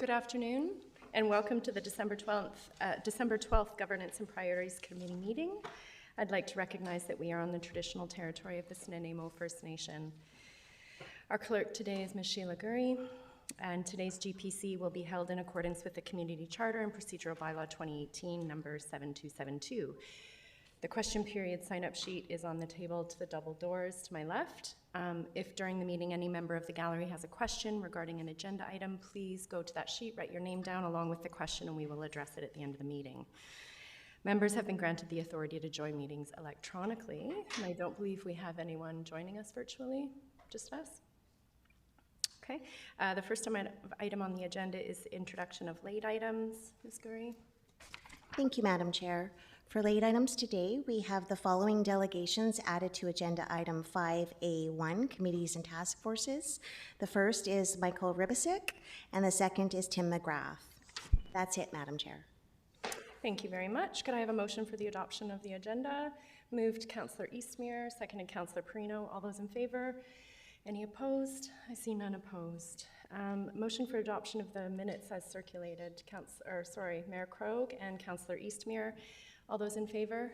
Good afternoon, and welcome to the December 12th Governance and Priorities Committee meeting. I'd like to recognize that we are on the traditional territory of the Snuneymuxw First Nation. Our clerk today is Ms. Sheila Gurry, and today's GPC will be held in accordance with the Community Charter and Procedural Bylaw 2018, number 7272. The question period sign-up sheet is on the table to the double doors to my left. If during the meeting any member of the gallery has a question regarding an agenda item, please go to that sheet, write your name down along with the question, and we will address it at the end of the meeting. Members have been granted the authority to join meetings electronically, and I don't believe we have anyone joining us virtually, just us. Okay, the first item on the agenda is introduction of late items. Ms. Gurry. Thank you, Madam Chair. For late items today, we have the following delegations added to agenda item 5A1, Committees and Task Forces. The first is Michael Ribisick, and the second is Tim McGrath. That's it, Madam Chair. Thank you very much. Could I have a motion for the adoption of the agenda? Moved Councillor Eastmere, seconded Councillor Perino. All those in favor? Any opposed? I see none opposed. Motion for adoption of the minutes as circulated. Mayor Krogh and Councillor Eastmere. All those in favor?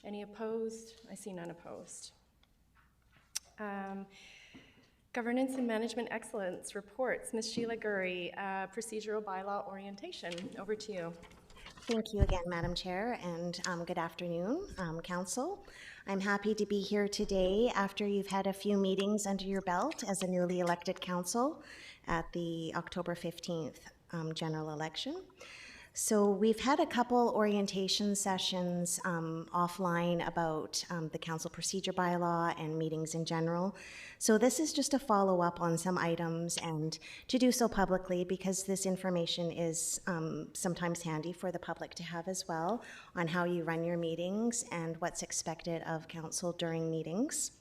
Any opposed? I see none opposed. Governance and Management Excellence reports. Ms. Sheila Gurry, procedural bylaw orientation. Over to you. Thank you again, Madam Chair, and good afternoon, Council. I'm happy to be here today after you've had a few meetings under your belt as a newly elected council at the October 15th general election. So we've had a couple orientation sessions offline about the council procedure bylaw and meetings in general. So this is just a follow-up on some items, and to do so publicly because this information is sometimes handy for the public to have as well on how you run your meetings and what's expected of council during meetings.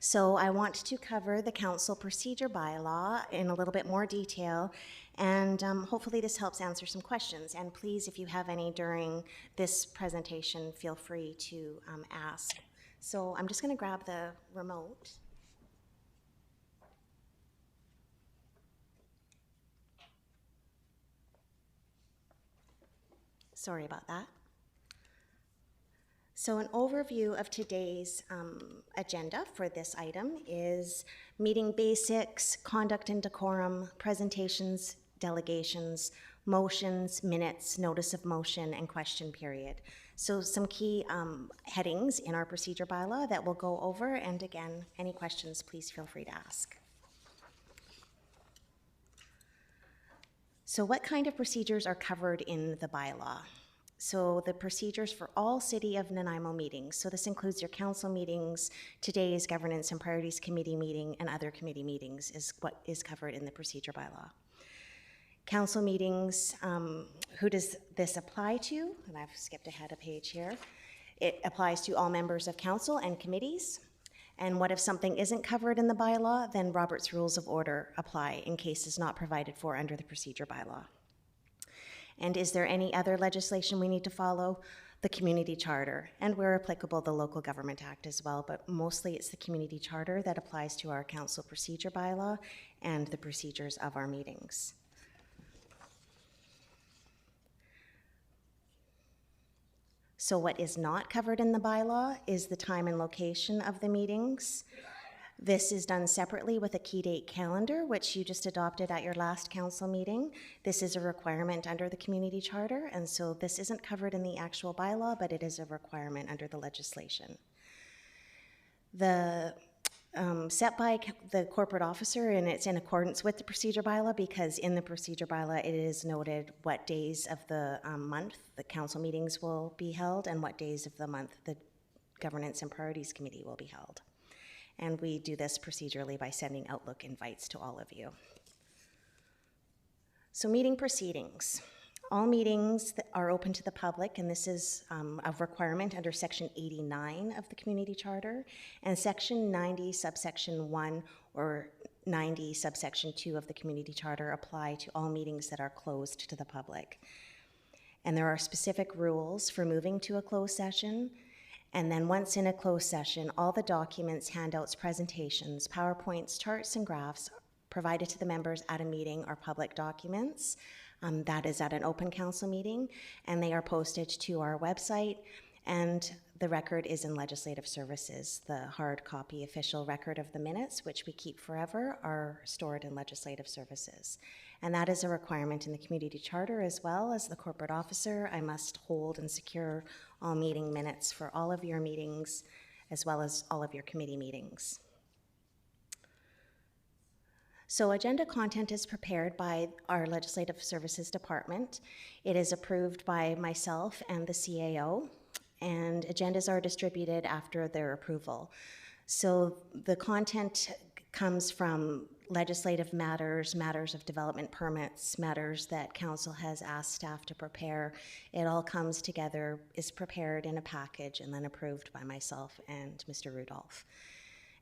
So I want to cover the council procedure bylaw in a little bit more detail, and hopefully this helps answer some questions. And please, if you have any during this presentation, feel free to ask. So I'm just going to grab the remote. Sorry about that. So an overview of today's agenda for this item is meeting basics, conduct and decorum, presentations, delegations, motions, minutes, notice of motion, and question period. So some key headings in our procedure bylaw that we'll go over, and again, any questions, please feel free to ask. So what kind of procedures are covered in the bylaw? So the procedures for all City of Nanaimo meetings. So this includes your council meetings, today's Governance and Priorities Committee meeting, and other committee meetings is what is covered in the procedure bylaw. Council meetings, who does this apply to? And I've skipped ahead a page here. It applies to all members of council and committees. And what if something isn't covered in the bylaw? Then Robert's Rules of Order apply in cases not provided for under the procedure bylaw. And is there any other legislation we need to follow? The Community Charter, and where applicable, the Local Government Act as well, but mostly it's the Community Charter that applies to our council procedure bylaw and the procedures of our meetings. So what is not covered in the bylaw is the time and location of the meetings. This is done separately with a key date calendar, which you just adopted at your last council meeting. This is a requirement under the Community Charter, and so this isn't covered in the actual bylaw, but it is a requirement under the legislation. The set by the corporate officer, and it's in accordance with the procedure bylaw because in the procedure bylaw it is noted what days of the month the council meetings will be held and what days of the month the Governance and Priorities Committee will be held. And we do this procedurally by sending Outlook invites to all of you. So meeting proceedings. All meetings that are open to the public, and this is a requirement under Section 89 of the Community Charter, and Section 90, subsection 1, or 90, subsection 2 of the Community Charter apply to all meetings that are closed to the public. And there are specific rules for moving to a closed session. And then once in a closed session, all the documents, handouts, presentations, PowerPoints, charts, and graphs provided to the members at a meeting are public documents. That is at an open council meeting, and they are posted to our website, and the record is in Legislative Services. The hard copy official record of the minutes, which we keep forever, are stored in Legislative Services. And that is a requirement in the community charter as well. As the corporate officer, I must hold and secure all meeting minutes for all of your meetings, as well as all of your committee meetings. So agenda content is prepared by our Legislative Services Department. It is approved by myself and the CAO, and agendas are distributed after their approval. So the content comes from legislative matters, matters of development permits, matters that council has asked staff to prepare. It all comes together, is prepared in a package, and then approved by myself and Mr. Rudolph,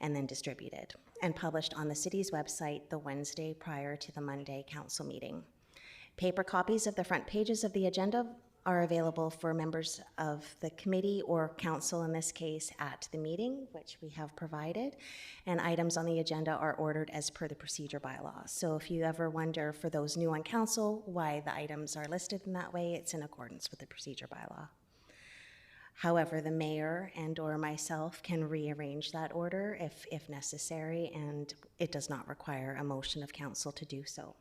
and then distributed and published on the city's website the Wednesday prior to the Monday council meeting. Paper copies of the front pages of the agenda are available for members of the committee or council in this case at the meeting, which we have provided, and items on the agenda are ordered as per the procedure bylaw. So if you ever wonder, for those new on council, why the items are listed in that way, it's in accordance with the procedure bylaw. However, the mayor and or myself can rearrange that order if necessary, and it does not require a motion of council to do so.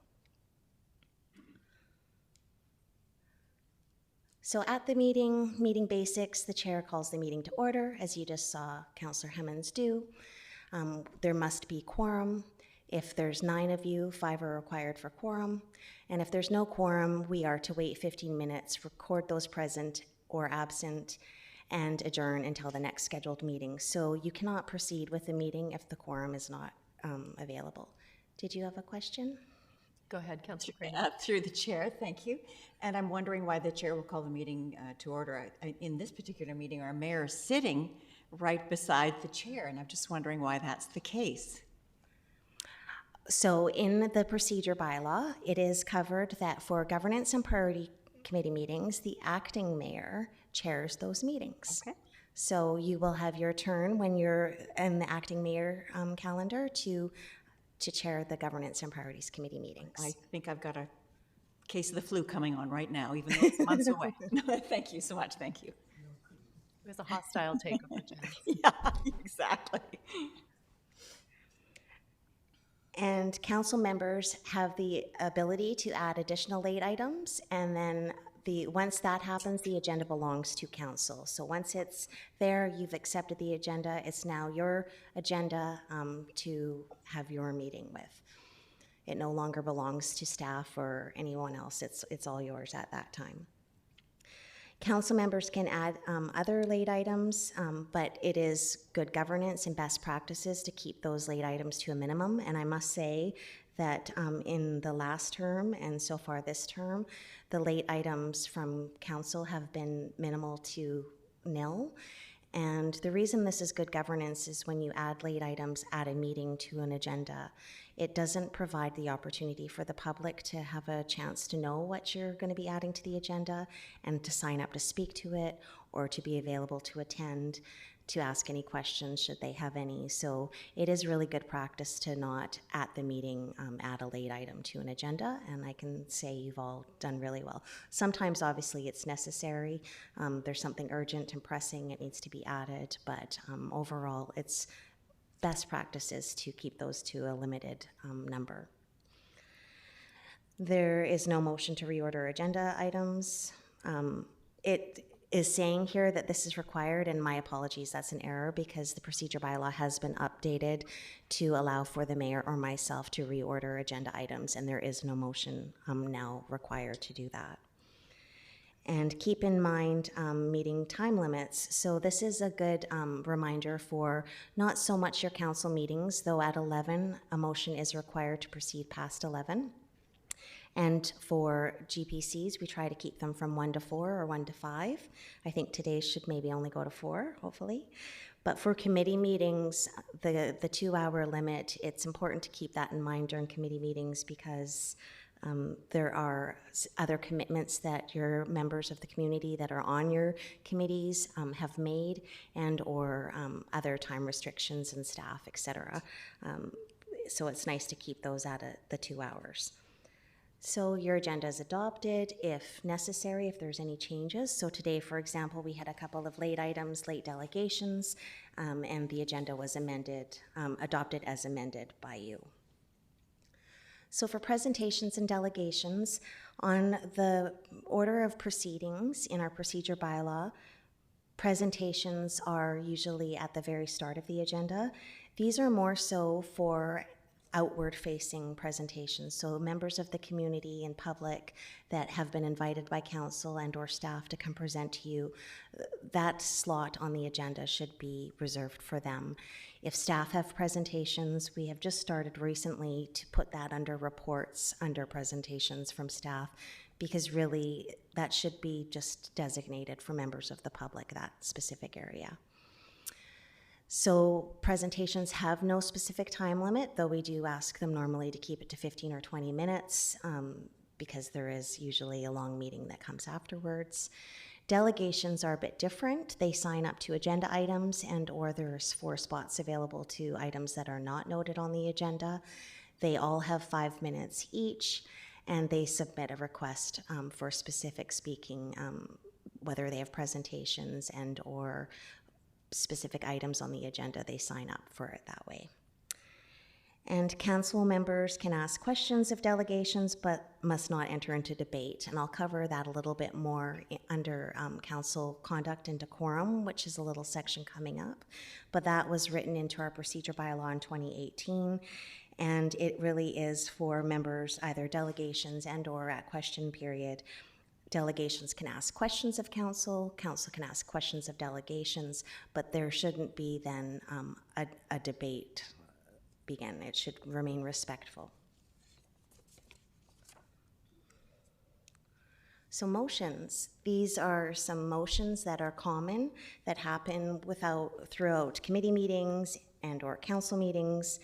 So at the meeting basics, the chair calls the meeting to order, as you just saw Councillor Hemmons do. There must be quorum. If there's 9 of you, 5 are required for quorum. And if there's no quorum, we are to wait 15 minutes, record those present or absent, and adjourn until the next scheduled meeting. So you cannot proceed with the meeting if the quorum is not available. Did you have a question? Go ahead, Councillor Crane. Through the chair, thank you. And I'm wondering why the chair will call the meeting to order. In this particular meeting, our mayor is sitting right beside the chair, and I'm just wondering why that's the case. So in the procedure bylaw, it is covered that for governance and priority committee meetings, the acting mayor chairs those meetings. Okay. So you will have your turn when you're in the acting mayor calendar to chair the Governance and Priorities Committee meetings. I think I've got a case of the flu coming on right now, even though it's months away. Thank you so much, thank you. It was a hostile takeover, Jen. Yeah, exactly. And council members have the ability to add additional late items, and then once that happens, the agenda belongs to council. So once it's there, you've accepted the agenda, it's now your agenda to have your meeting with. It no longer belongs to staff or anyone else. It's all yours at that time. Council members can add other late items, but it is good governance and best practices to keep those late items to a minimum. And I must say that in the last term and so far this term, the late items from council have been minimal to nil. And the reason this is good governance is when you add late items at a meeting to an agenda, it doesn't provide the opportunity for the public to have a chance to know what you're going to be adding to the agenda and to sign up to speak to it or to be available to attend, to ask any questions should they have any. So it is really good practice to not at the meeting add a late item to an agenda, and I can say you've all done really well. Sometimes obviously it's necessary. There's something urgent and pressing, it needs to be added, but overall it's best practices to keep those to a limited number. There is no motion to reorder agenda items. It is saying here that this is required, and my apologies, that's an error because the procedure bylaw has been updated to allow for the mayor or myself to reorder agenda items, and there is no motion now required to do that. And keep in mind meeting time limits. So this is a good reminder for not so much your council meetings, though at 11, a motion is required to proceed past 11. And for GPCs, we try to keep them from 1 to 4 or 1 to 5. I think today should maybe only go to 4, hopefully. But for committee meetings, the 2-hour limit, it's important to keep that in mind during committee meetings because there are other commitments that your members of the community that are on your committees have made, and or other time restrictions and staff, etc. so it's nice to keep those at the 2 hours. So your agenda is adopted if necessary, if there's any changes. So today, for example, we had a couple of late items, late delegations, and the agenda was adopted as amended by you. So for presentations and delegations, on the order of proceedings in our procedure bylaw, presentations are usually at the very start of the agenda. These are more so for outward-facing presentations, so members of the community and public that have been invited by council and or staff to come present to you, that slot on the agenda should be reserved for them. If staff have presentations, we have just started recently to put that under reports, under presentations from staff, because really that should be just designated for members of the public, that specific area. So presentations have no specific time limit, though we do ask them normally to keep it to 15 or 20 minutes because there is usually a long meeting that comes afterwards. Delegations are a bit different. They sign up to agenda items and or there's 4 spots available to items that are not noted on the agenda. They all have 5 minutes each, and they submit a request for specific speaking, whether they have presentations and or specific items on the agenda, they sign up for it that way. And council members can ask questions of delegations, but must not enter into debate. And I'll cover that a little bit more under council conduct and decorum, which is a little section coming up. But that was written into our procedure bylaw in 2018. And it really is for members, either delegations and or at question period. Delegations can ask questions of council, council can ask questions of delegations, but there shouldn't be then a debate begin. It should remain respectful. So motions, these are some motions that are common that happen throughout committee meetings and or council meetings.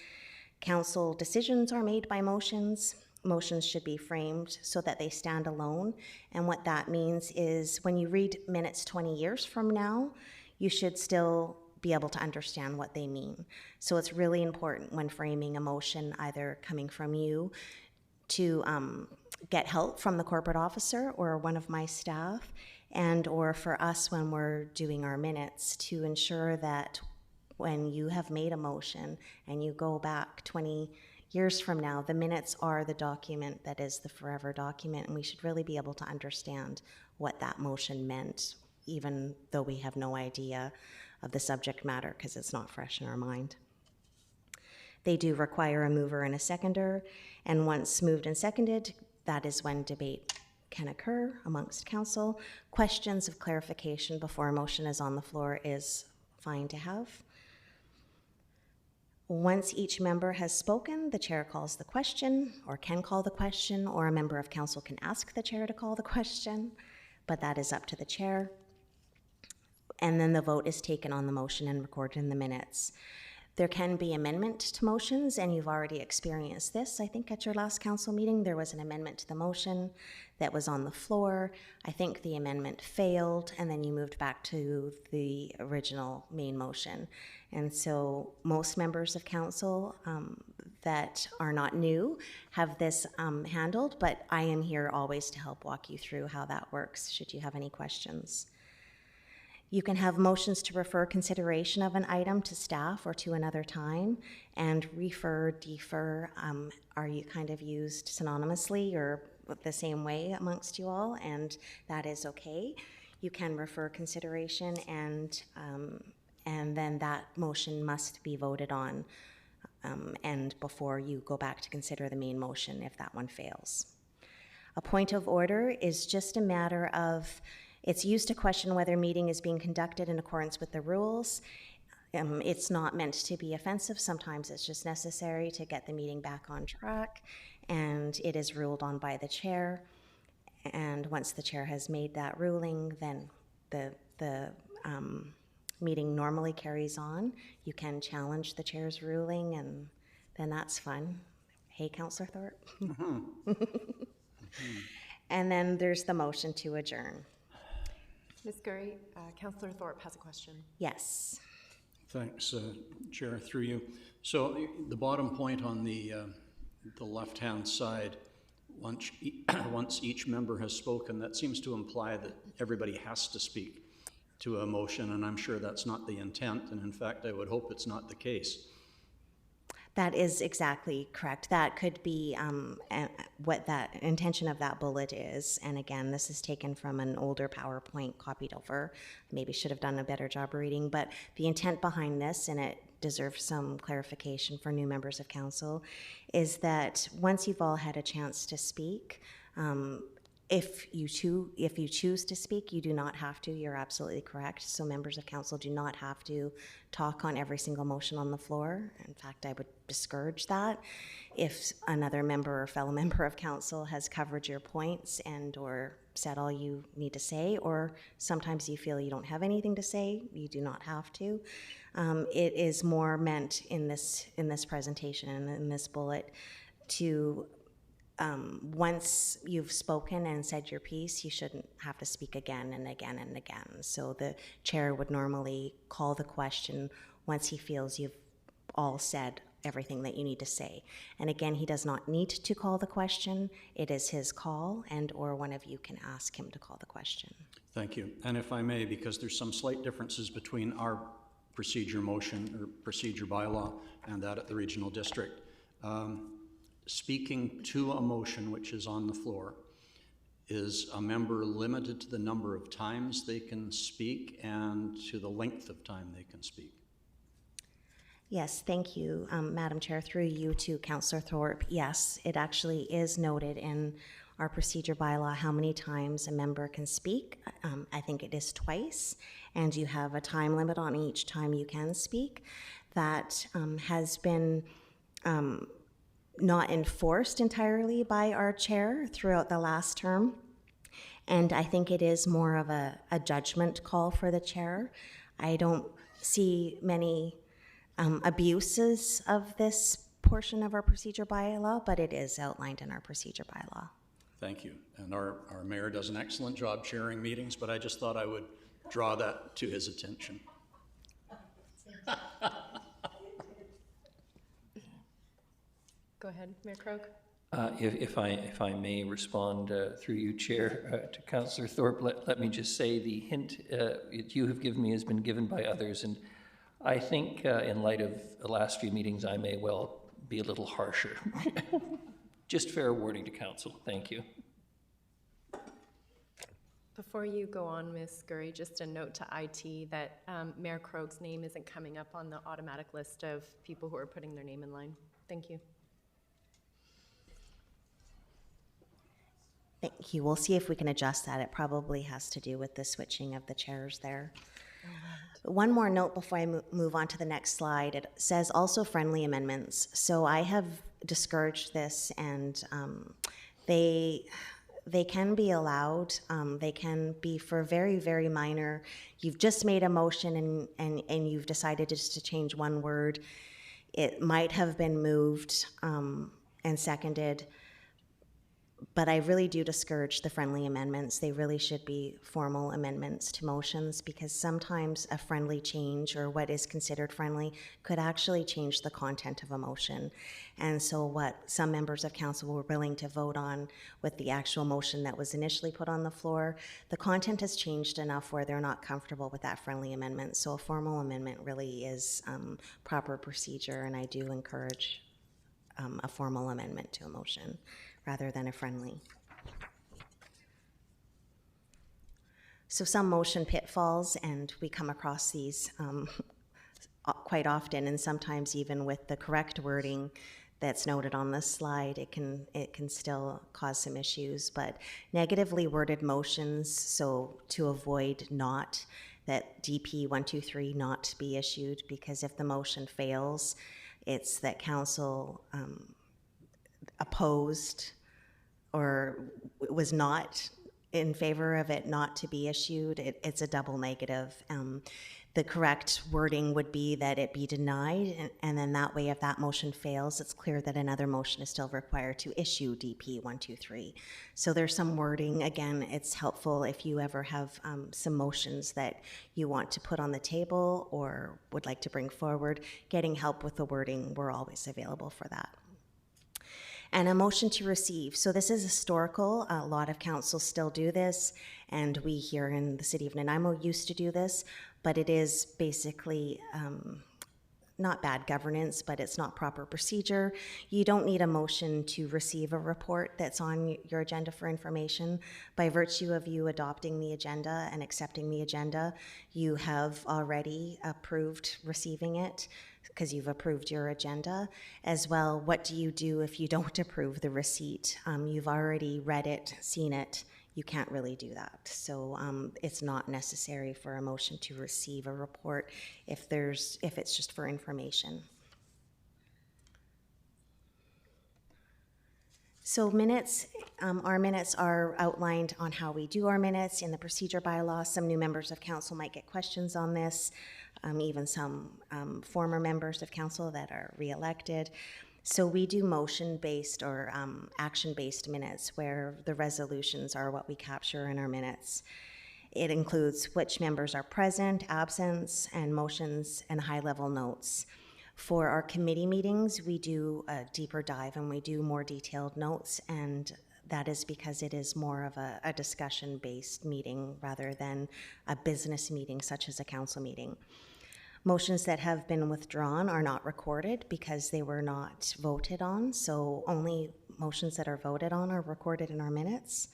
Council decisions are made by motions. Motions should be framed so that they stand alone. And what that means is when you read minutes 20 years from now, you should still be able to understand what they mean. So it's really important when framing a motion, either coming from you, to get help from the corporate officer or one of my staff, and or for us when we're doing our minutes, to ensure that when you have made a motion and you go back 20 years from now, the minutes are the document that is the forever document, and we should really be able to understand what that motion meant, even though we have no idea of the subject matter because it's not fresh in our mind. They do require a mover and a seconder, and once moved and seconded, that is when debate can occur amongst council. Questions of clarification before a motion is on the floor is fine to have. Once each member has spoken, the chair calls the question, or can call the question, or a member of council can ask the chair to call the question, but that is up to the chair. And then the vote is taken on the motion and recorded in the minutes. There can be amendment to motions, and you've already experienced this. I think at your last council meeting, there was an amendment to the motion that was on the floor. I think the amendment failed, and then you moved back to the original main motion. And so most members of council that are not new have this handled, but I am here always to help walk you through how that works, should you have any questions. You can have motions to refer consideration of an item to staff or to another time, and refer, defer, are you kind of used synonymously or the same way amongst you all, and that is okay. You can refer consideration, and then that motion must be voted on, and before you go back to consider the main motion if that one fails. A point of order is just a matter of, it's used to question whether a meeting is being conducted in accordance with the rules. It's not meant to be offensive. Sometimes it's just necessary to get the meeting back on track, and it is ruled on by the chair. And once the chair has made that ruling, then the meeting normally carries on. You can challenge the chair's ruling, and then that's fun. Hey, Councillor Thorpe. And then there's the motion to adjourn. Ms. Gurry, Councillor Thorpe has a question. Yes. Thanks, Chair, through you. So the bottom point on the left-hand side, once each member has spoken, that seems to imply that everybody has to speak to a motion, and I'm sure that's not the intent, and in fact, I would hope it's not the case. That is exactly correct. That could be what that intention of that bullet is. And again, this is taken from an older PowerPoint copied over. Maybe should have done a better job reading, but the intent behind this, and it deserves some clarification for new members of council, is that once you've all had a chance to speak, if you choose to speak, you do not have to. You're absolutely correct. So members of council do not have to talk on every single motion on the floor. In fact, I would discourage that. If another member or fellow member of council has covered your points and or said all you need to say, or sometimes you feel you don't have anything to say, you do not have to. It is more meant in this presentation and in this bullet to once you've spoken and said your piece, you shouldn't have to speak again and again and again. So the chair would normally call the question once he feels you've all said everything that you need to say. And again, he does not need to call the question. It is his call, and or one of you can ask him to call the question. Thank you. And if I may, because there's some slight differences between our procedure motion or procedure bylaw and that at the regional district. Speaking to a motion which is on the floor, is a member limited to the number of times they can speak and to the length of time they can speak? Yes, thank you, Madam Chair. Through you to Councillor Thorpe. Yes, it actually is noted in our procedure bylaw how many times a member can speak. I think it is twice, and you have a time limit on each time you can speak. That has been not enforced entirely by our chair throughout the last term. And I think it is more of a judgment call for the chair. I don't see many abuses of this portion of our procedure bylaw, but it is outlined in our procedure bylaw. Thank you. And our mayor does an excellent job chairing meetings, but I just thought I would draw that to his attention. Go ahead, Mayor Krog. If I may respond through you, Chair, to Councillor Thorpe, let me just say the hint you have given me has been given by others, and I think in light of the last few meetings, I may well be a little harsher. Just fair warning to Council. Thank you. Before you go on, Ms. Gurry, just a note to IT that Mayor Krog's name isn't coming up on the automatic list of people who are putting their name in line. Thank you. Thank you. We'll see if we can adjust that. It probably has to do with the switching of the chairs there. One more note before I move on to the next slide. It says also friendly amendments. So I have discouraged this, and they can be allowed. They can be for very, very minor. You've just made a motion and you've decided just to change one word. It might have been moved and seconded, but I really do discourage the friendly amendments. They really should be formal amendments to motions, because sometimes a friendly change or what is considered friendly could actually change the content of a motion. And so what some members of council were willing to vote on with the actual motion that was initially put on the floor, the content has changed enough where they're not comfortable with that friendly amendment. So a formal amendment really is proper procedure, and I do encourage a formal amendment to a motion rather than a friendly. So some motion pitfalls, and we come across these quite often, and sometimes even with the correct wording that's noted on this slide, it can still cause some issues. But negatively worded motions, so to avoid not, that DP 123 not be issued, because if the motion fails, it's that council opposed or was not in favor of it not to be issued, it's a double negative. The correct wording would be that it be denied, and then that way, if that motion fails, it's clear that another motion is still required to issue DP 123. So there's some wording. Again, it's helpful if you ever have some motions that you want to put on the table or would like to bring forward. Getting help with the wording, we're always available for that. And a motion to receive. So this is historical. A lot of councils still do this, and we here in the city of Nanaimo used to do this, but it is basically not bad governance, but it's not proper procedure. You don't need a motion to receive a report that's on your agenda for information. By virtue of you adopting the agenda and accepting the agenda, you have already approved receiving it, because you've approved your agenda. As well, what do you do if you don't approve the receipt? You've already read it, seen it. You can't really do that. So it's not necessary for a motion to receive a report if it's just for information. So minutes, our minutes are outlined on how we do our minutes in the procedure bylaw. Some new members of council might get questions on this, even some former members of council that are re-elected. So we do motion-based or action-based minutes where the resolutions are what we capture in our minutes. It includes which members are present, absence, and motions and high-level notes. For our committee meetings, we do a deeper dive and we do more detailed notes, and that is because it is more of a discussion-based meeting rather than a business meeting such as a council meeting. Motions that have been withdrawn are not recorded because they were not voted on, so only motions that are voted on are recorded in our minutes.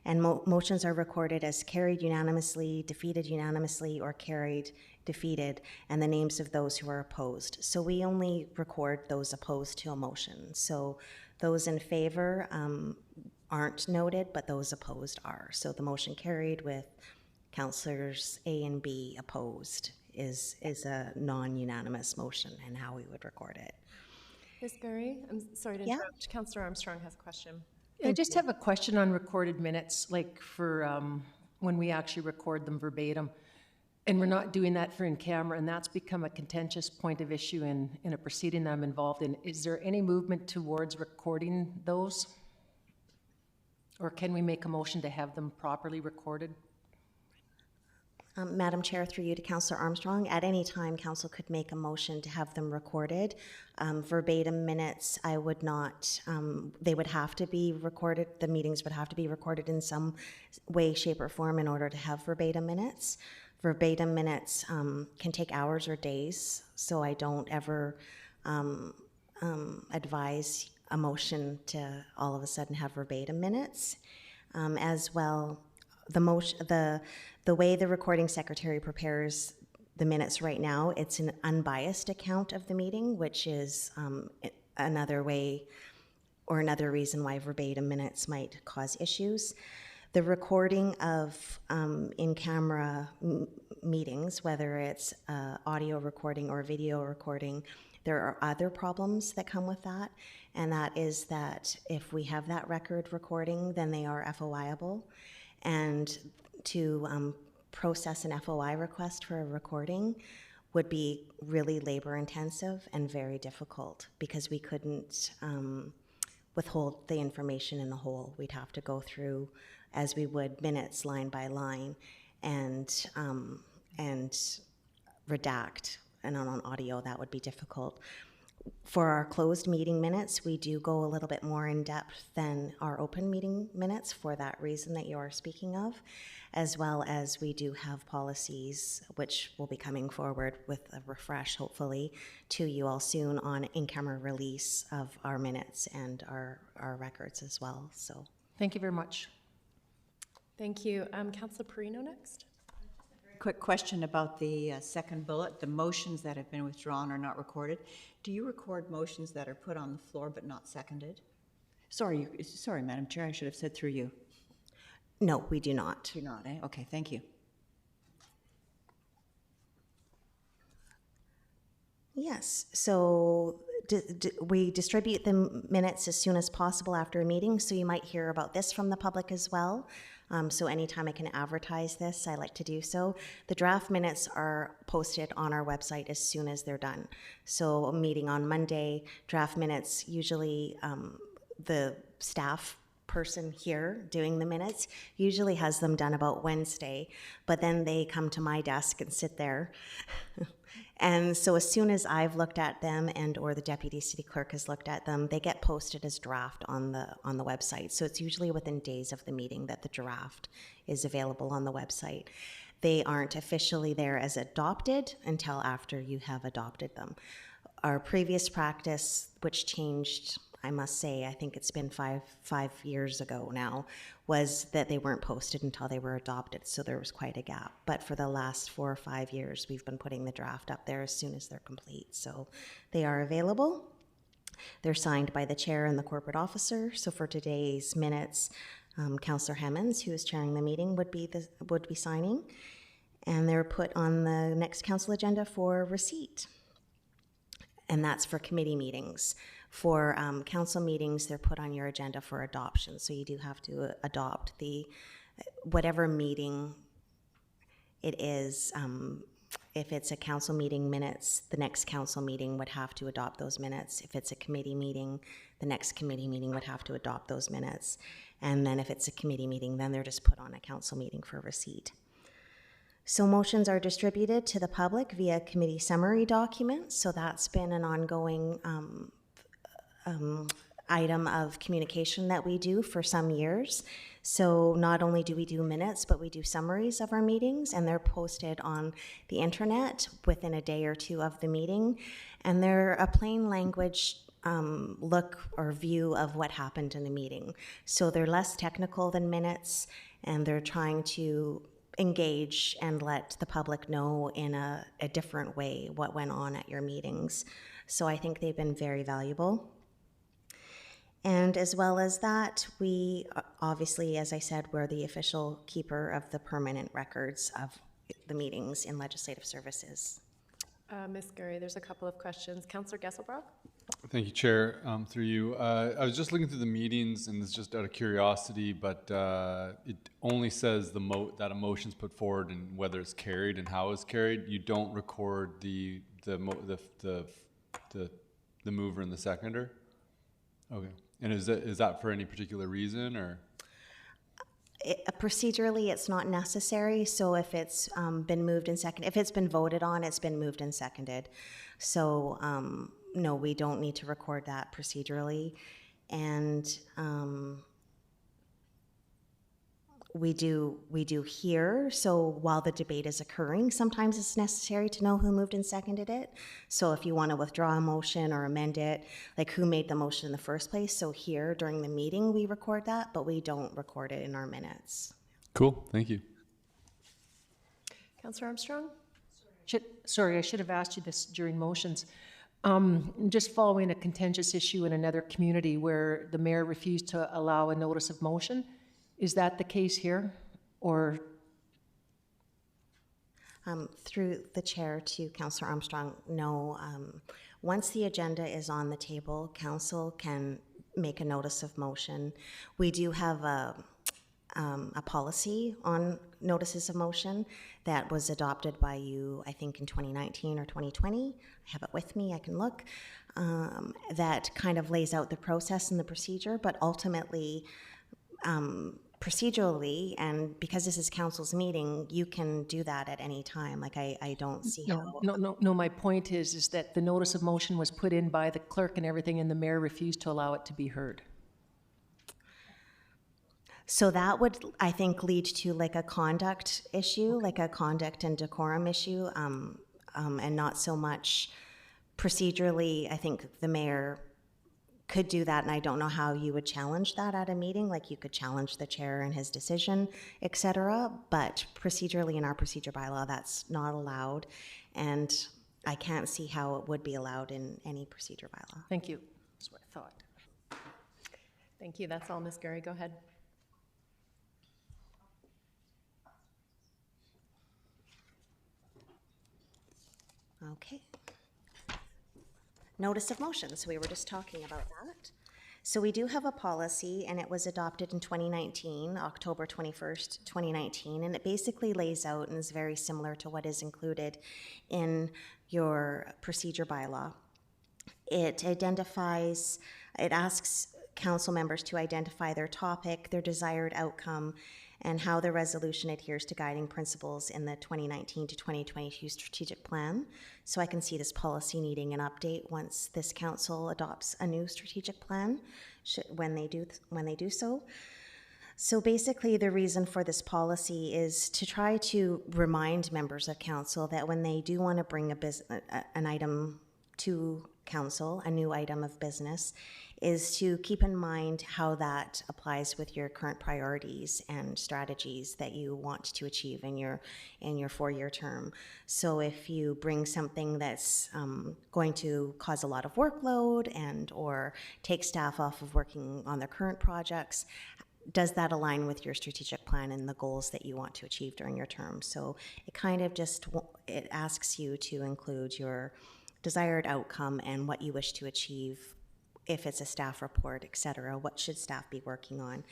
And motions are recorded as carried unanimously, defeated unanimously, or carried, defeated, and the names of those who are opposed. So we only record those opposed to a motion. So those in favor aren't noted, but those opposed are. So the motion carried with councillors A and B opposed is a non-unanimous motion, and how we would record it. Ms. Berry, I'm sorry to Yeah. interrupt. Councillor Armstrong has a question. I just have a question on recorded minutes, like for when we actually record them verbatim. And we're not doing that for in camera, and that's become a contentious point of issue in a proceeding that I'm involved in. Is there any movement towards recording those? Or can we make a motion to have them properly recorded? Madam Chair, through you to Councillor Armstrong, at any time, council could make a motion to have them recorded. Verbatim minutes, I would not, they would have to be recorded, the meetings would have to be recorded in some way, shape, or form in order to have verbatim minutes. Verbatim minutes can take hours or days, so I don't ever advise a motion to all of a sudden have verbatim minutes. As well, the way the recording secretary prepares the minutes right now, it's an unbiased account of the meeting, which is another way or another reason why verbatim minutes might cause issues. The recording of in-camera meetings, whether it's audio recording or video recording, there are other problems that come with that, and that is that if we have that record recording, then they are FOI-able, and to process an FOI request for a recording would be really labor-intensive and very difficult because we couldn't withhold the information in the whole. We'd have to go through, as we would, minutes line by line and redact. And on audio, that would be difficult. For our closed meeting minutes, we do go a little bit more in depth than our open meeting minutes for that reason that you are speaking of, as well as we do have policies which will be coming forward with a refresh, hopefully, to you all soon on in-camera release of our minutes and our records as well. So, Thank you very much. Thank you. Councillor Perino next. Quick question about the second bullet, the motions that have been withdrawn are not recorded. Do you record motions that are put on the floor but not seconded? Sorry, Madam Chair, I should have said through you. no, we do not. You're not, eh? Okay, thank you. Yes, so we distribute the minutes as soon as possible after a meeting, so you might hear about this from the public as well. So anytime I can advertise this, I like to do so. The draft minutes are posted on our website as soon as they're done. So a meeting on Monday, draft minutes, usually the staff person here doing the minutes usually has them done about Wednesday, but then they come to my desk and sit there. And so as soon as I've looked at them and or the deputy city clerk has looked at them, they get posted as draft on the website. So it's usually within days of the meeting that the draft is available on the website. They aren't officially there as adopted until after you have adopted them. Our previous practice, which changed, I must say, I think it's been five years ago now, was that they weren't posted until they were adopted, so there was quite a gap. But for the last 4 or 5 years, we've been putting the draft up there as soon as they're complete. So they are available. They're signed by the chair and the corporate officer. So for today's minutes, Councillor Hemmons, who is chairing the meeting, would be signing. And they're put on the next council agenda for receipt. And that's for committee meetings. For council meetings, they're put on your agenda for adoption. So you do have to adopt whatever meeting it is. If it's a council meeting minutes, the next council meeting would have to adopt those minutes. If it's a committee meeting, the next committee meeting would have to adopt those minutes. And then if it's a committee meeting, then they're just put on a council meeting for receipt. So motions are distributed to the public via committee summary documents. So that's been an ongoing item of communication that we do for some years. So not only do we do minutes, but we do summaries of our meetings, and they're posted on the internet within a day or two of the meeting. And they're a plain language look or view of what happened in a meeting. So they're less technical than minutes, and they're trying to engage and let the public know in a different way what went on at your meetings. So I think they've been very valuable. And as well as that, we obviously, as I said, we're the official keeper of the permanent records of the meetings in legislative services. Ms. Gurry, there's a couple of questions. Councillor Gesselbrock? Thank you, Chair. Through you. I was just looking through the meetings, and it's just out of curiosity, but it only says that a motion's put forward and whether it's carried and how it's carried. You don't record the mover and the seconder. Okay. And is that for any particular reason, or? Procedurally, it's not necessary. So if it's been moved and seconded, if it's been voted on, it's been moved and seconded. So no, we don't need to record that procedurally. And we do here. So while the debate is occurring, sometimes it's necessary to know who moved and seconded it. So if you want to withdraw a motion or amend it, like who made the motion in the first place. So here during the meeting, we record that, but we don't record it in our minutes. Cool, thank you. Councillor Armstrong? Sorry, I should have asked you this during motions. Just following a contentious issue in another community where the mayor refused to allow a notice of motion. Is that the case here, or? Through the chair to Councillor Armstrong, no. Once the agenda is on the table, council can make a notice of motion. We do have a policy on notices of motion that was adopted by you, I think, in 2019 or 2020. I have it with me, I can look. That kind of lays out the process and the procedure, but ultimately, procedurally, and because this is council's meeting, you can do that at any time. Like I don't see how. No, my point is that the notice of motion was put in by the clerk and everything, and the mayor refused to allow it to be heard. So that would, I think, lead to like a conduct issue, like a conduct and decorum issue, and not so much procedurally. I think the mayor could do that, and I don't know how you would challenge that at a meeting. Like you could challenge the chair and his decision, etc. But procedurally in our procedure bylaw, that's not allowed, and I can't see how it would be allowed in any procedure bylaw. Thank you. That's what I thought. Thank you. That's all, Ms. Gurry. Go ahead. Okay. Notice of motion, so we were just talking about that. So we do have a policy, and it was adopted in 2019, October 21st, 2019, and it basically lays out and is very similar to what is included in your procedure bylaw. It asks council members to identify their topic, their desired outcome, and how the resolution adheres to guiding principles in the 2019 to 2022 strategic plan. So I can see this policy needing an update once this council adopts a new strategic plan, when they do so. So basically, the reason for this policy is to try to remind members of council that when they do want to bring an item to council, a new item of business, is to keep in mind how that applies with your current priorities and strategies that you want to achieve in your 4-year term. So if you bring something that's going to cause a lot of workload and or take staff off of working on their current projects, does that align with your strategic plan and the goals that you want to achieve during your term? So it kind of it asks you to include your desired outcome and what you wish to achieve. If it's a staff report, et cetera, what should staff be working on?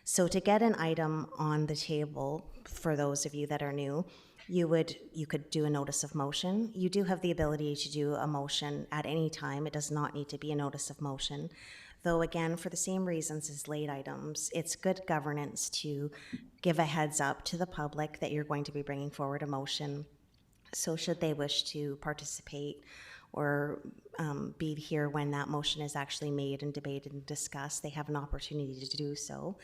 So to get an item on the table, for those of you that are new, you could do a notice of motion. You do have the ability to do a motion at any time. It does not need to be a notice of motion. Though again, for the same reasons as late items, it's good governance to give a heads up to the public that you're going to be bringing forward a motion. So should they wish to participate or be here when that motion is actually made and debated and discussed, they have an opportunity to do so.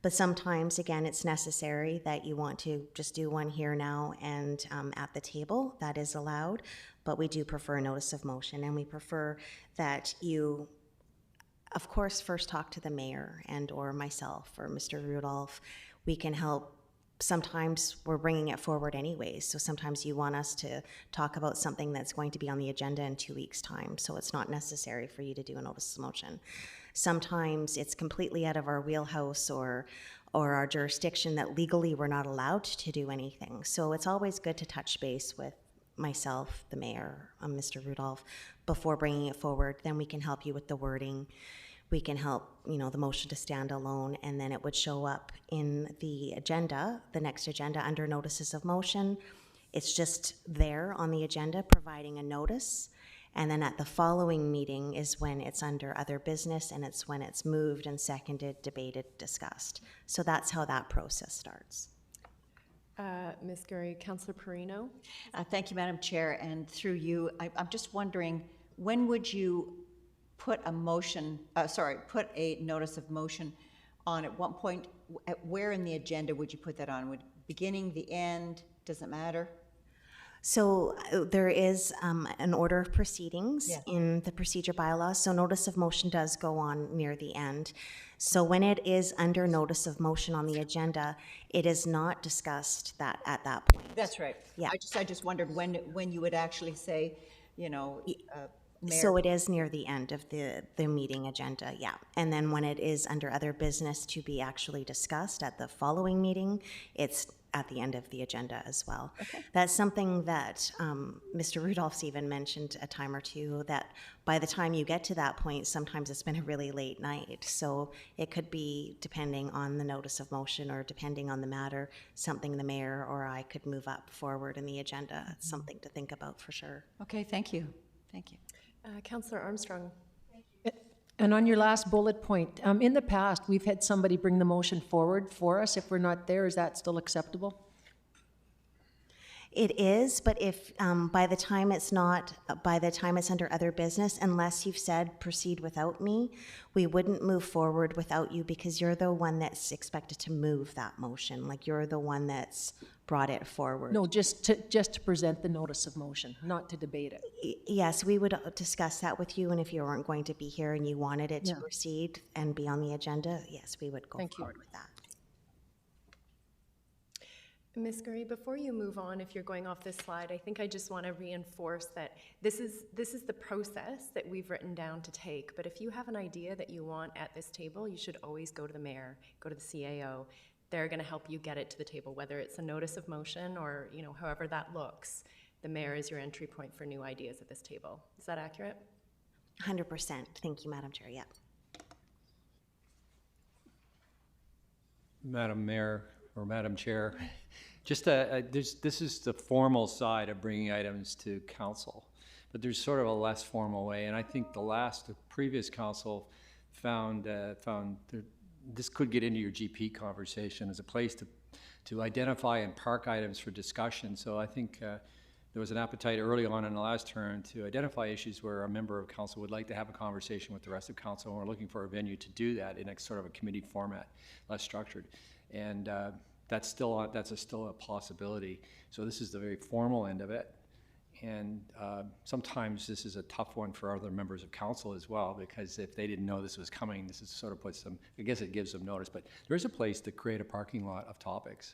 But sometimes, again, it's necessary that you want to just do one here now and at the table. That is allowed, but we do prefer a notice of motion, and we prefer that you, of course, first talk to the mayor and or myself or Mr. Rudolph. We can help. Sometimes we're bringing it forward anyways, so sometimes you want us to talk about something that's going to be on the agenda in 2 weeks' time, so it's not necessary for you to do a notice of motion. Sometimes it's completely out of our wheelhouse or our jurisdiction that legally we're not allowed to do anything. So it's always good to touch base with myself, the mayor, Mr. Rudolph, before bringing it forward. Then we can help you with the wording. We can help, the motion to stand alone, and then it would show up in the agenda, the next agenda under notices of motion. It's just there on the agenda providing a notice, and then at the following meeting is when it's under other business, and it's when it's moved and seconded, debated, discussed. So that's how that process starts. Ms. Gurry, Councillor Perino. Thank you, Madam Chair, and through you, I'm just wondering, when would you put a notice of motion on? At what point, where in the agenda would you put that on? Would beginning, the end, doesn't matter? So there is an order of proceedings in the procedure bylaw. So notice of motion does go on near the end. So when it is under notice of motion on the agenda, it is not discussed at that point. That's right. Yeah. I just wondered when you would actually say, Mayor. So it is near the end of the meeting agenda, yeah. And then when it is under other business to be actually discussed at the following meeting, it's at the end of the agenda as well. Okay. That's something that Mr. Rudolph's even mentioned a time or two, that by the time you get to that point, sometimes it's been a really late night. So it could be, depending on the notice of motion or depending on the matter, something the mayor or I could move up forward in the agenda. It's something to think about for sure. Okay, thank you. Thank you. Councillor Armstrong. And on your last bullet point, in the past, we've had somebody bring the motion forward for us. If we're not there, is that still acceptable? It is, but if by the time it's under other business, unless you've said proceed without me, we wouldn't move forward without you, because you're the one that's expected to move that motion. Like, you're the one that's brought it forward. No, just to present the notice of motion, not to debate it. Yes, we would discuss that with you, and if you weren't going to be here and you wanted it to proceed and be on the agenda, yes, we would go forward with that. Ms. Gurry, before you move on, if you're going off this slide, I think I just want to reinforce that this is the process that we've written down to take. But if you have an idea that you want at this table, you should always go to the mayor, go to the CAO. They're going to help you get it to the table, whether it's a notice of motion or, however that looks. The mayor is your entry point for new ideas at this table. Is that accurate? 100%. Thank you, Madam Chair. Yeah. Madam Mayor or Madam Chair. Just this is the formal side of bringing items to council, but there's sort of a less formal way, and I think the previous council found this could get into your GP conversation as a place to identify and park items for discussion. So I think there was an appetite early on in the last term to identify issues where a member of council would like to have a conversation with the rest of council, and we're looking for a venue to do that in a sort of a committee format, less structured. And that's still a possibility. So this is the very formal end of it. And sometimes this is a tough one for other members of council as well, because if they didn't know this was coming, this is sort of puts them, I guess it gives them notice, but there is a place to create a parking lot of topics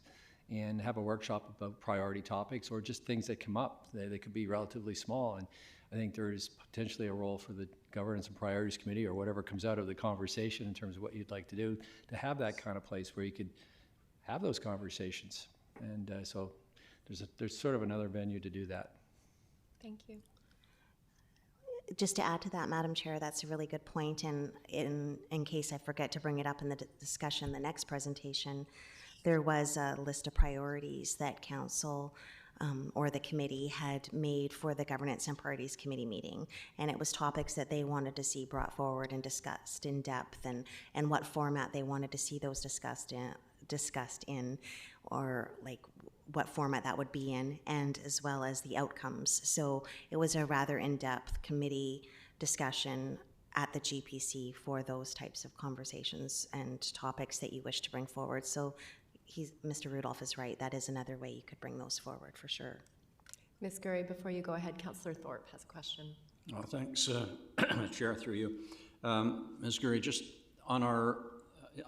and have a workshop about priority topics or just things that come up. They could be relatively small, and I think there is potentially a role for the Governance and Priorities Committee or whatever comes out of the conversation in terms of what you'd like to do, to have that kind of place where you could have those conversations. And so there's sort of another venue to do that. Thank you. Just to add to that, Madam Chair, that's a really good point, and in case I forget to bring it up in the discussion, the next presentation, there was a list of priorities that council or the committee had made for the Governance and Priorities Committee meeting, and it was topics that they wanted to see brought forward and discussed in depth, and what format they wanted to see those discussed in, or like what format that would be in, and as well as the outcomes. So it was a rather in-depth committee discussion at the GPC for those types of conversations and topics that you wish to bring forward. So Mr. Rudolph is right. That is another way you could bring those forward for sure. Ms. Gurry, before you go ahead, Councillor Thorpe has a question. Oh, thanks, Chair, through you. Ms. Gurry, just on our,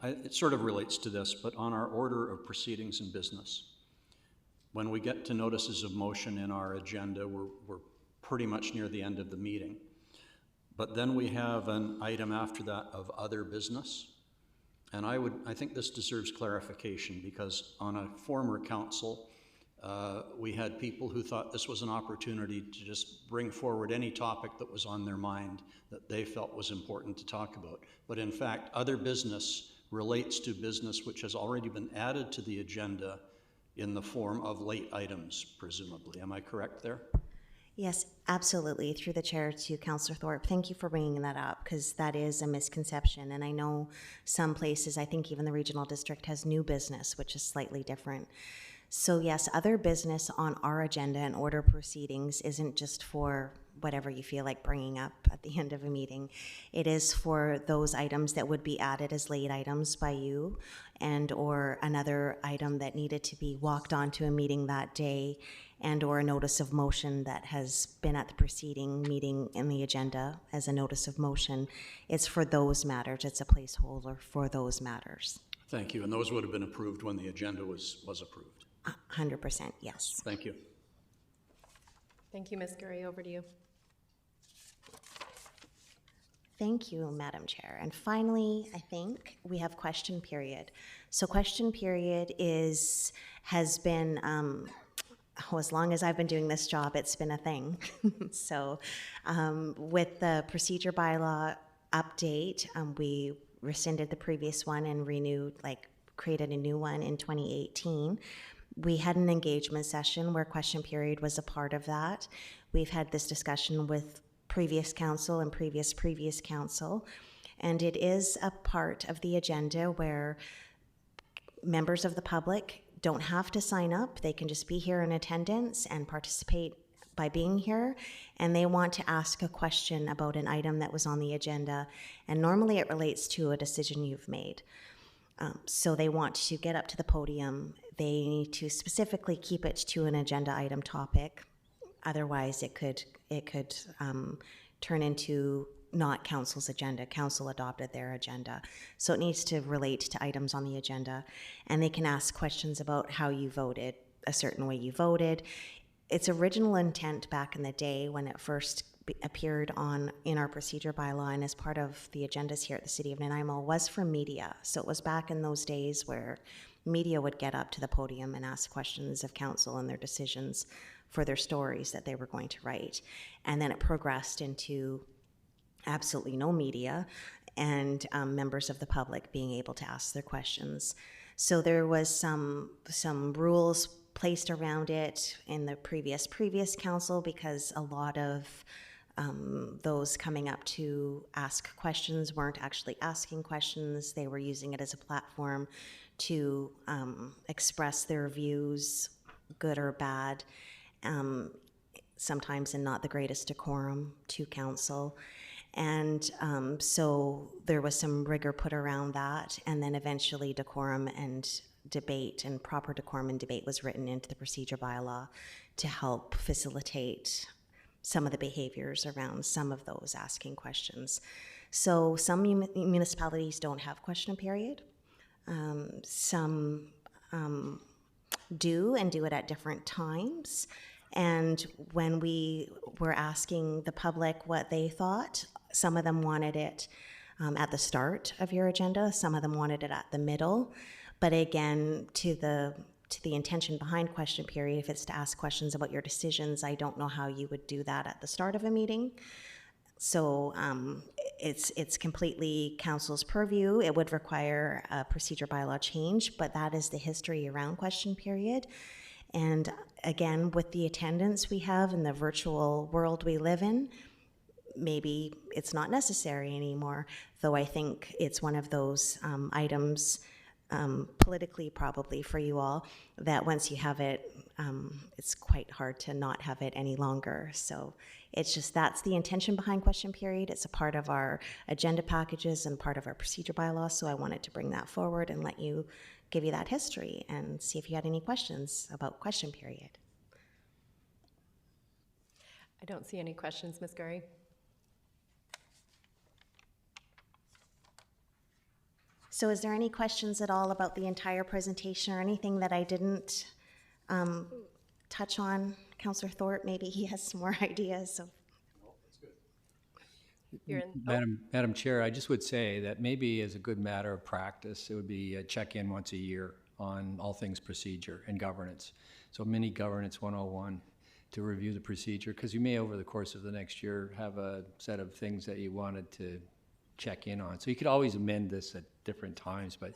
it sort of relates to this, but on our order of proceedings and business, when we get to notices of motion in our agenda, we're pretty much near the end of the meeting. But then we have an item after that of other business. And I think this deserves clarification, because on a former council, we had people who thought this was an opportunity to just bring forward any topic that was on their mind that they felt was important to talk about. But in fact, other business relates to business which has already been added to the agenda in the form of late items, presumably. Am I correct there? Yes, absolutely. Through the chair to Councillor Thorpe, thank you for bringing that up, because that is a misconception. And I know some places, I think even the regional district has new business, which is slightly different. So yes, other business on our agenda and order proceedings isn't just for whatever you feel like bringing up at the end of a meeting. It is for those items that would be added as late items by you, and or another item that needed to be walked onto a meeting that day, and or a notice of motion that has been at the preceding meeting in the agenda as a notice of motion. It's for those matters. It's a placeholder for those matters. Thank you. And those would have been approved when the agenda was approved. 100%, yes. Thank you. Thank you, Ms. Gurry. Over to you. Thank you, Madam Chair. And finally, I think we have question period. So question period has been, as long as I've been doing this job, it's been a thing. So with the procedure bylaw update, we rescinded the previous one and created a new one in 2018. We had an engagement session where question period was a part of that. We've had this discussion with previous council and previous council, and it is a part of the agenda where members of the public don't have to sign up. They can just be here in attendance and participate by being here, and they want to ask a question about an item that was on the agenda, and normally it relates to a decision you've made. So they want to get up to the podium. They need to specifically keep it to an agenda item topic. Otherwise, it could turn into not council's agenda. Council adopted their agenda. So it needs to relate to items on the agenda. And they can ask questions about how you voted, a certain way you voted. Its original intent back in the day when it first appeared in our procedure bylaw and as part of the agendas here at the City of Nanaimo was for media. So it was back in those days where media would get up to the podium and ask questions of council and their decisions for their stories that they were going to write. And then it progressed into absolutely no media and members of the public being able to ask their questions. So there was some rules placed around it in the previous council, because a lot of those coming up to ask questions weren't actually asking questions. They were using it as a platform to express their views, good or bad, sometimes in not the greatest decorum to council. And so there was some rigor put around that, and then eventually decorum and debate, and proper decorum and debate was written into the procedure bylaw to help facilitate some of the behaviors around some of those asking questions. So some municipalities don't have question period. Some do, and do it at different times. And when we were asking the public what they thought, some of them wanted it at the start of your agenda, some of them wanted it at the middle. But again, to the intention behind question period, if it's to ask questions about your decisions, I don't know how you would do that at the start of a meeting. So it's completely council's purview. It would require a procedure bylaw change, but that is the history around question period. And again, with the attendance we have in the virtual world we live in, maybe it's not necessary anymore, though I think it's one of those items, politically probably for you all, that once you have it, it's quite hard to not have it any longer. So it's just, that's the intention behind question period. It's a part of our agenda packages and part of our procedure bylaws, so I wanted to bring that forward and give you that history and see if you had any questions about question period. I don't see any questions, Ms. Gurry. So is there any questions at all about the entire presentation or anything that I didn't touch on? Councillor Thorpe, maybe he has some more ideas. So. Madam Chair, I just would say that maybe as a good matter of practice, it would be a check-in once a year on all things procedure and governance. So mini governance 101 to review the procedure, because you may over the course of the next year have a set of things that you wanted to check in on. So you could always amend this at different times, but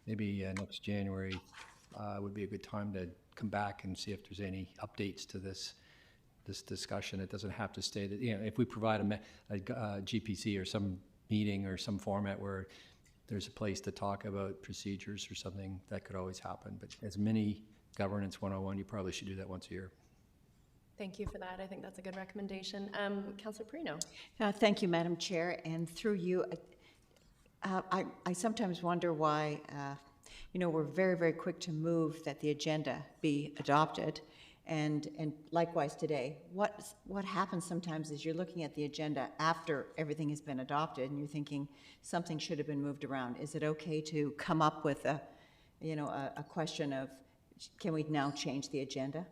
maybe next January would be a good time to come back and see if there's any updates to this discussion. It doesn't have to stay that, if we provide a GPC or some meeting or some format where there's a place to talk about procedures or something, that could always happen. But as mini governance 101, you probably should do that once a year. Thank you for that. I think that's a good recommendation. Councillor Perino. Thank you, Madam Chair, and through you, I sometimes wonder why, we're very, very quick to move that the agenda be adopted, and likewise today. What happens sometimes is you're looking at the agenda after everything has been adopted, and you're thinking something should have been moved around. Is it okay to come up with a question of, can we now change the agenda?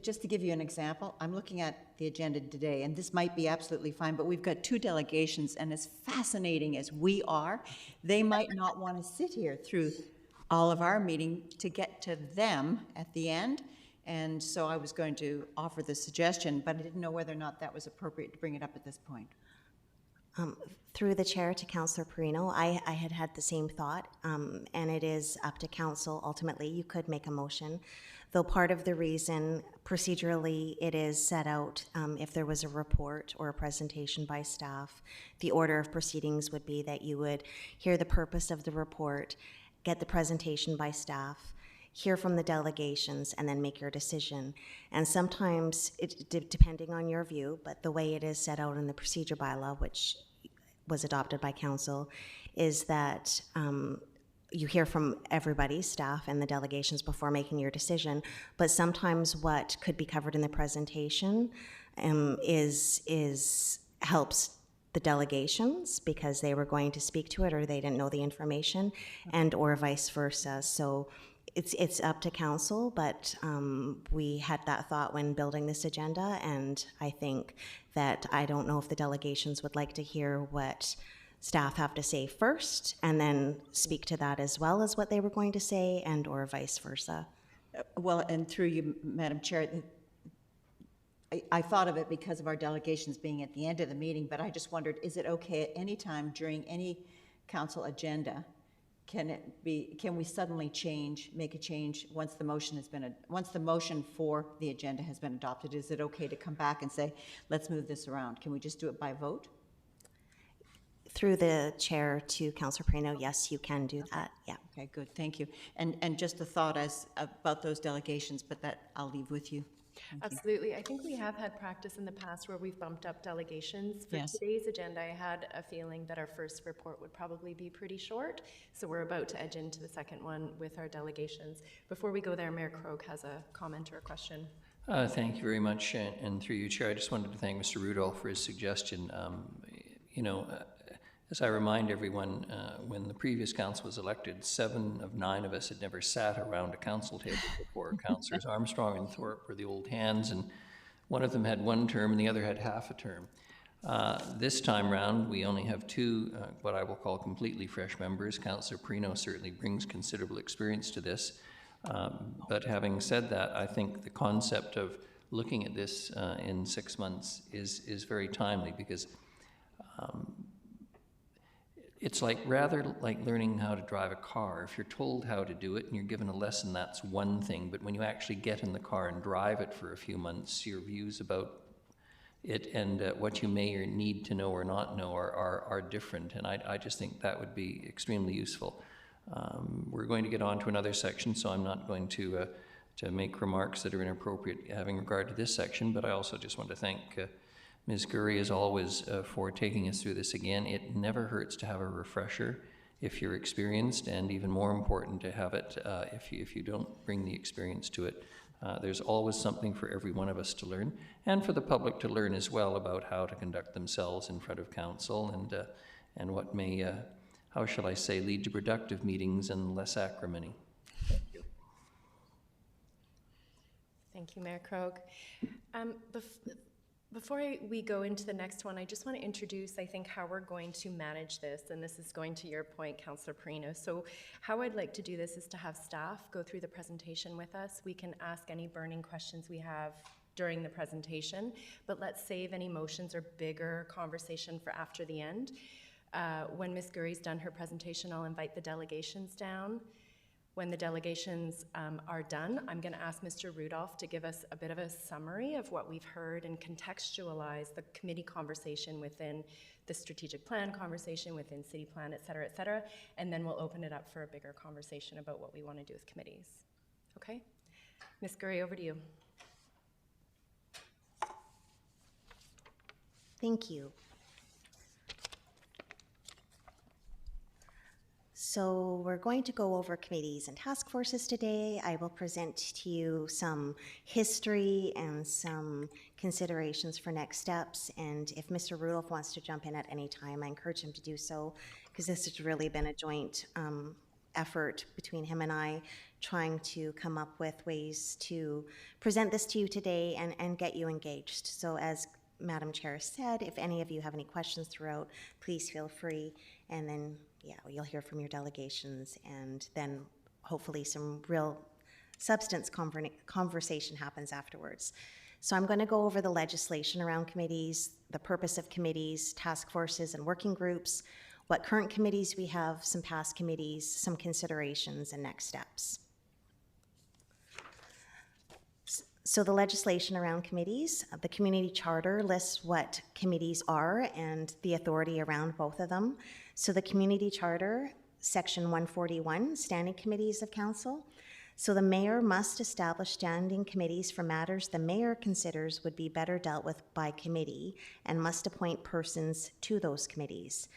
Just to give you an example, I'm looking at the agenda today, and this might be absolutely fine, but we've got two delegations, and as fascinating as we are, they might not want to sit here through all of our meeting to get to them at the end. And so I was going to offer the suggestion, but I didn't know whether or not that was appropriate to bring it up at this point. Through the chair to Councillor Perino, I had the same thought, and it is up to council. Ultimately, you could make a motion, though part of the reason procedurally it is set out, if there was a report or a presentation by staff, the order of proceedings would be that you would hear the purpose of the report, get the presentation by staff, hear from the delegations, and then make your decision. And sometimes, depending on your view, but the way it is set out in the procedure bylaw, which was adopted by council, is that you hear from everybody, staff and the delegations, before making your decision. But sometimes what could be covered in the presentation helps the delegations because they were going to speak to it or they didn't know the information, and or vice versa. So it's up to council, but we had that thought when building this agenda, and I think that I don't know if the delegations would like to hear what staff have to say first and then speak to that as well as what they were going to say, and or vice versa. Well, and through you, Madam Chair, I thought of it because of our delegations being at the end of the meeting, but I just wondered, is it okay at any time during any council agenda can we suddenly make a change once the motion has been, once the motion for the agenda has been adopted? Is it okay to come back and say, let's move this around? Can we just do it by vote? Through the chair to Councillor Perino, yes, you can do that, yeah. Okay, good, thank you. And just a thought about those delegations, but that I'll leave with you. Absolutely. I think we have had practice in the past where we've bumped up delegations. For Yes. today's agenda, I had a feeling that our first report would probably be pretty short, so we're about to edge into the second one with our delegations. Before we go there, Mayor Krogh has a comment or a question. Thank you very much, and through you, Chair, I just wanted to thank Mr. Rudolph for his suggestion. As I remind everyone, when the previous council was elected, 7 of 9 of us had never sat around a council table before. Councillors Armstrong and Thorpe were the old hands, and one of them had 1 term and the other had half a term. This time round, we only have 2, what I will call completely fresh members. Councillor Perino certainly brings considerable experience to this. But having said that, I think the concept of looking at this in 6 months is very timely, because it's rather like learning how to drive a car. If you're told how to do it and you're given a lesson, that's one thing. But when you actually get in the car and drive it for a few months, your views about it and what you may or need to know or not know are different. And I just think that would be extremely useful. We're going to get on to another section, so I'm not going to make remarks that are inappropriate having regard to this section, but I also just want to thank Ms. Gurry, as always, for taking us through this again. It never hurts to have a refresher if you're experienced, and even more important to have it if you don't bring the experience to it. There's always something for every one of us to learn, and for the public to learn as well about how to conduct themselves in front of council, and what may, how shall I say, lead to productive meetings and less acrimony. Thank you. Thank you, Mayor Krogh. Before we go into the next one, I just want to introduce, I think, how we're going to manage this, and this is going to your point, Councillor Perino. So how I'd like to do this is to have staff go through the presentation with us. We can ask any burning questions we have during the presentation, but let's save any motions or bigger conversation for after the end. When Ms. Gurry's done her presentation, I'll invite the delegations down. When the delegations are done, I'm going to ask Mr. Rudolph to give us a bit of a summary of what we've heard and contextualize the committee conversation within the strategic plan conversation, within city plan, et cetera, and then we'll open it up for a bigger conversation about what we want to do with committees. Okay? Ms. Gurry, over to you. Thank you. So we're going to go over committees and task forces today. I will present to you some history and some considerations for next steps. And if Mr. Rudolph wants to jump in at any time, I encourage him to do so, because this has really been a joint effort between him and I, trying to come up with ways to present this to you today and get you engaged. So as Madam Chair said, if any of you have any questions throughout, please feel free. And then, yeah, you'll hear from your delegations, and then hopefully some real substance conversation happens afterwards. So I'm going to go over the legislation around committees, the purpose of committees, task forces, and working groups, what current committees we have, some past committees, some considerations, and next steps. So the legislation around committees, the community charter lists what committees are and the authority around both of them. So the community charter, section 141, standing committees of council. So the mayor must establish standing committees for matters the mayor considers would be better dealt with by committee, and must appoint persons to those committees.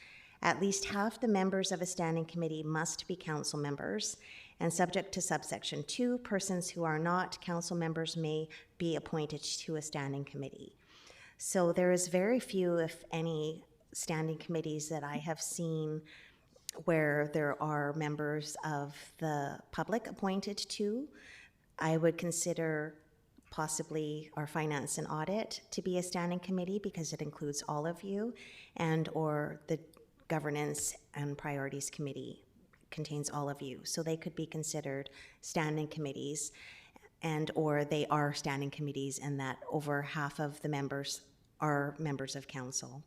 At least half the members of a standing committee must be council members, and subject to subsection 2, persons who are not council members may be appointed to a standing committee. So there is very few, if any, standing committees that I have seen where there are members of the public appointed to. I would consider possibly our finance and audit to be a standing committee, because it includes all of you, and or the governance and priorities committee contains all of you. So they could be considered standing committees, and or they are standing committees, and that over half of the members are members of council.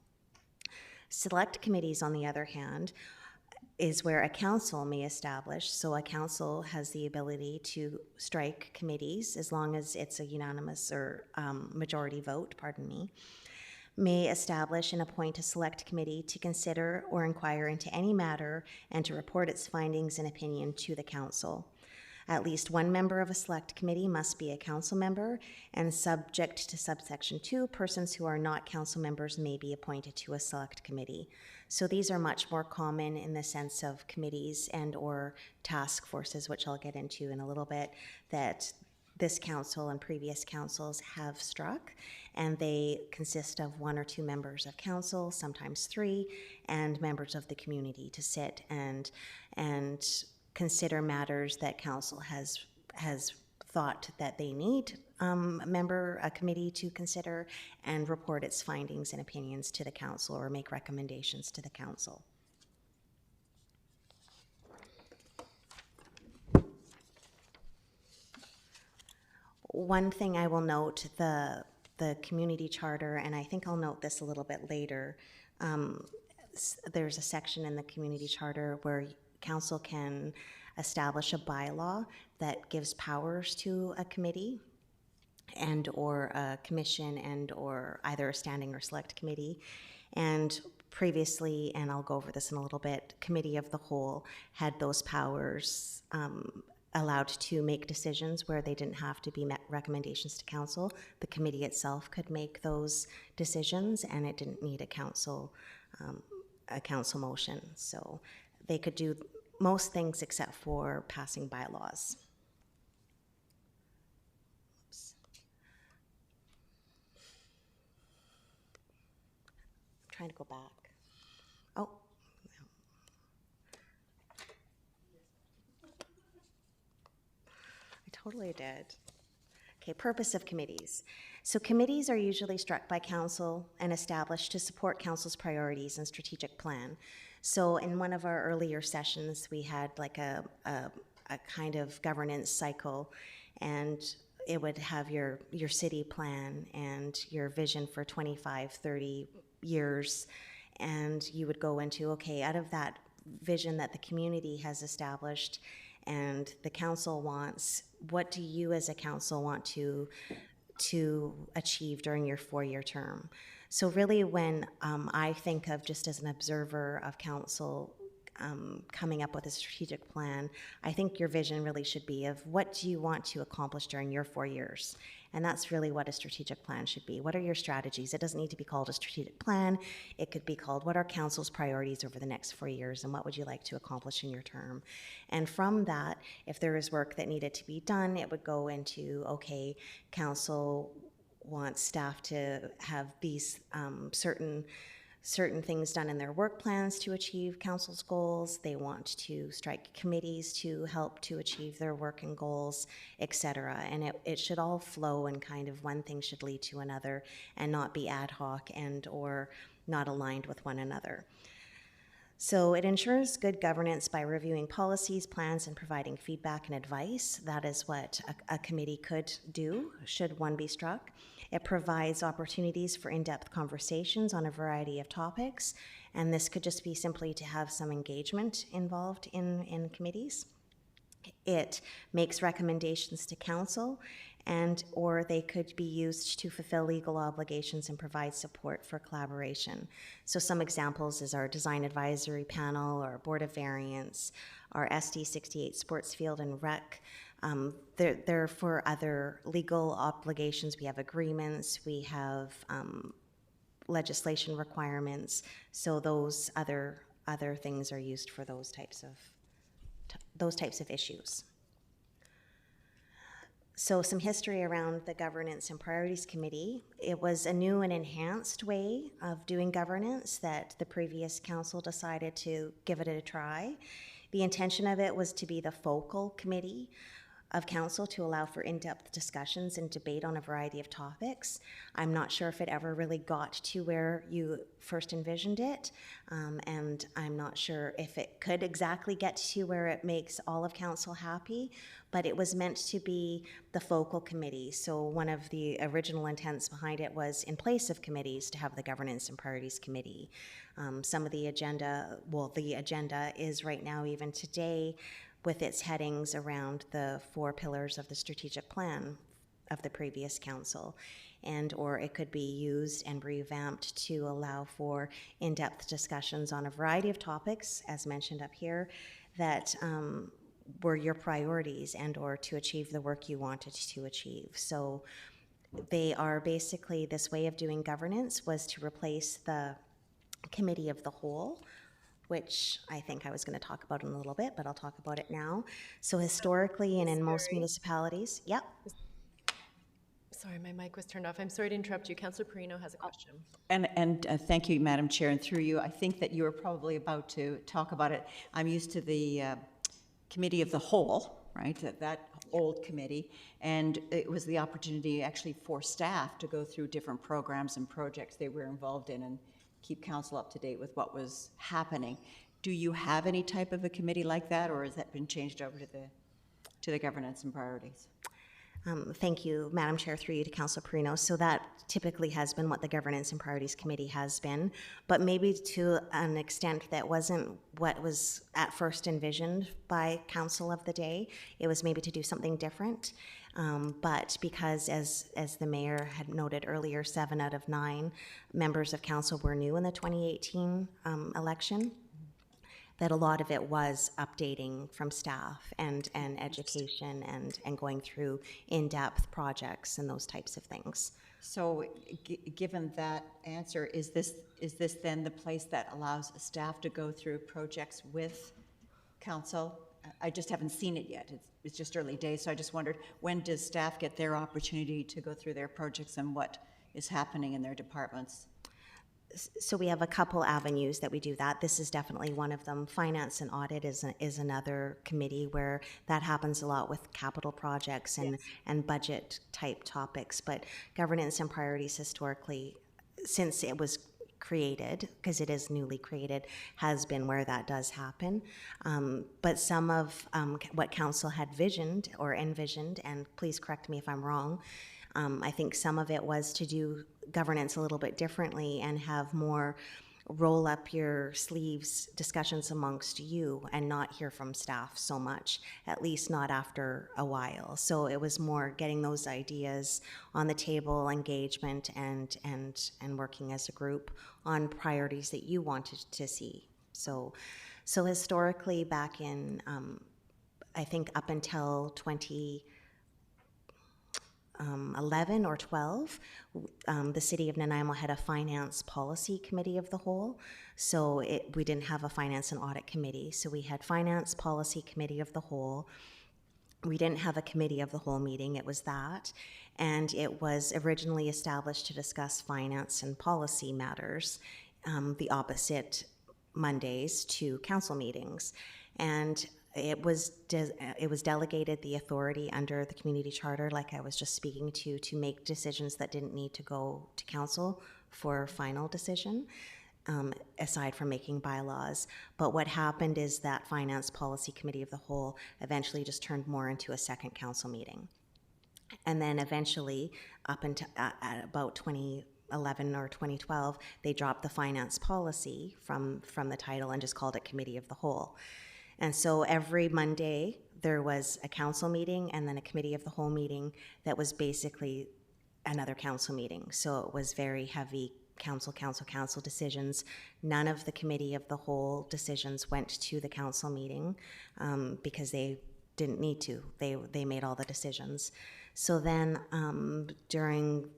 Select committees, on the other hand, is where a council may establish. So a council has the ability to strike committees as long as it's a unanimous or majority vote, pardon me, may establish and appoint a select committee to consider or inquire into any matter and to report its findings and opinion to the council. At least one member of a select committee must be a council member, and subject to subsection 2, persons who are not council members may be appointed to a select committee. So these are much more common in the sense of committees and or task forces, which I'll get into in a little bit, that this council and previous councils have struck, and they consist of 1 or 2 members of council, sometimes 3, and members of the community to sit and consider matters that council has thought that they need a committee to consider, and report its findings and opinions to the council or make recommendations to the council. One thing I will note, the community charter, and I think I'll note this a little bit later, there's a section in the community charter where council can establish a bylaw that gives powers to a committee and or a commission and or either a standing or select committee. And previously, and I'll go over this in a little bit, committee of the whole had those powers allowed to make decisions where they didn't have to be recommendations to council. The committee itself could make those decisions, and it didn't need a council motion. So they could do most things except for passing bylaws. Oops. I'm trying to go back. Oh. I totally did. Okay, purpose of committees. So committees are usually struck by council and established to support council's priorities and strategic plan. So in one of our earlier sessions, we had like a kind of governance cycle, and it would have your city plan and your vision for 25, 30 years, and you would go into, okay, out of that vision that the community has established and the council wants, what do you as a council want to achieve during your 4-year term? So really when I think of just as an observer of council coming up with a strategic plan, I think your vision really should be of what do you want to accomplish during your 4 years? And that's really what a strategic plan should be. What are your strategies? It doesn't need to be called a strategic plan. It could be called, what are council's priorities over the next 4 years, and what would you like to accomplish in your term? And from that, if there is work that needed to be done, it would go into, okay, council wants staff to have these certain things done in their work plans to achieve council's goals. They want to strike committees to help to achieve their work and goals, etc. And it should all flow, and kind of one thing should lead to another and not be ad hoc and or not aligned with one another. So it ensures good governance by reviewing policies, plans, and providing feedback and advice. That is what a committee could do, should one be struck. It provides opportunities for in-depth conversations on a variety of topics, and this could just be simply to have some engagement involved in committees. It makes recommendations to council, and or they could be used to fulfill legal obligations and provide support for collaboration. So some examples is our design advisory panel, our board of variance, our SD 68 sports field and rec. They're for other legal obligations. We have agreements, we have legislation requirements. So those other things are used for those types of issues. So some history around the Governance and Priorities Committee. It was a new and enhanced way of doing governance that the previous council decided to give it a try. The intention of it was to be the focal committee of council to allow for in-depth discussions and debate on a variety of topics. I'm not sure if it ever really got to where you first envisioned it, and I'm not sure if it could exactly get to where it makes all of council happy, but it was meant to be the focal committee. So one of the original intents behind it was, in place of committees, to have the Governance and Priorities Committee. Some of the agenda, well, the agenda is right now, even today, with its headings around the 4 pillars of the strategic plan of the previous council. And or it could be used and revamped to allow for in-depth discussions on a variety of topics, as mentioned up here, that were your priorities and or to achieve the work you wanted to achieve. So they are basically, this way of doing governance was to replace the committee of the whole, which I think I was going to talk about in a little bit, but I'll talk about it now. So historically and in most municipalities, yep. Sorry, my mic was turned off. I'm sorry to interrupt you. Councillor Perino has a question. And thank you, Madam Chair, and through you, I think that you were probably about to talk about it. I'm used to the Committee of the Whole, right, that old committee, and it was the opportunity actually for staff to go through different programs and projects they were involved in and keep council up to date with what was happening. Do you have any type of a committee like that, or has that been changed over to the Governance and Priorities? Thank you, Madam Chair, through you to Councillor Perino. So that typically has been what the Governance and Priorities Committee has been, but maybe to an extent that wasn't what was at first envisioned by Council of the day. It was maybe to do something different. But because, as the Mayor had noted earlier, 7 out of 9 members of Council were new in the 2018 election, that a lot of it was updating from staff and education and going through in-depth projects and those types of things. So given that answer, is this then the place that allows staff to go through projects with council? I just haven't seen it yet. It's just early days, so I just wondered, when does staff get their opportunity to go through their projects and what is happening in their departments? So we have a couple avenues that we do that. This is definitely one of them. Finance and audit is another committee where that happens a lot with capital projects and budget type topics. But governance and priorities historically, since it was created, because it is newly created, has been where that does happen. But some of what council had visioned or envisioned, and please correct me if I'm wrong, I think some of it was to do governance a little bit differently and have more roll up your sleeves discussions amongst you and not hear from staff so much, at least not after a while. So it was more getting those ideas on the table, engagement, and working as a group on priorities that you wanted to see. So historically, back in I think up until 2011 or 12, the City of Nanaimo had a Finance Policy Committee of the Whole. So we didn't have a Finance and Audit Committee. So we had Finance Policy Committee of the Whole. We didn't have a Committee of the Whole meeting, it was that. And it was originally established to discuss finance and policy matters, the opposite Mondays to council meetings. And it was delegated the authority under the community charter, like I was just speaking to make decisions that didn't need to go to council for final decision, aside from making bylaws. But what happened is that Finance Policy Committee of the Whole eventually just turned more into a second council meeting. And then eventually, up until at about 2011 or 2012, they dropped the finance policy from the title and just called it Committee of the Whole. And so every Monday, there was a council meeting and then a Committee of the Whole meeting that was basically another council meeting. So it was very heavy council decisions. None of the Committee of the Whole decisions went to the council meeting because they didn't need to. They made all the decisions. So then during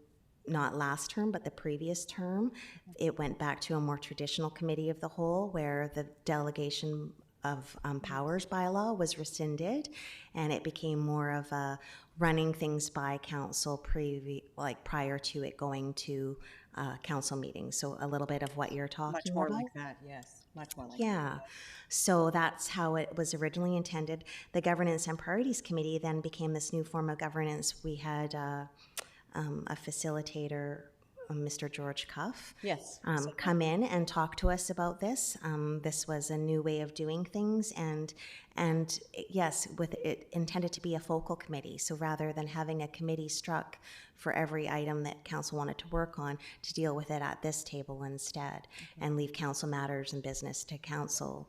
not last term, but the previous term, it went back to a more traditional Committee of the Whole where the delegation of powers bylaw was rescinded, and it became more of a running things by council prior to it going to council meetings. So a little bit of what you're talking Much more about. like that, yes, much more like that. Yeah, so that's how it was originally intended. The Governance and Priorities Committee then became this new form of governance. We had a facilitator, Mr. George Cuff, Yes. come in and talk to us about this. This was a new way of doing things, and yes, with it intended to be a focal committee. So rather than having a committee struck for every item that council wanted to work on, to deal with it at this table instead, and leave council matters and business to council,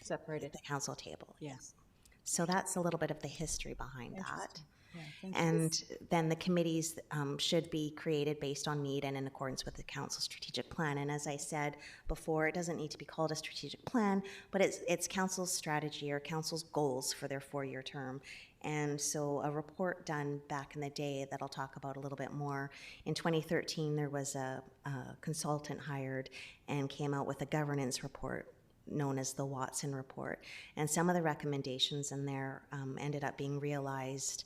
Separated, the council table. yes. So that's a little bit of the history behind that. Yeah, thank you. And then the committees should be created based on need and in accordance with the council strategic plan. And as I said before, it doesn't need to be called a strategic plan, but it's council's strategy or council's goals for their 4-year term. And so a report done back in the day that I'll talk about a little bit more. In 2013, there was a consultant hired and came out with a governance report known as the Watson Report. And some of the recommendations in there ended up being realized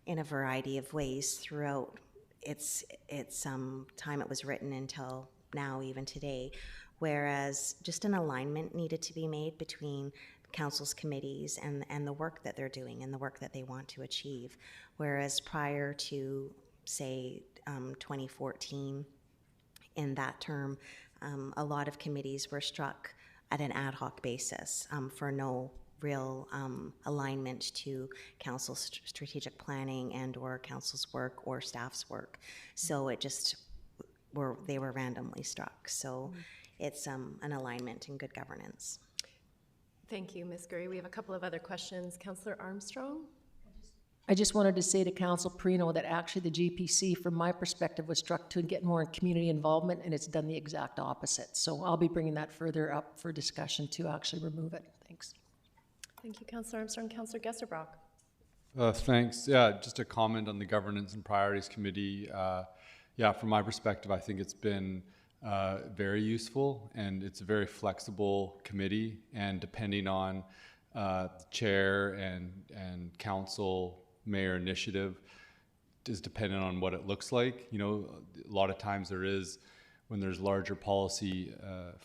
in a variety of ways throughout its time it was written until now, even today, whereas just an alignment needed to be made between council's committees and the work that they're doing and the work that they want to achieve. Whereas prior to, say, 2014, in that term, a lot of committees were struck at an ad hoc basis for no real alignment to council's strategic planning and or council's work or staff's work. So it just they were randomly struck. So it's an alignment and good governance. Thank you, Ms. Gurry. We have a couple of other questions. Councillor Armstrong? I just wanted to say to Council Perino that actually the GPC, from my perspective, was struck to get more community involvement, and it's done the exact opposite. So I'll be bringing that further up for discussion to actually remove it. Thanks. Thank you, Councillor Armstrong. Councillor Gesserbrock? Thanks. Yeah, just a comment on the Governance and Priorities Committee. Yeah, from my perspective, I think it's been very useful, and it's a very flexible committee, and depending on the chair and council mayor initiative is dependent on what it looks like. You know, a lot of times when there's larger policy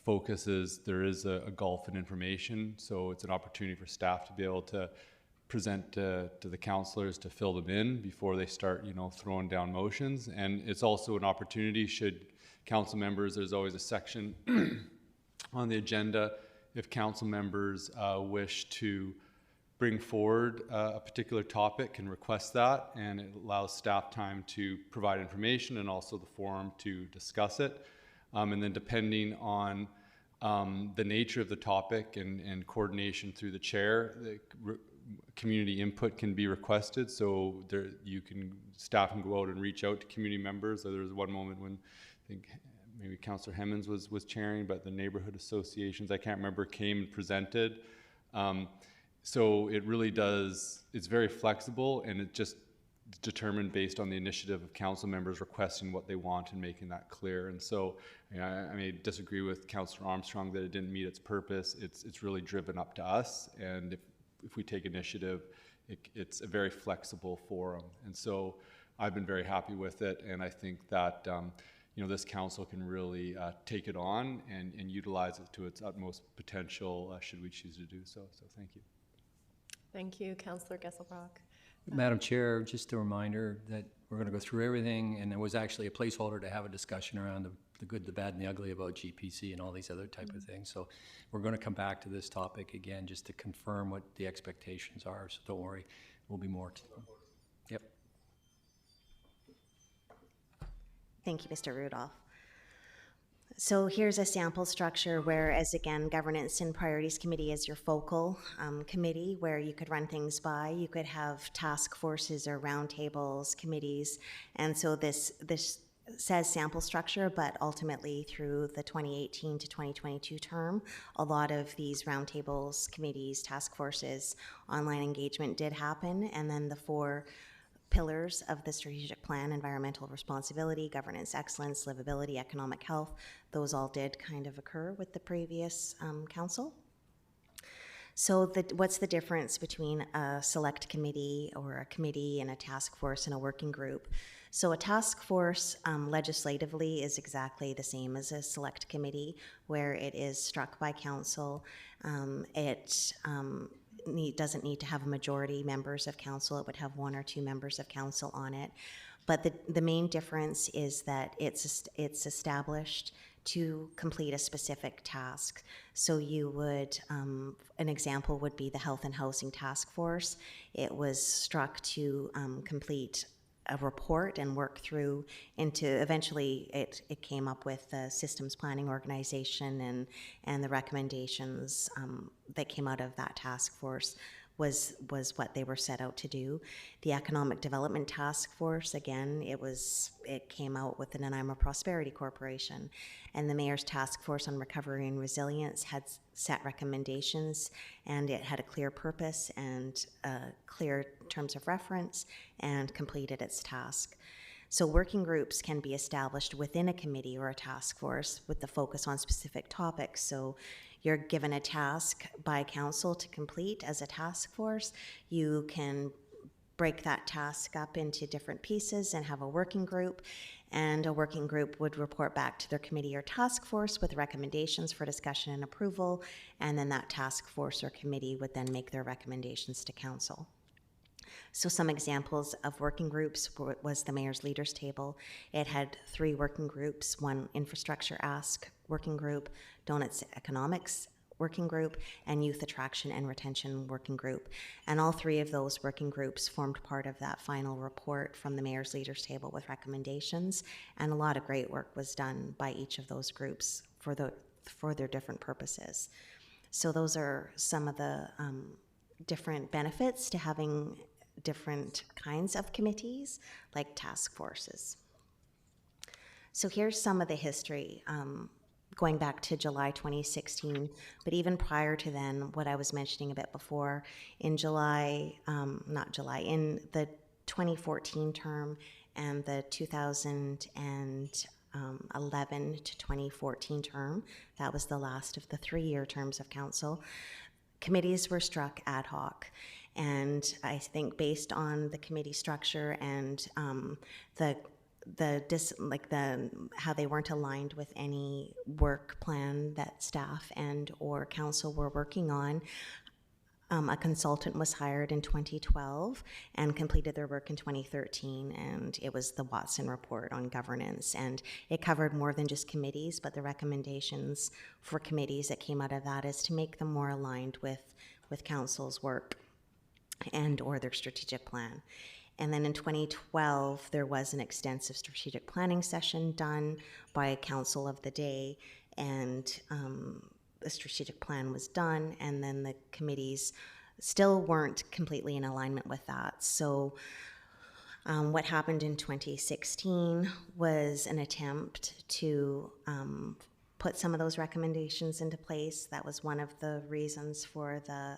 focuses, there is a gulf in information. So it's an opportunity for staff to be able to present to the councillors to fill them in before they start, throwing down motions. And it's also an opportunity, should council members, there's always a section on the agenda, if council members wish to bring forward a particular topic, can request that, and it allows staff time to provide information and also the forum to discuss it. And then depending on the nature of the topic and coordination through the chair, the community input can be requested. So staff can go out and reach out to community members. So there was one moment when I think maybe Councillor Hemmons was chairing, but the neighborhood associations, I can't remember, came and presented. So it really it's very flexible, and it just determined based on the initiative of council members requesting what they want and making that clear. And so I may disagree with Councillor Armstrong that it didn't meet its purpose. It's really driven up to us, and if we take initiative, it's a very flexible forum. And so I've been very happy with it, and I think that this council can really take it on and utilize it to its utmost potential should we choose to do so. So thank you. Thank you, Councillor Gesselbrock. Madam Chair, just a reminder that we're going to go through everything, and there was actually a placeholder to have a discussion around the good, the bad, and the ugly about GPC and all these other type of things. So we're going to come back to this topic again just to confirm what the expectations are. So don't worry, we'll be more to them. Yep. Thank you, Mr. Rudolph. So here's a sample structure where, as again, Governance and Priorities Committee is your focal committee where you could run things by. You could have task forces or roundtables, committees, and so this says sample structure, but ultimately through the 2018 to 2022 term, a lot of these roundtables, committees, task forces, online engagement did happen, and then the 4 pillars of the strategic plan: environmental responsibility, governance excellence, livability, economic health. Those all did kind of occur with the previous council. So what's the difference between a select committee or a committee and a task force and a working group? So a task force legislatively is exactly the same as a select committee, where it is struck by council. It doesn't need to have a majority members of council. It would have 1 or 2 members of council on it. But the main difference is that it's established to complete a specific task. So you would, an example would be the Health and Housing Task Force. It was struck to complete a report and work through into, eventually it came up with the systems planning organization, and the recommendations that came out of that task force was what they were set out to do. The Economic Development Task Force, again, it came out with the Nanaimo Prosperity Corporation, and the Mayor's Task Force on Recovery and Resilience had set recommendations, and it had a clear purpose and clear terms of reference, and completed its task. So working groups can be established within a committee or a task force with the focus on specific topics. So you're given a task by council to complete as a task force. You can break that task up into different pieces and have a working group, and a working group would report back to their committee or task force with recommendations for discussion and approval, and then that task force or committee would then make their recommendations to council. So some examples of working groups was the Mayor's Leaders Table. It had 3 working groups: 1 Infrastructure Ask working group, Donuts Economics working group, and Youth Attraction and Retention working group. And all 3 of those working groups formed part of that final report from the Mayor's Leaders Table with recommendations, and a lot of great work was done by each of those groups for their different purposes. So those are some of the different benefits to having different kinds of committees, like task forces. So here's some of the history, going back to July 2016, but even prior to then, what I was mentioning a bit before, in in the 2014 term and the 2011 to 2014 term, that was the last of the 3-year terms of council, committees were struck ad hoc. And I think based on the committee structure and how they weren't aligned with any work plan that staff and or council were working on, a consultant was hired in 2012 and completed their work in 2013, and it was the Watson Report on Governance, and it covered more than just committees, but the recommendations for committees that came out of that is to make them more aligned with council's work and or their strategic plan. And then in 2012, there was an extensive strategic planning session done by council of the day, and the strategic plan was done, and then the committees still weren't completely in alignment with that. So what happened in 2016 was an attempt to put some of those recommendations into place. That was one of the reasons for the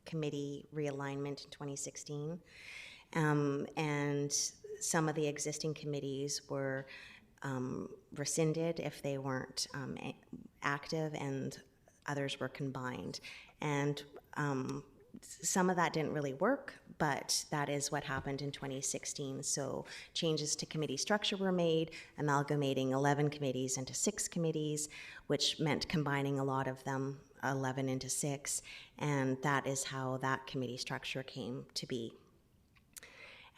committee realignment in 2016. And some of the existing committees were rescinded if they weren't active, and others were combined. And some of that didn't really work, but that is what happened in 2016. So changes to committee structure were made, amalgamating 11 committees into 6 committees, which meant combining a lot of them, 11 into 6, and that is how that committee structure came to be.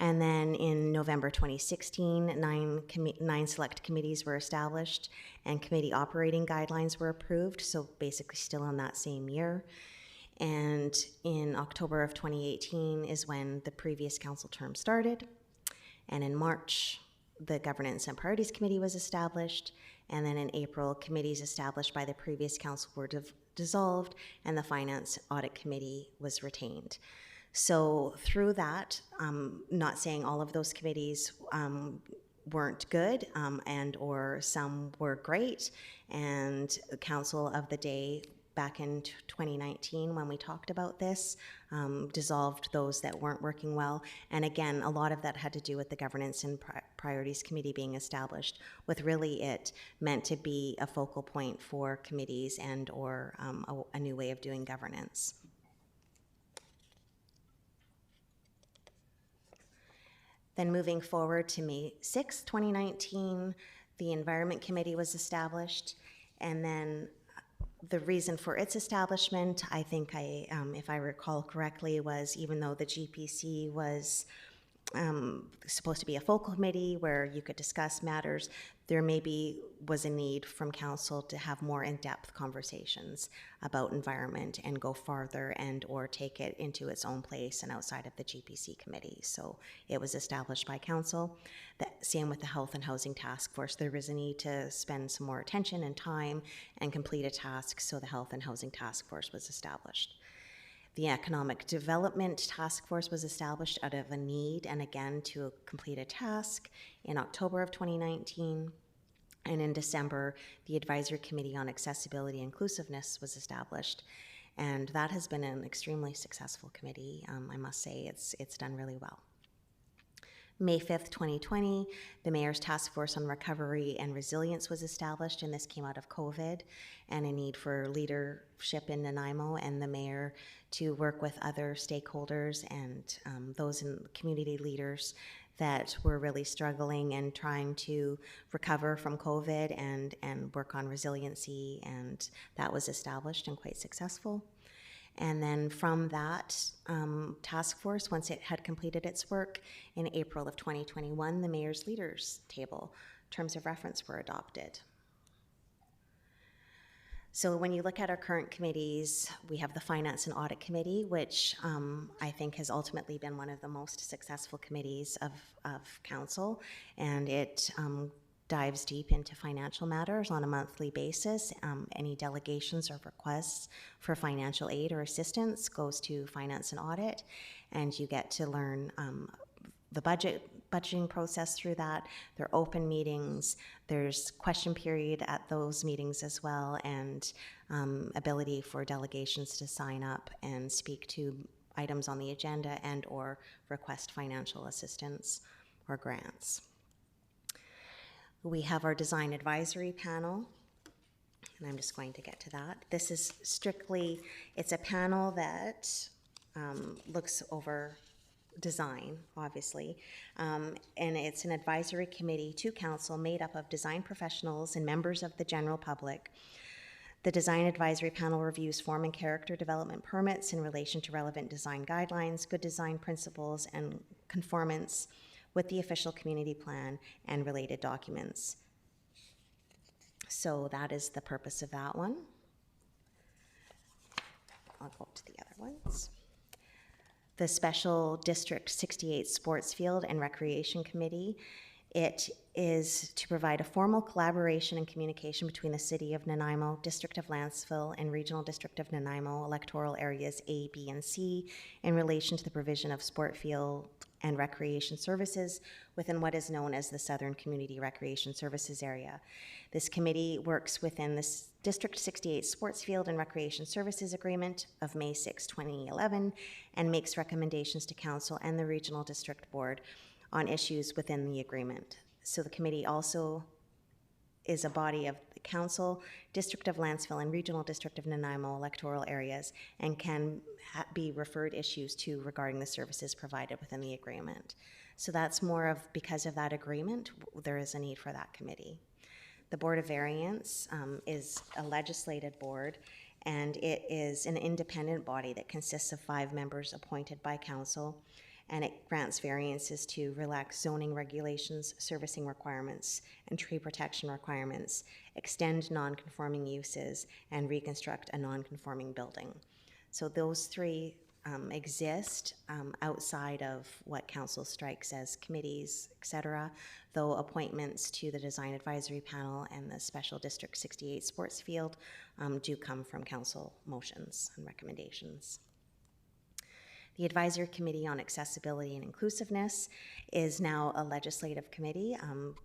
And then in November 2016, 9 select committees were established, and committee operating guidelines were approved, so basically still in that same year. And in October of 2018 is when the previous council term started. And in March, the Governance and Priorities Committee was established. And then in April, committees established by the previous council were dissolved, and the Finance Audit Committee was retained. So through that, not saying all of those committees weren't good, and or some were great, and the council of the day back in 2019 when we talked about this, dissolved those that weren't working well. And again, a lot of that had to do with the Governance and Priorities Committee being established, with really it meant to be a focal point for committees and or a new way of doing governance. Then moving forward to May 6, 2019, the Environment Committee was established, and then the reason for its establishment, I think if I recall correctly, was even though the GPC was supposed to be a focal committee where you could discuss matters, there maybe was a need from council to have more in-depth conversations about environment and go farther and or take it into its own place and outside of the GPC committee. So it was established by council. Same with the Health and Housing Task Force. There was a need to spend some more attention and time and complete a task, so the Health and Housing Task Force was established. The Economic Development Task Force was established out of a need and again to complete a task in October of 2019. And in December, the Advisory Committee on Accessibility and Inclusiveness was established. And that has been an extremely successful committee. I must say it's done really well. May 5th, 2020, the Mayor's Task Force on Recovery and Resilience was established, and this came out of COVID and a need for leadership in Nanaimo and the Mayor to work with other stakeholders and those in community leaders that were really struggling and trying to recover from COVID and work on resiliency, and that was established and quite successful. And then from that task force, once it had completed its work, in April of 2021, the Mayor's Leaders Table terms of reference were adopted. So when you look at our current committees, we have the Finance and Audit Committee, which I think has ultimately been one of the most successful committees of council, and it dives deep into financial matters on a monthly basis. Any delegations or requests for financial aid or assistance goes to Finance and Audit, and you get to learn the budgeting process through that. There are open meetings, there's question period at those meetings as well, and ability for delegations to sign up and speak to items on the agenda and or request financial assistance or grants. We have our Design Advisory Panel, and I'm just going to get to that. This is strictly, it's a panel that looks over design, obviously, and it's an advisory committee to council made up of design professionals and members of the general public. The Design Advisory Panel reviews form and character development permits in relation to relevant design guidelines, good design principles, and conformance with the official community plan and related documents. So that is the purpose of that one. I'll go to the other ones. The Special District 68 Sports Field and Recreation Committee. It is to provide a formal collaboration and communication between the City of Nanaimo, District of Landsville, and Regional District of Nanaimo electoral areas A, B, and C in relation to the provision of sport field and recreation services within what is known as the Southern Community Recreation Services Area. This committee works within the District 68 Sports Field and Recreation Services Agreement of May 6, 2011, and makes recommendations to Council and the Regional District Board on issues within the agreement. So the committee also is a body of the Council, District of Landsville, and Regional District of Nanaimo electoral areas, and can be referred issues to regarding the services provided within the agreement. So that's more of, because of that agreement, there is a need for that committee. The Board of Variance is a legislated board, and it is an independent body that consists of 5 members appointed by Council, and it grants variances to relax zoning regulations, servicing requirements, and tree protection requirements, extend non-conforming uses, and reconstruct a non-conforming building. So those 3 exist outside of what council strikes as committees, etc., though appointments to the Design Advisory Panel and the Special District 68 Sports Field do come from council motions and recommendations. The Advisory Committee on Accessibility and Inclusiveness is now a legislative committee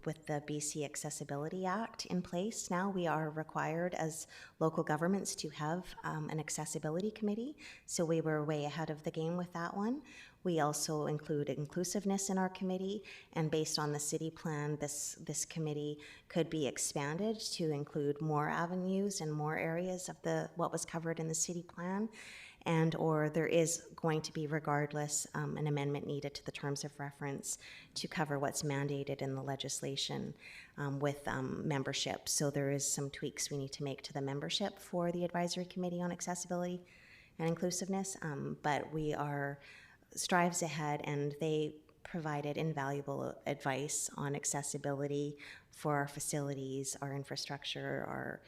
with the BC Accessibility Act in place. Now we are required as local governments to have an accessibility committee, so we were way ahead of the game with that one. We also include inclusiveness in our committee, and based on the city plan, this committee could be expanded to include more avenues and more areas of what was covered in the city plan, and or there is going to be, regardless, an amendment needed to the terms of reference to cover what's mandated in the legislation with membership. So there is some tweaks we need to make to the membership for the Advisory Committee on Accessibility and Inclusiveness, but we are strives ahead, and they provided invaluable advice on accessibility for our facilities, our infrastructure, our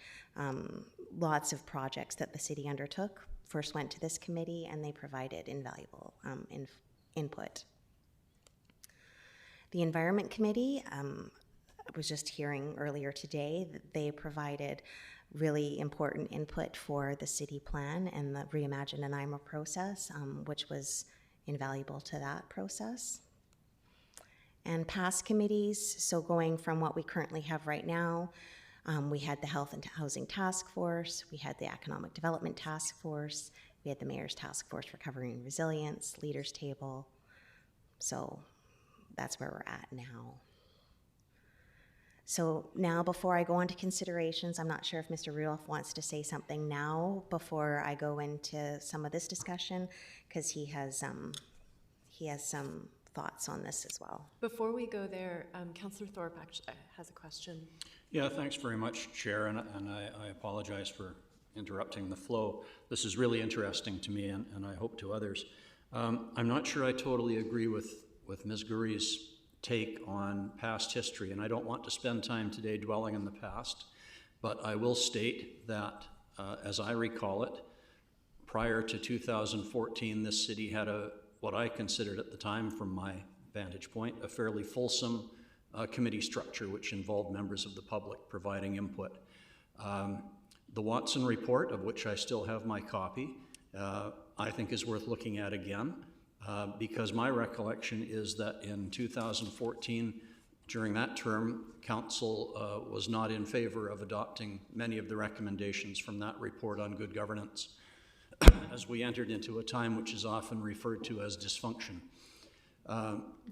lots of projects that the city undertook. First went to this committee, and they provided invaluable input. The Environment Committee, I was just hearing earlier today that they provided really important input for the city plan and the Reimagine Nanaimo process, which was invaluable to that process. And past committees, so going from what we currently have right now, we had the Health and Housing Task Force, we had the Economic Development Task Force, we had the Mayor's Task Force for Recovery and Resilience, Leaders Table. So that's where we're at now. So now, before I go on to considerations, I'm not sure if Mr. Rudolph wants to say something now before I go into some of this discussion, because he has some thoughts on this as well. Before we go there, Councillor Thorpe actually has a question. Yeah, thanks very much, Chair, and I apologize for interrupting the flow. This is really interesting to me, and I hope to others. I'm not sure I totally agree with Ms. Guri's take on past history, and I don't want to spend time today dwelling in the past, but I will state that, as I recall it, prior to 2014, this city had what I considered at the time, from my vantage point, a fairly fulsome committee structure which involved members of the public providing input. The Watson report, of which I still have my copy, I think is worth looking at again. Because my recollection is that in 2014, during that term, Council was not in favor of adopting many of the recommendations from that report on good governance, as we entered into a time which is often referred to as dysfunction.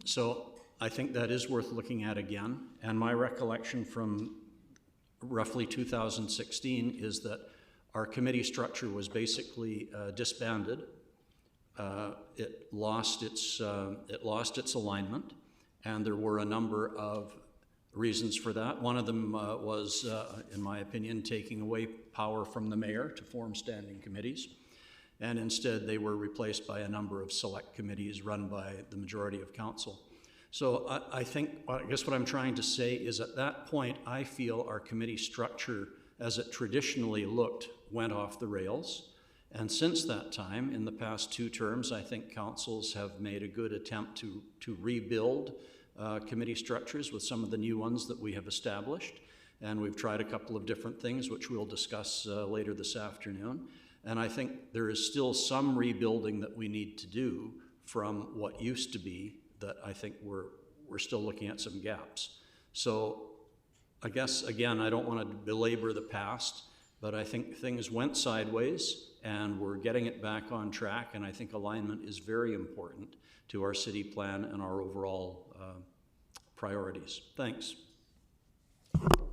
So I think that is worth looking at again. And my recollection from roughly 2016 is that our committee structure was basically disbanded. It lost its alignment, and there were a number of reasons for that. One of them was, in my opinion, taking away power from the mayor to form standing committees, and instead they were replaced by a number of select committees run by the majority of council. So I guess what I'm trying to say is, at that point, I feel our committee structure, as it traditionally looked, went off the rails. And since that time, in the past 2 terms, I think councils have made a good attempt to rebuild committee structures with some of the new ones that we have established. And we've tried a couple of different things, which we'll discuss later this afternoon. And I think there is still some rebuilding that we need to do from what used to be, that I think we're still looking at some gaps. So I guess, again, I don't want to belabor the past, but I think things went sideways, and we're getting it back on track, and I think alignment is very important to our city plan and our overall priorities. Thanks.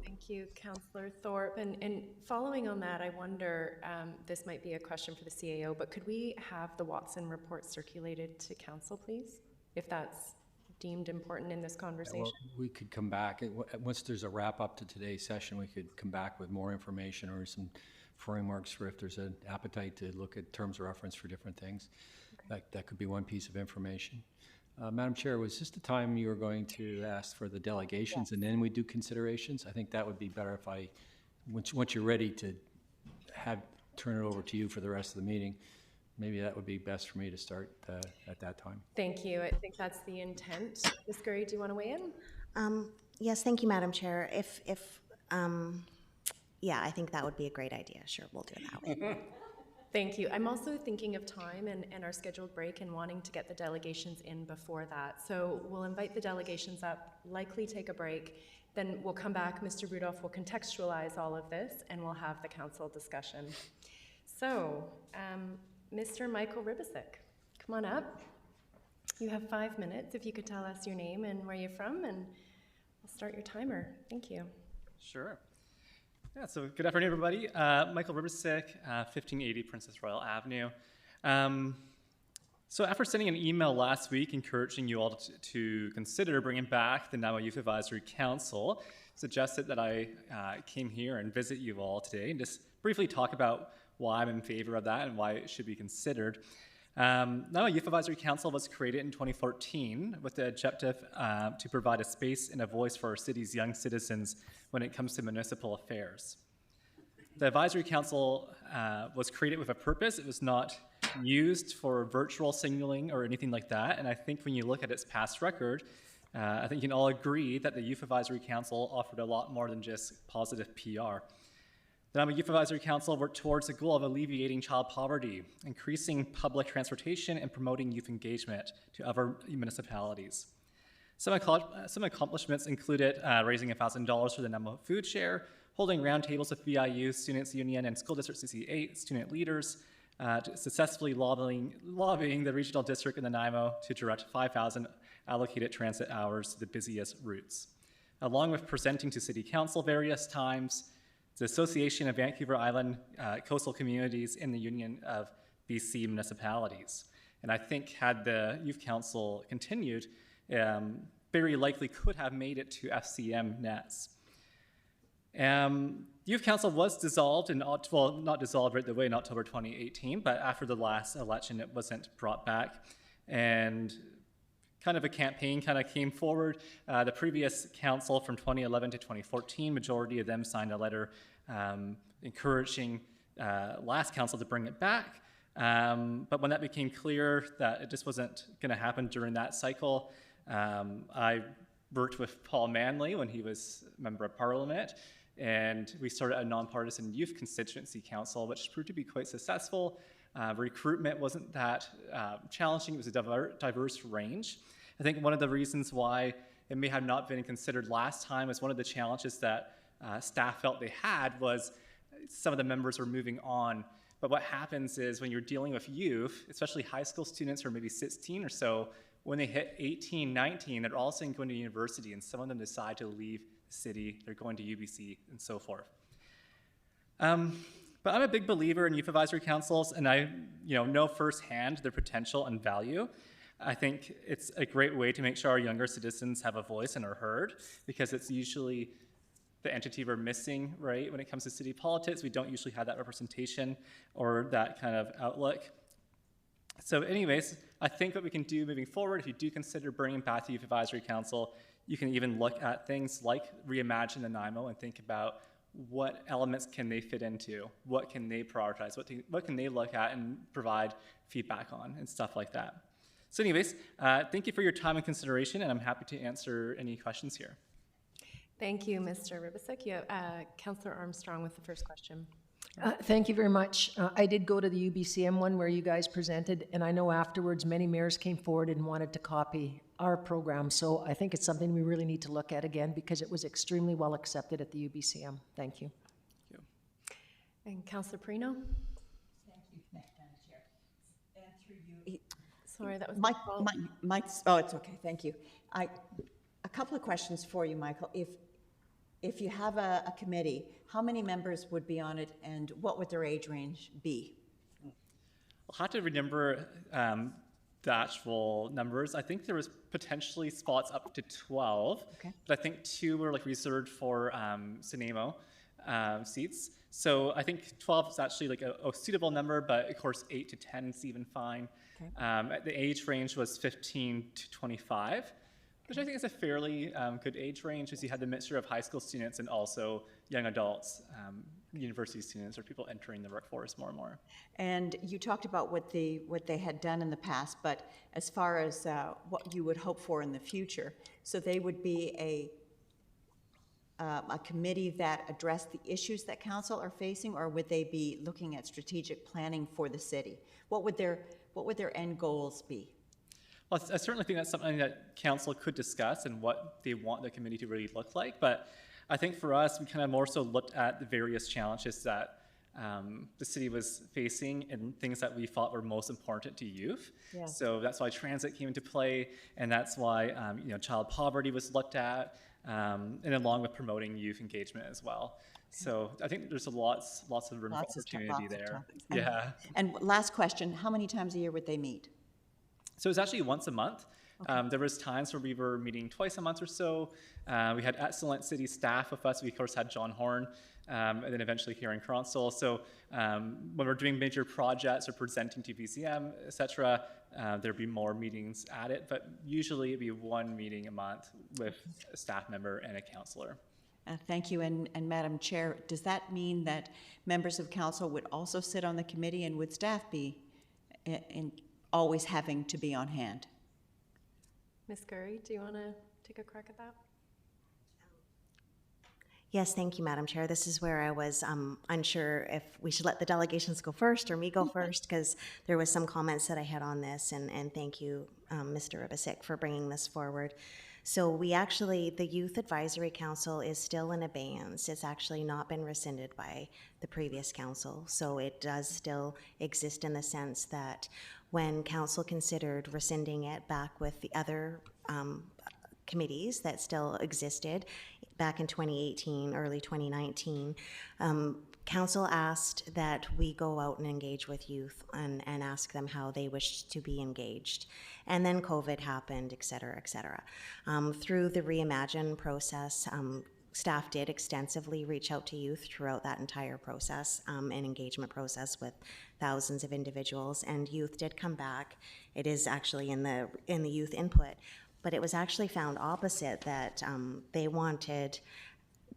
Thank you, Councillor Thorpe. And following on that, I wonder, this might be a question for the CAO, but could we have the Watson report circulated to council, please, if that's deemed important in this conversation? Well, we could come back, once there's a wrap up to today's session, we could come back with more information or some frameworks for if there's an appetite to look at terms of reference for different things. Okay. That could be one piece of information. Madam Chair, was this the time you were going to ask for the delegations? Yes. And then we do considerations? I think that would be better if once you're ready to turn it over to you for the rest of the meeting, maybe that would be best for me to start at that time. Thank you. I think that's the intent. Ms. Gurry, do you want to weigh in? Yes, thank you, Madam Chair. Yeah, I think that would be a great idea. Sure, we'll do it that way. Thank you. I'm also thinking of time and our scheduled break and wanting to get the delegations in before that. So we'll invite the delegations up, likely take a break, then we'll come back. Mr. Rudolph will contextualize all of this and we'll have the council discussion. So, Mr. Michael Ribisick, come on up. You have 5 minutes. If you could tell us your name and where you're from, and I'll start your timer. Thank you. Sure. Yeah, so good afternoon, everybody. Michael Ribisick, 1580 Princess Royal Avenue. So after sending an email last week encouraging you all to consider bringing back the Nanaimo Youth Advisory Council, suggested that I came here and visit you all today and just briefly talk about why I'm in favor of that and why it should be considered. Nanaimo Youth Advisory Council was created in 2014 with the objective to provide a space and a voice for our city's young citizens when it comes to municipal affairs. The Advisory Council was created with a purpose. It was not used for virtual signaling or anything like that, and I think when you look at its past record, I think you can all agree that the Youth Advisory Council offered a lot more than just positive PR. The Nanaimo Youth Advisory Council worked towards the goal of alleviating child poverty, increasing public transportation, and promoting youth engagement to other municipalities. Some accomplishments included raising $1,000 for the Nanaimo Food Share, holding roundtables with VIU, Students Union, and School District 68 student leaders, successfully lobbying the regional district in Nanaimo to direct 5,000 allocated transit hours to the busiest routes, along with presenting to City Council various times, the Association of Vancouver Island Coastal Communities, and the Union of BC Municipalities. And I think had the Youth Council continued, very likely could have made it to FCM nets. Youth Council was dissolved, well, not dissolved right away in October 2018, but after the last election, it wasn't brought back. And kind of a campaign kind of came forward. The previous council from 2011 to 2014, majority of them signed a letter encouraging last council to bring it back. But when that became clear that it just wasn't going to happen during that cycle, I worked with Paul Manley when he was Member of Parliament, and we started a nonpartisan youth constituency council, which proved to be quite successful. Recruitment wasn't that challenging. It was a diverse range. I think one of the reasons why it may have not been considered last time is one of the challenges that staff felt they had was some of the members were moving on. But what happens is when you're dealing with youth, especially high school students who are maybe 16 or so, when they hit 18, 19, they're all of a sudden going to university, and some of them decide to leave the city, they're going to UBC, and so forth. But I'm a big believer in youth advisory councils, and I know firsthand their potential and value. I think it's a great way to make sure our younger citizens have a voice and are heard, because it's usually the entity we're missing, right? When it comes to city politics, we don't usually have that representation or that kind of outlook. So anyways, I think what we can do moving forward, if you do consider bringing back the Youth Advisory Council, you can even look at things like Reimagine Nanaimo and think about what elements can they fit into, what can they prioritize, what can they look at and provide feedback on, and stuff like that. So anyways, thank you for your time and consideration, and I'm happy to answer any questions here. Thank you, Mr. Ribisick. You have Councillor Armstrong with the first question. Thank you very much. I did go to the UBCM one where you guys presented, and I know afterwards many mayors came forward and wanted to copy our program. So I think it's something we really need to look at again because it was extremely well accepted at the UBCM. Thank you. Thank you. And Councillor Perino? Thank you, Madam Chair. And through you. Sorry, that was Mike's, oh, it's okay, thank you. A couple of questions for you, Michael. If you have a committee, how many members would be on it, and what would their age range be? I'll have to remember the actual numbers. I think there was potentially spots up to 12, Okay. but I think 2 were like reserved for Nanaimo seats. So I think 12 is actually like a suitable number, but of course 8 to 10 is even fine. Okay. The age range was 15 to 25. Which I think is a fairly good age range, as you had the mixture of high school students and also young adults, university students, or people entering the workforce more and more. And you talked about what they had done in the past, but as far as what you would hope for in the future, so they would be a committee that address the issues that council are facing, or would they be looking at strategic planning for the city? What would their end goals be? Well, I certainly think that's something that council could discuss and what they want the committee to really look like. But I think for us, we kind of more so looked at the various challenges that the city was facing and things that we thought were most important to youth. Yeah. So that's why transit came into play, and that's why child poverty was looked at, and along with promoting youth engagement as well. So I think there's lots of room for opportunity there. Yeah. And last question, how many times a year would they meet? So it was actually once a month. There was times where we were meeting twice a month or so. We had excellent city staff with us. We, of course, had John Horn, and then eventually here in Cronsall. So when we're doing major projects or presenting to VCM, et cetera, there'd be more meetings at it. But usually it'd be one meeting a month with a staff member and a councillor. Thank you. And Madam Chair, does that mean that members of council would also sit on the committee, and would staff be always having to be on hand? Ms. Gurry, do you want to take a crack at that? Yes, thank you, Madam Chair. This is where I was unsure if we should let the delegations go first or me go first, because there was some comments that I had on this, and thank you, Mr. Ribisic, for bringing this forward. So the Youth Advisory Council is still in abeyance. It's actually not been rescinded by the previous council. So it does still exist in the sense that when council considered rescinding it back with the other committees that still existed back in 2018, early 2019, council asked that we go out and engage with youth and ask them how they wish to be engaged. And then COVID happened, et cetera, et cetera. Through the Reimagine process, staff did extensively reach out to youth throughout that entire process, and engagement process with thousands of individuals, and youth did come back. It is actually in the youth input, but it was actually found opposite, that they wanted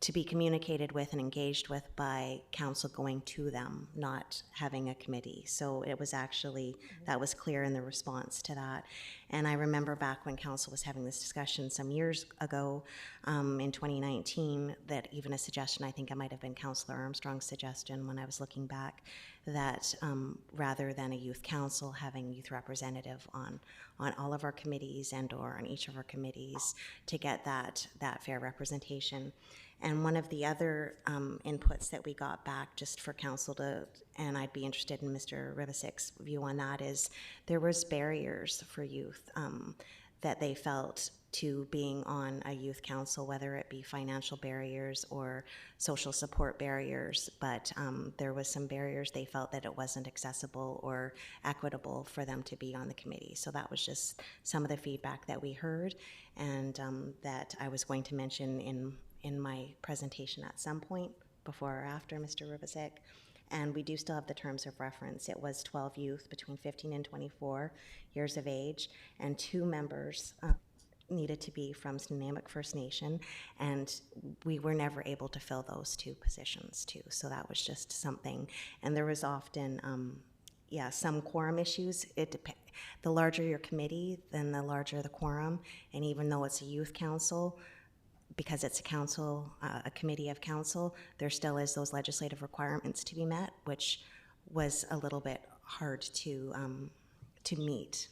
to be communicated with and engaged with by council going to them, not having a committee. So it was actually, that was clear in the response to that. And I remember back when council was having this discussion some years ago, in 2019, that even a suggestion, I think it might have been Councillor Armstrong's suggestion when I was looking back, that rather than a youth council, having youth representative on all of our committees and or on each of our committees to get that fair representation. And one of the other inputs that we got back, just for council to, and I'd be interested in Mr. Ribisic's view on that, is there was barriers for youth that they felt to being on a youth council, whether it be financial barriers or social support barriers, but there was some barriers they felt that it wasn't accessible or equitable for them to be on the committee. So that was just some of the feedback that we heard, and that I was going to mention in my presentation at some point, before or after Mr. Ribisic. And we do still have the terms of reference. It was 12 youth between 15 and 24 years of age, and 2 members needed to be from Snuneymuxw First Nation, and we were never able to fill those 2 positions too. So that was just something. And there was often, some quorum issues. The larger your committee, then the larger the quorum. And even though it's a youth council, because it's a council, a committee of council, there still is those legislative requirements to be met, which was a little bit hard to meet.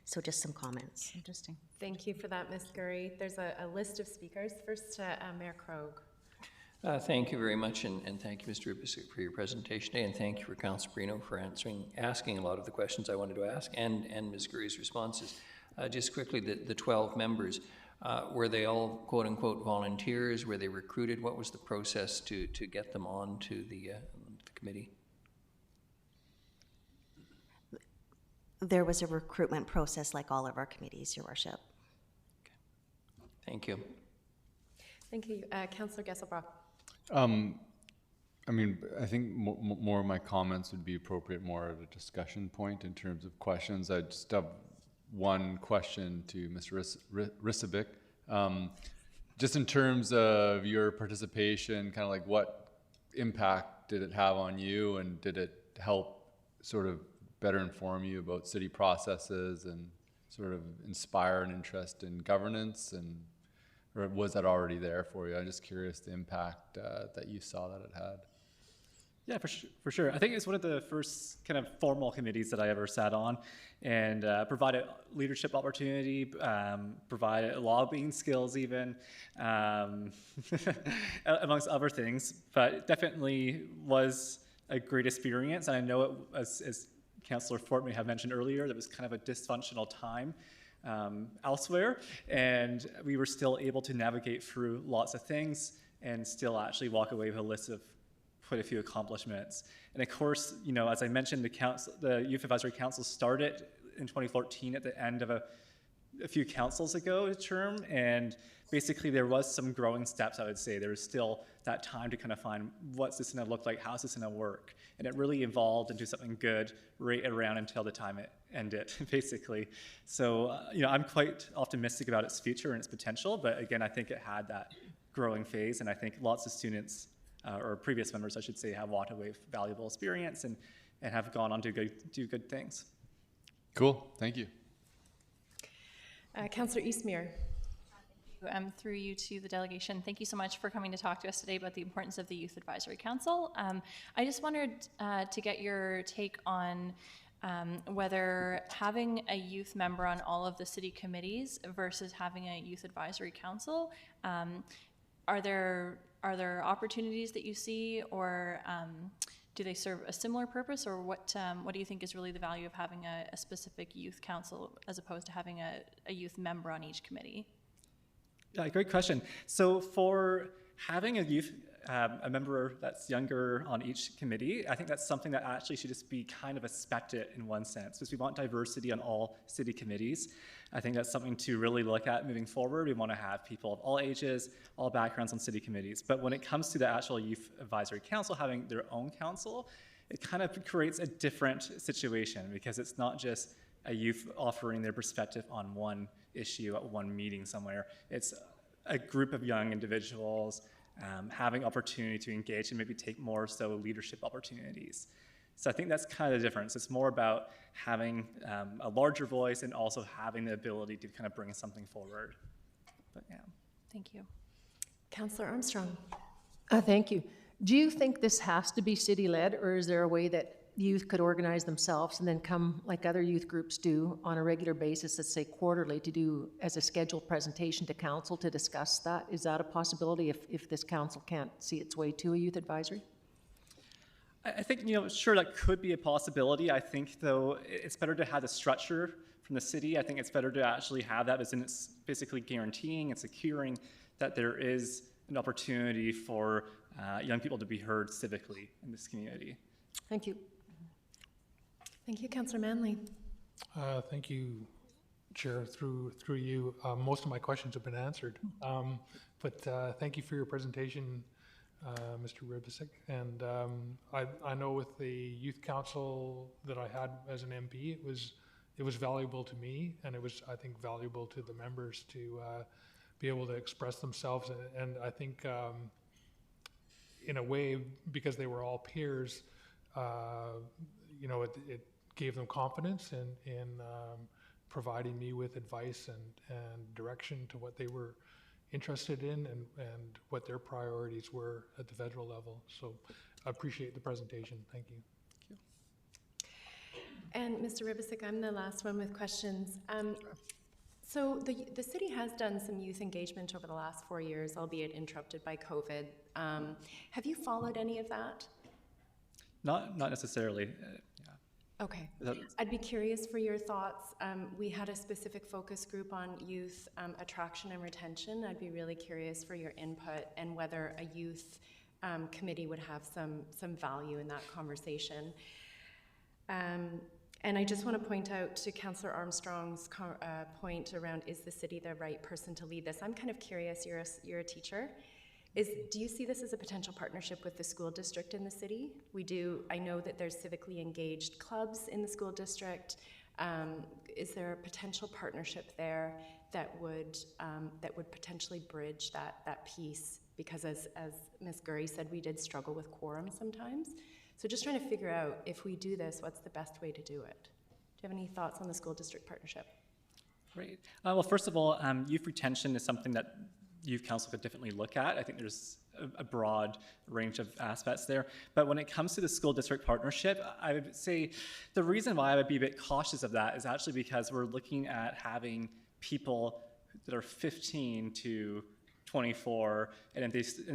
So just some comments. Interesting. Thank you for that, Ms. Gurry. There's a list of speakers. First, Mayor Krogh. Thank you very much, and thank you, Mr. Ribisic, for your presentation today, and thank you for Councillor Brino for asking a lot of the questions I wanted to ask, and Ms. Gurry's responses. Just quickly, the 12 members, were they all quote-unquote volunteers? Were they recruited? What was the process to get them on to the committee? There was a recruitment process like all of our committees, Your Worship. Okay. Thank you. Thank you. Councillor Gesselbrock. I mean, I think more of my comments would be appropriate more at a discussion point in terms of questions. I just have one question to Mr. Ribisic. Just in terms of your participation, kind of like what impact did it have on you, and did it help sort of better inform you about city processes and sort of inspire an interest in governance? And or was that already there for you? I'm just curious the impact that you saw that it had. Yeah, for sure. I think it's one of the first kind of formal committees that I ever sat on, and provided leadership opportunity, provided lobbying skills even, amongst other things, but it definitely was a great experience. And I know it, as Councillor Fort may have mentioned earlier, that was kind of a dysfunctional time elsewhere, and we were still able to navigate through lots of things and still actually walk away with a list of quite a few accomplishments. And of course, you know, as I mentioned, the Youth Advisory Council started in 2014 at the end of a few councils ago term, and basically there was some growing steps, I would say. There was still that time to kind of find what's this going to look like, how's this going to work, and it really evolved into something good right around until the time it ended, basically. So, you know, I'm quite optimistic about its future and its potential, but again, I think it had that growing phase, and I think lots of students, or previous members, I should say, have walked away with valuable experience and have gone on to do good things. Cool, thank you. Councillor Eastmere. Through you to the delegation, thank you so much for coming to talk to us today about the importance of the Youth Advisory Council. I just wondered to get your take on whether having a youth member on all of the city committees versus having a Youth Advisory Council, are there opportunities that you see, or do they serve a similar purpose, or what do you think is really the value of having a specific youth council as opposed to having a youth member on each committee? Yeah, great question. So for having a member that's younger on each committee, I think that's something that actually should just be kind of expected in one sense, because we want diversity on all city committees. I think that's something to really look at moving forward. We want to have people of all ages, all backgrounds on city committees. But when it comes to the actual Youth Advisory Council having their own council, it kind of creates a different situation, because it's not just a youth offering their perspective on one issue at one meeting somewhere. It's a group of young individuals having opportunity to engage and maybe take more so leadership opportunities. So I think that's kind of the difference. It's more about having a larger voice and also having the ability to kind of bring something forward. But yeah. Thank you. Councillor Armstrong. Thank you. Do you think this has to be city-led, or is there a way that youth could organize themselves and then come, like other youth groups do, on a regular basis, let's say quarterly, to do as a scheduled presentation to council to discuss that? Is that a possibility if this council can't see its way to a youth advisory? I think, you know, sure, that could be a possibility. I think, though, it's better to have the structure from the city. I think it's better to actually have that, as in it's basically guaranteeing and securing that there is an opportunity for young people to be heard civically in this community. Thank you. Thank you, Councillor Manley. Thank you, Chair. Through you, most of my questions have been answered. But thank you for your presentation, Mr. Rybicek. And I know with the youth council that I had as an MP, it was valuable to me, and it was, I think, valuable to the members to be able to express themselves. And I think, in a way, because they were all peers, you know, it gave them confidence in providing me with advice and direction to what they were interested in and what their priorities were at the federal level. So I appreciate the presentation. Thank you. And Mr. Rybicek, I'm the last one with questions. So the city has done some youth engagement over the last 4 years, albeit interrupted by COVID. Have you followed any of that? Not necessarily. Yeah. Okay. I'd be curious for your thoughts. We had a specific focus group on youth attraction and retention. I'd be really curious for your input and whether a youth committee would have some value in that conversation. And I just want to point out to Councillor Armstrong's point around, is the city the right person to lead this? I'm kind of curious, you're a teacher. Do you see this as a potential partnership with the school district in the city? I know that there's civically engaged clubs in the school district. Is there a potential partnership there that would potentially bridge that piece? Because as Ms. Gurry said, we did struggle with quorum sometimes. So just trying to figure out, if we do this, what's the best way to do it? Do you have any thoughts on the school district partnership? Great. Well, first of all, youth retention is something that youth council could definitely look at. I think there's a broad range of aspects there. But when it comes to the school district partnership, I would say the reason why I would be a bit cautious of that is actually because we're looking at having people that are 15 to 24, and I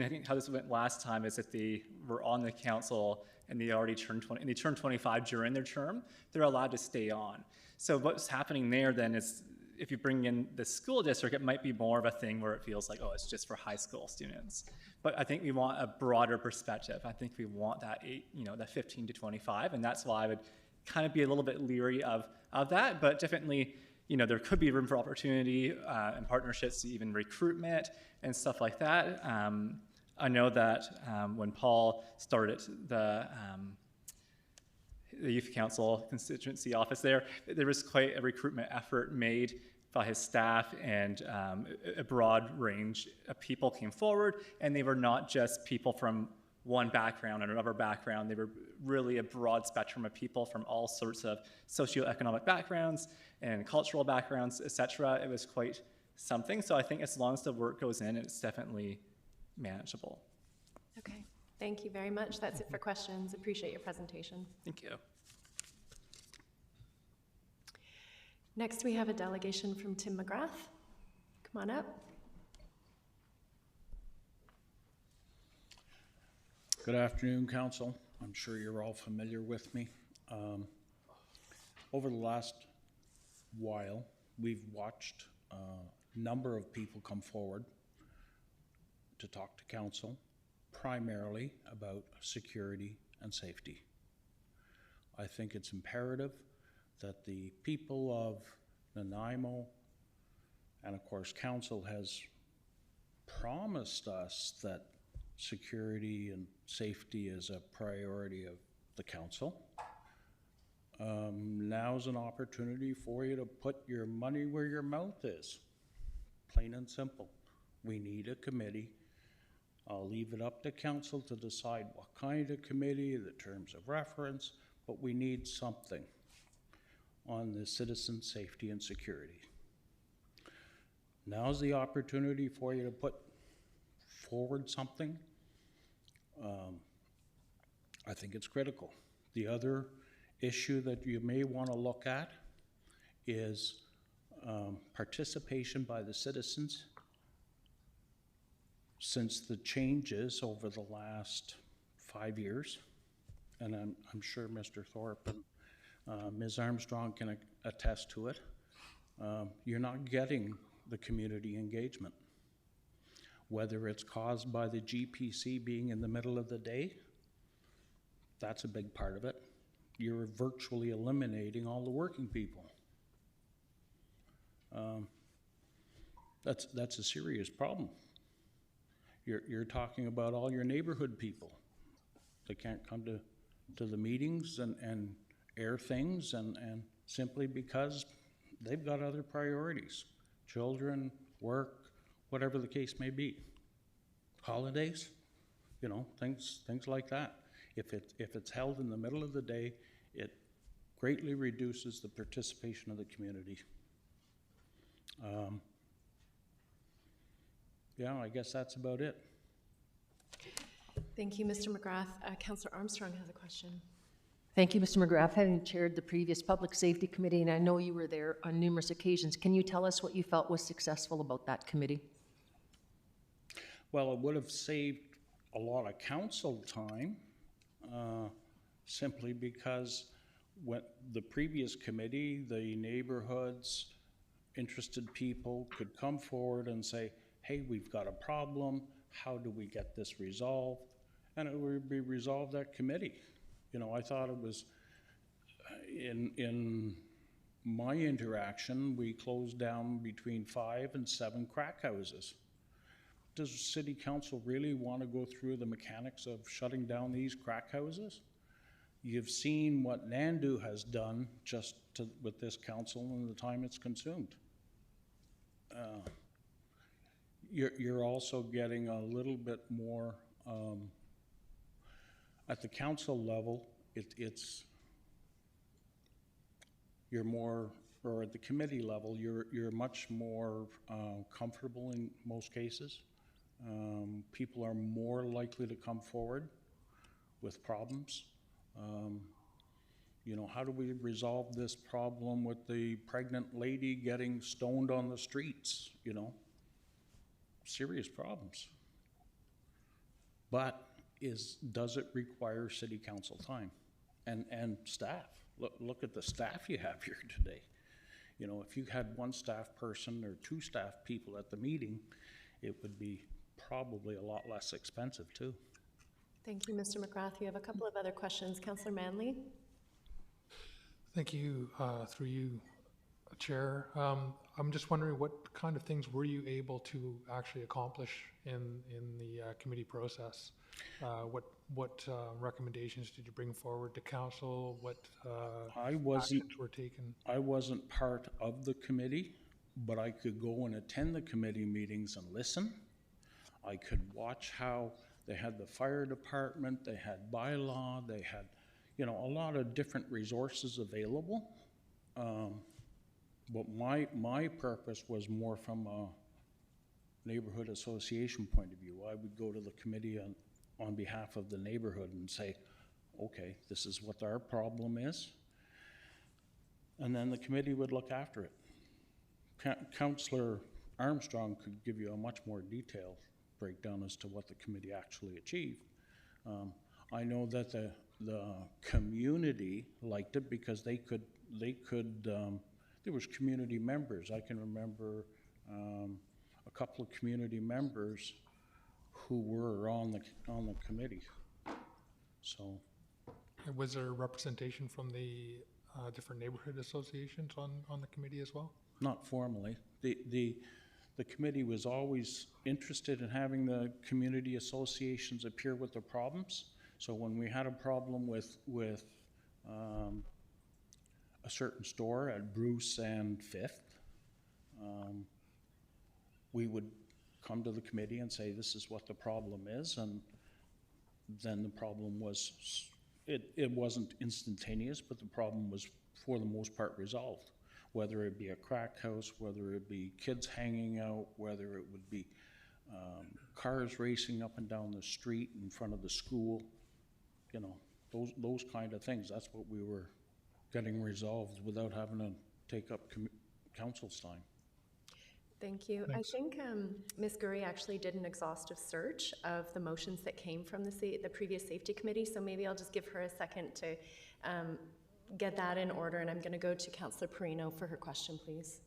think how this went last time is if they were on the council and they already turned 20, and they turned 25 during their term, they're allowed to stay on. So what's happening there then is, if you bring in the school district, it might be more of a thing where it feels like, oh, it's just for high school students. But I think we want a broader perspective. I think we want that that 15 to 25, and that's why I would kind of be a little bit leery of that. But definitely, there could be room for opportunity and partnerships, even recruitment and stuff like that. I know that when Paul started the Youth Council constituency office there was quite a recruitment effort made by his staff, and a broad range of people came forward, and they were not just people from one background or another background. They were really a broad spectrum of people from all sorts of socioeconomic backgrounds and cultural backgrounds, etc. It was quite something. So I think as long as the work goes in, it's definitely manageable. Okay, thank you very much. That's it for questions. Appreciate your presentation. Thank you. Next, we have a delegation from Tim McGrath. Come on up. Good afternoon, Council. I'm sure you're all familiar with me. Over the last while, we've watched a number of people come forward to talk to Council, primarily about security and safety. I think it's imperative that the people of Nanaimo, and of course Council has promised us that security and safety is a priority of the Council. Now's an opportunity for you to put your money where your mouth is, plain and simple. We need a committee. I'll leave it up to Council to decide what kind of committee, the terms of reference, but we need something on the citizen safety and security. Now's the opportunity for you to put forward something. I think it's critical. The other issue that you may want to look at is participation by the citizens. Since the changes over the last 5 years, and I'm sure Mr. Thorpe and Ms. Armstrong can attest to it, you're not getting the community engagement. Whether it's caused by the GPC being in the middle of the day, that's a big part of it. You're virtually eliminating all the working people. That's a serious problem. You're talking about all your neighborhood people. They can't come to the meetings and air things, and simply because they've got other priorities. Children, work, whatever the case may be. Holidays, things like that. If it's held in the middle of the day, it greatly reduces the participation of the community. Yeah, I guess that's about it. Thank you, Mr. McGrath. Councillor Armstrong has a question. Thank you, Mr. McGrath. Having chaired the previous Public Safety Committee, and I know you were there on numerous occasions, can you tell us what you felt was successful about that committee? Well, it would have saved a lot of council time, simply because when the previous committee, the neighborhoods, interested people could come forward and say, hey, we've got a problem, how do we get this resolved? And it would be resolved at committee. I thought it was, in my interaction, we closed down between 5 and 7 crack houses. Does City Council really want to go through the mechanics of shutting down these crack houses? You've seen what Nandu has done with this council and the time it's consumed. You're also getting a little bit more, at the council level, you're more or at the committee level, you're much more comfortable in most cases. People are more likely to come forward with problems. You know, how do we resolve this problem with the pregnant lady getting stoned on the streets? You know, serious problems. But does it require city council time and staff? Look at the staff you have here today. You know, if you had one staff person or two staff people at the meeting, it would be probably a lot less expensive too. Thank you, Mr. McGrath. We have a couple of other questions. Councillor Manley? Thank you, through you, Chair. I'm just wondering what kind of things were you able to actually accomplish in the committee process? What recommendations did you bring forward to council? What actions were taken? I wasn't part of the committee, but I could go and attend the committee meetings and listen. I could watch how they had the fire department, they had bylaw, they had, you know, a lot of different resources available. But my purpose was more from a neighborhood association point of view. I would go to the committee on behalf of the neighborhood and say, okay, this is what our problem is. And then the committee would look after it. Councillor Armstrong could give you a much more detailed breakdown as to what the committee actually achieved. I know that the community liked it because they could there was community members. I can remember a couple of community members who were on the committee. So, was there representation from the different neighborhood associations on the committee as well? Not formally. The committee was always interested in having the community associations appear with their problems. So when we had a problem with a certain store at Bruce and Fifth, we would come to the committee and say, this is what the problem is, and then the problem was, it wasn't instantaneous, but the problem was for the most part resolved. Whether it be a crack house, whether it be kids hanging out, whether it would be cars racing up and down the street in front of the school, you know, those kind of things. That's what we were getting resolved without having to take up council's time. Thank you. Thanks. I think Ms. Gurry actually did an exhaustive search of the motions that came from the previous safety committee, so maybe I'll just give her a second to get that in order, and I'm going to go to Councillor Perino for her question, please.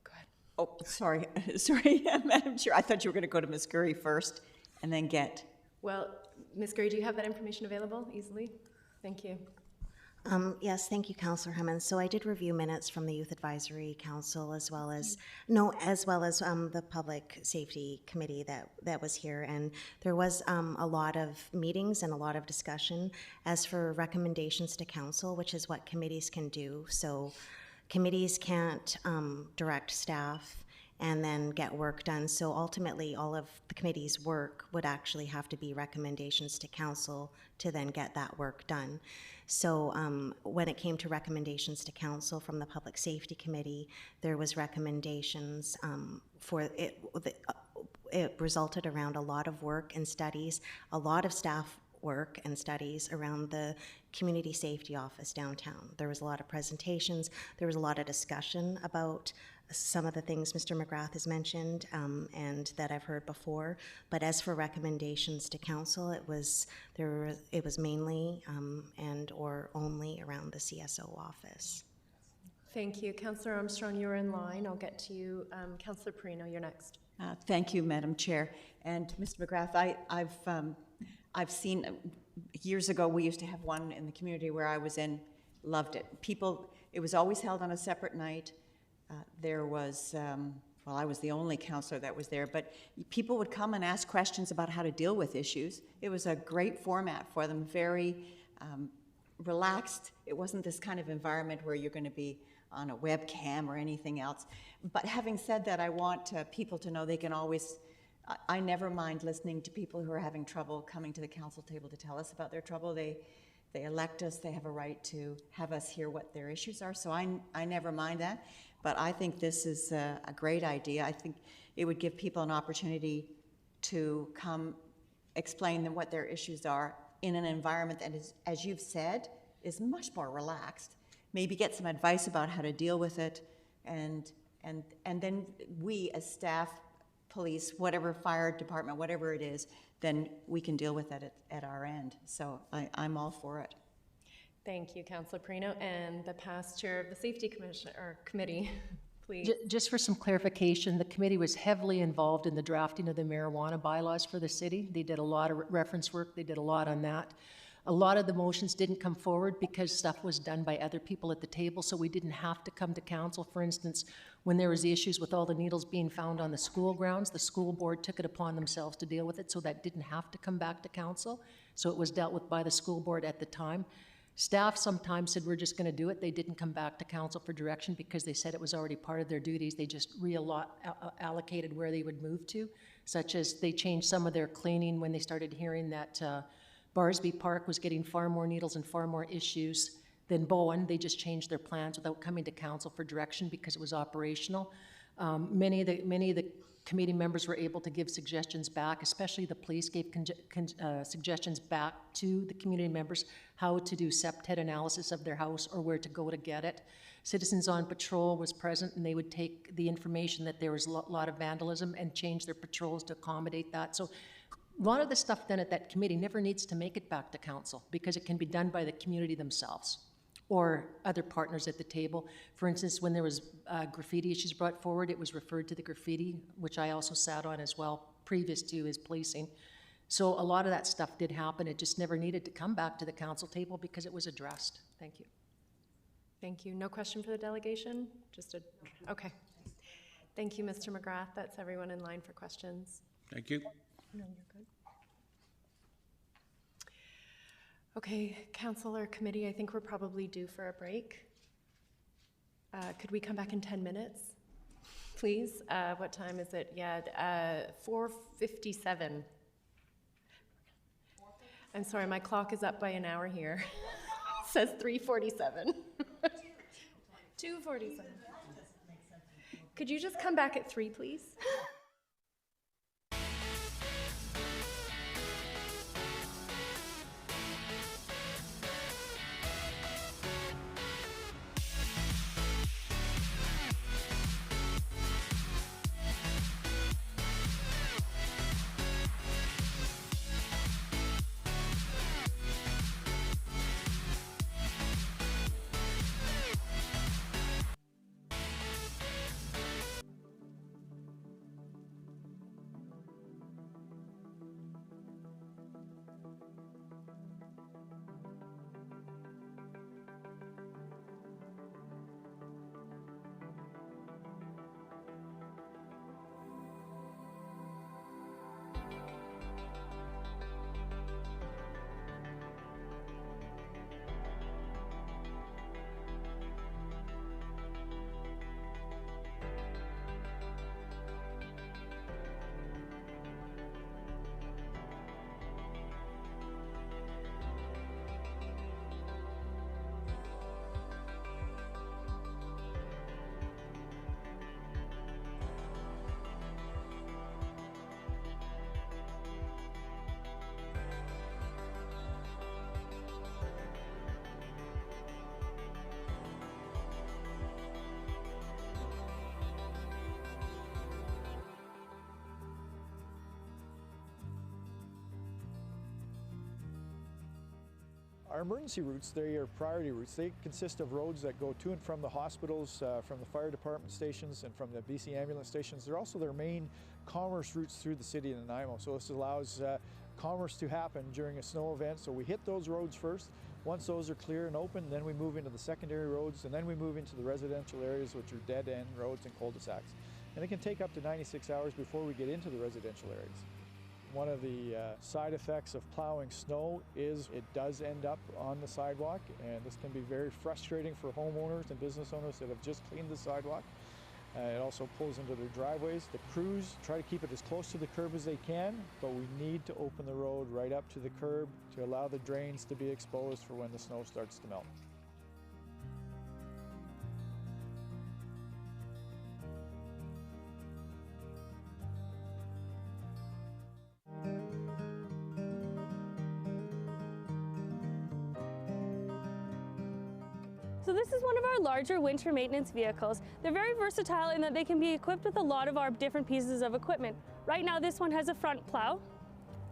Go ahead. Oh, sorry, sorry, Madam Chair. I thought you were going to go to Ms. Gurry first and then get. Well, Ms. Gurry, do you have that information available easily? Thank you. Yes, thank you, Councillor Hammond. So I did review minutes from the Youth Advisory Council as well as the Public Safety Committee that was here, and there was a lot of meetings and a lot of discussion. As for recommendations to council, which is what committees can do, so committees can't direct staff and then get work done. So ultimately, all of the committee's work would actually have to be recommendations to council to then get that work done. So when it came to recommendations to council from the Public Safety Committee, there was recommendations for it. It resulted around a lot of work and studies, a lot of staff work and studies around the community safety office downtown. There was a lot of presentations, there was a lot of discussion about some of the things Mr. McGrath has mentioned and that I've heard before. But as for recommendations to council, it was mainly and or only around the CSO office. Thank you. Councillor Armstrong, you're in line. I'll get to you. Councillor Perino, you're next. Thank you, Madam Chair. And Mr. McGrath, I've seen, years ago, we used to have one in the community where I was in, loved it. It was always held on a separate night. There was, well, I was the only counselor that was there, but people would come and ask questions about how to deal with issues. It was a great format for them, very relaxed. It wasn't this kind of environment where you're going to be on a webcam or anything else. But having said that, I want people to know they can always, I never mind listening to people who are having trouble coming to the council table to tell us about their trouble. They elect us, they have a right to have us hear what their issues are, so I never mind that. But I think this is a great idea. I think it would give people an opportunity to come explain them what their issues are in an environment that is, as you've said, is much more relaxed. Maybe get some advice about how to deal with it, and then we as staff, police, whatever, fire department, whatever it is, then we can deal with it at our end. So I'm all for it. Thank you, Councillor Perino. And the past chair of the Safety Commission, or Committee, please. Just for some clarification, the committee was heavily involved in the drafting of the marijuana bylaws for the city. They did a lot of reference work. They did a lot on that. A lot of the motions didn't come forward because stuff was done by other people at the table, so we didn't have to come to council. For instance, when there was issues with all the needles being found on the school grounds, the school board took it upon themselves to deal with it, so that didn't have to come back to council. So it was dealt with by the school board at the time. Staff sometimes said, we're just going to do it. They didn't come back to council for direction because they said it was already part of their duties. They just allocated where they would move to, such as they changed some of their cleaning when they started hearing that Barsby Park was getting far more needles and far more issues than Bowen. They just changed their plans without coming to council for direction because it was operational. Many of the committee members were able to give suggestions back, especially the police gave suggestions back to the community members how to do septet analysis of their house or where to go to get it. Citizens on Patrol was present, and they would take the information that there was a lot of vandalism and change their patrols to accommodate that. So a lot of the stuff done at that committee never needs to make it back to council because it can be done by the community themselves or other partners at the table. For instance, when there was graffiti issues brought forward, it was referred to the graffiti, which I also sat on as well, previous to his policing. So a lot of that stuff did happen. It just never needed to come back to the council table because it was addressed. Thank you. Thank you. No question for the delegation? Okay. Thank you, Mr. McGrath. That's everyone in line for questions. Thank you. No, you're good. Okay, council or committee, I think we're probably due for a break. Could we come back in 10 minutes, please? What time is it? Yeah, 4:57. I'm sorry, my clock is up by an hour here. It says 3:47. 2:47. Could you just come back at 3, please? Our emergency routes, they are priority routes. They consist of roads that go to and from the hospitals, from the fire department stations, and from the BC ambulance stations. They're also their main commerce routes through the city of Nanaimo. So this allows commerce to happen during a snow event. So we hit those roads first. Once those are clear and open, then we move into the secondary roads, and then we move into the residential areas, which are dead-end roads and cul-de-sacs. And it can take up to 96 hours before we get into the residential areas. One of the side effects of plowing snow is it does end up on the sidewalk, and this can be very frustrating for homeowners and business owners that have just cleaned the sidewalk. It also pulls into their driveways. The crews try to keep it as close to the curb as they can, but we need to open the road right up to the curb to allow the drains to be exposed for when the snow starts to melt. So this is one of our larger winter maintenance vehicles. They're very versatile in that they can be equipped with a lot of our different pieces of equipment. Right now this one has a front plow,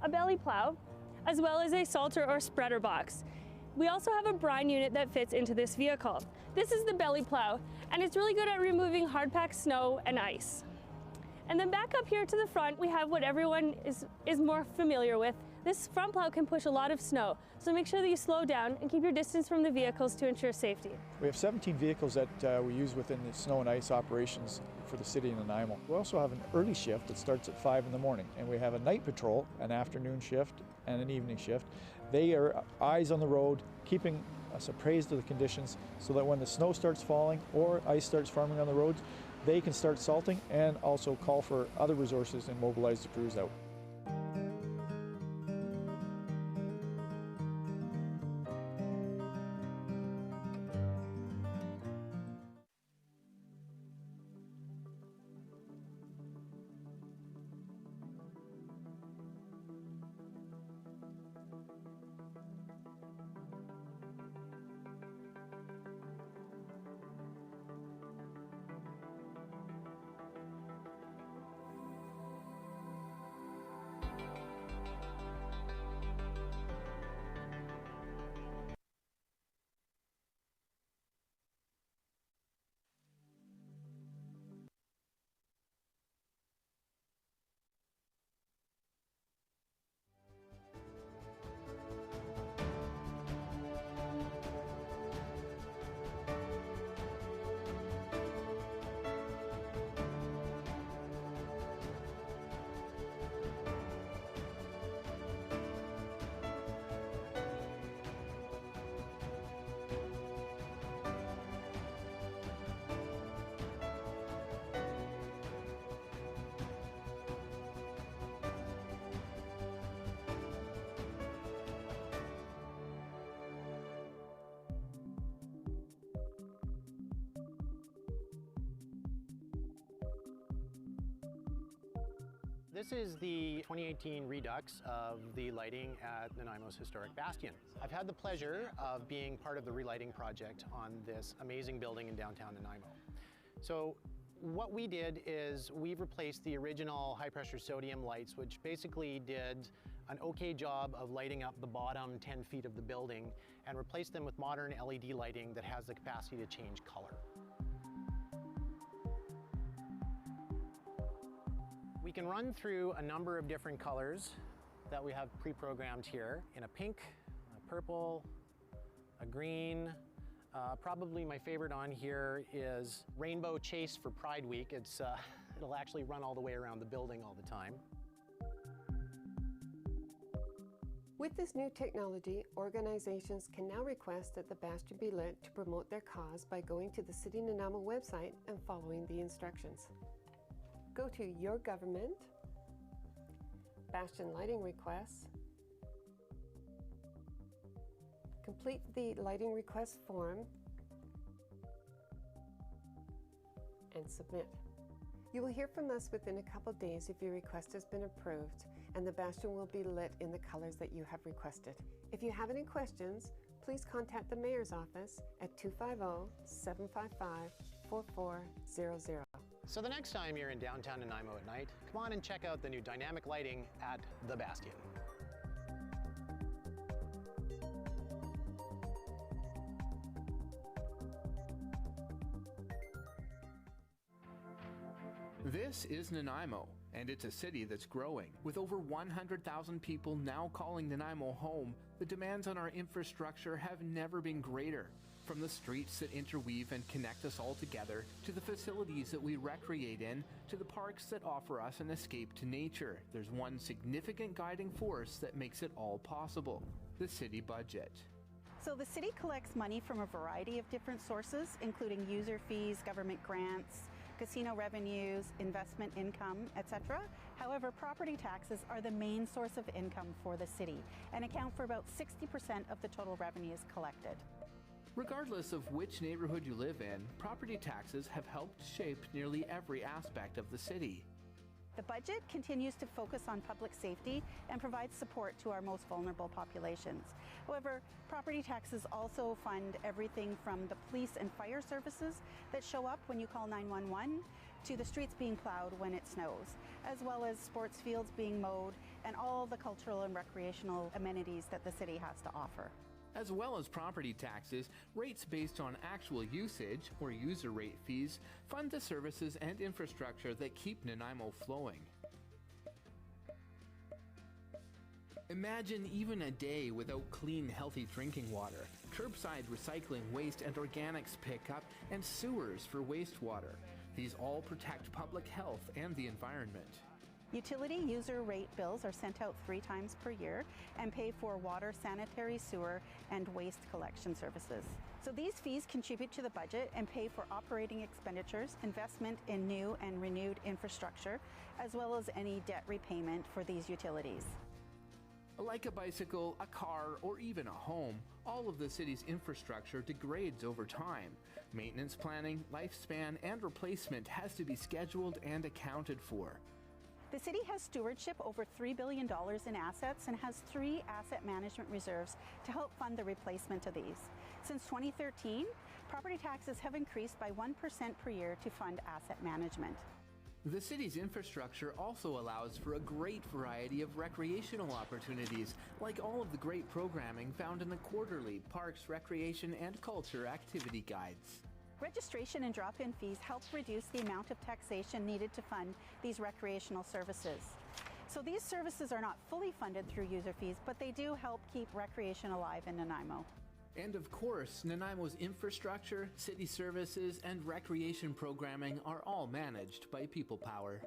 a belly plow, as well as a salter or spreader box. We also have a brine unit that fits into this vehicle. This is the belly plow, and it's really good at removing hard-packed snow and ice. And then back up here to the front, we have what everyone is more familiar with. This front plow can push a lot of snow, so make sure that you slow down and keep your distance from the vehicles to ensure safety. We have 17 vehicles that we use within the snow and ice operations for the city of Nanaimo. We also have an early shift that starts at 5 in the morning, and we have a night patrol, an afternoon shift, and an evening shift. They are eyes on the road, keeping us appraised of the conditions so that when the snow starts falling or ice starts forming on the roads, they can start salting and also call for other resources and mobilize the crews out. This is the 2018 redux of the lighting at Nanaimo's historic bastion. I've had the pleasure of being part of the relighting project on this amazing building in downtown Nanaimo. So what we did is we've replaced the original high-pressure sodium lights, which basically did an okay job of lighting up the bottom 10 feet of the building, and replaced them with modern LED lighting that has the capacity to change color. We can run through a number of different colors that we have pre-programmed here in a pink, a purple, a green. Probably my favorite on here is Rainbow Chase for Pride Week. It'll actually run all the way around the building all the time. With this new technology, organizations can now request that the bastion be lit to promote their cause by going to the City Nanaimo website and following the instructions. Go to Your Government, Bastion Lighting Requests, complete the lighting request form, and submit. You will hear from us within a couple days if your request has been approved, and the bastion will be lit in the colors that you have requested. If you have any questions, please contact the Mayor's office at 250-755-4400. So the next time you're in downtown Nanaimo at night, come on and check out the new dynamic lighting at the Bastion. This is Nanaimo, and it's a city that's growing. With over 100,000 people now calling Nanaimo home, the demands on our infrastructure have never been greater. From the streets that interweave and connect us all together, to the facilities that we recreate in, to the parks that offer us an escape to nature, there's one significant guiding force that makes it all possible: the city budget. So the city collects money from a variety of different sources, including user fees, government grants, casino revenues, investment income, etc. However, property taxes are the main source of income for the city and account for about 60% of the total revenues collected. Regardless of which neighborhood you live in, property taxes have helped shape nearly every aspect of the city. The budget continues to focus on public safety and provides support to our most vulnerable populations. However, property taxes also fund everything from the police and fire services that show up when you call 911 to the streets being plowed when it snows, as well as sports fields being mowed and all the cultural and recreational amenities that the city has to offer. As well as property taxes, rates based on actual usage, or user rate fees, fund the services and infrastructure that keep Nanaimo flowing. Imagine even a day without clean, healthy drinking water, curbside recycling waste and organics pickup, and sewers for wastewater. These all protect public health and the environment. Utility user rate bills are sent out 3 times per year and pay for water, sanitary, sewer, and waste collection services. So these fees contribute to the budget and pay for operating expenditures, investment in new and renewed infrastructure, as well as any debt repayment for these utilities. Like a bicycle, a car, or even a home, all of the city's infrastructure degrades over time. Maintenance planning, lifespan, and replacement has to be scheduled and accounted for. The city has stewardship over $3 billion in assets and has 3 asset management reserves to help fund the replacement of these. Since 2013, property taxes have increased by 1% per year to fund asset management. The city's infrastructure also allows for a great variety of recreational opportunities, like all of the great programming found in the quarterly Parks, Recreation, and Culture activity guides. Registration and drop-in fees help reduce the amount of taxation needed to fund these recreational services. So these services are not fully funded through user fees, but they do help keep recreation alive in Nanaimo. And of course, Nanaimo's infrastructure, city services, and recreation programming are all managed by People Power.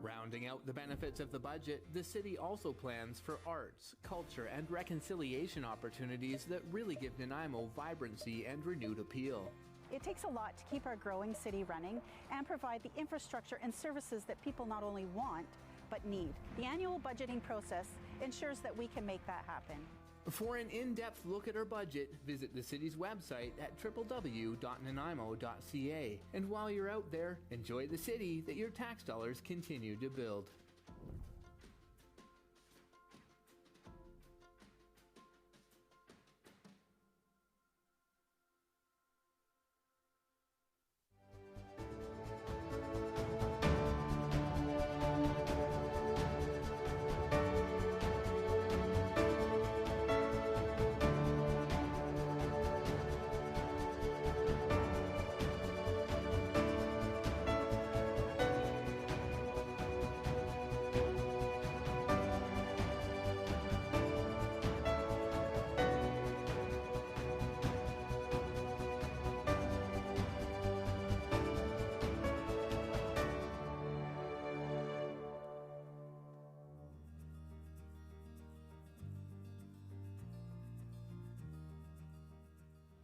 Rounding out the benefits of the budget, the city also plans for arts, culture, and reconciliation opportunities that really give Nanaimo vibrancy and renewed appeal. It takes a lot to keep our growing city running and provide the infrastructure and services that people not only want, but need. The annual budgeting process ensures that we can make that happen. For an in-depth look at our budget, visit the city's website at www.nanaimo.ca. And while you're out there, enjoy the city that your tax dollars continue to build.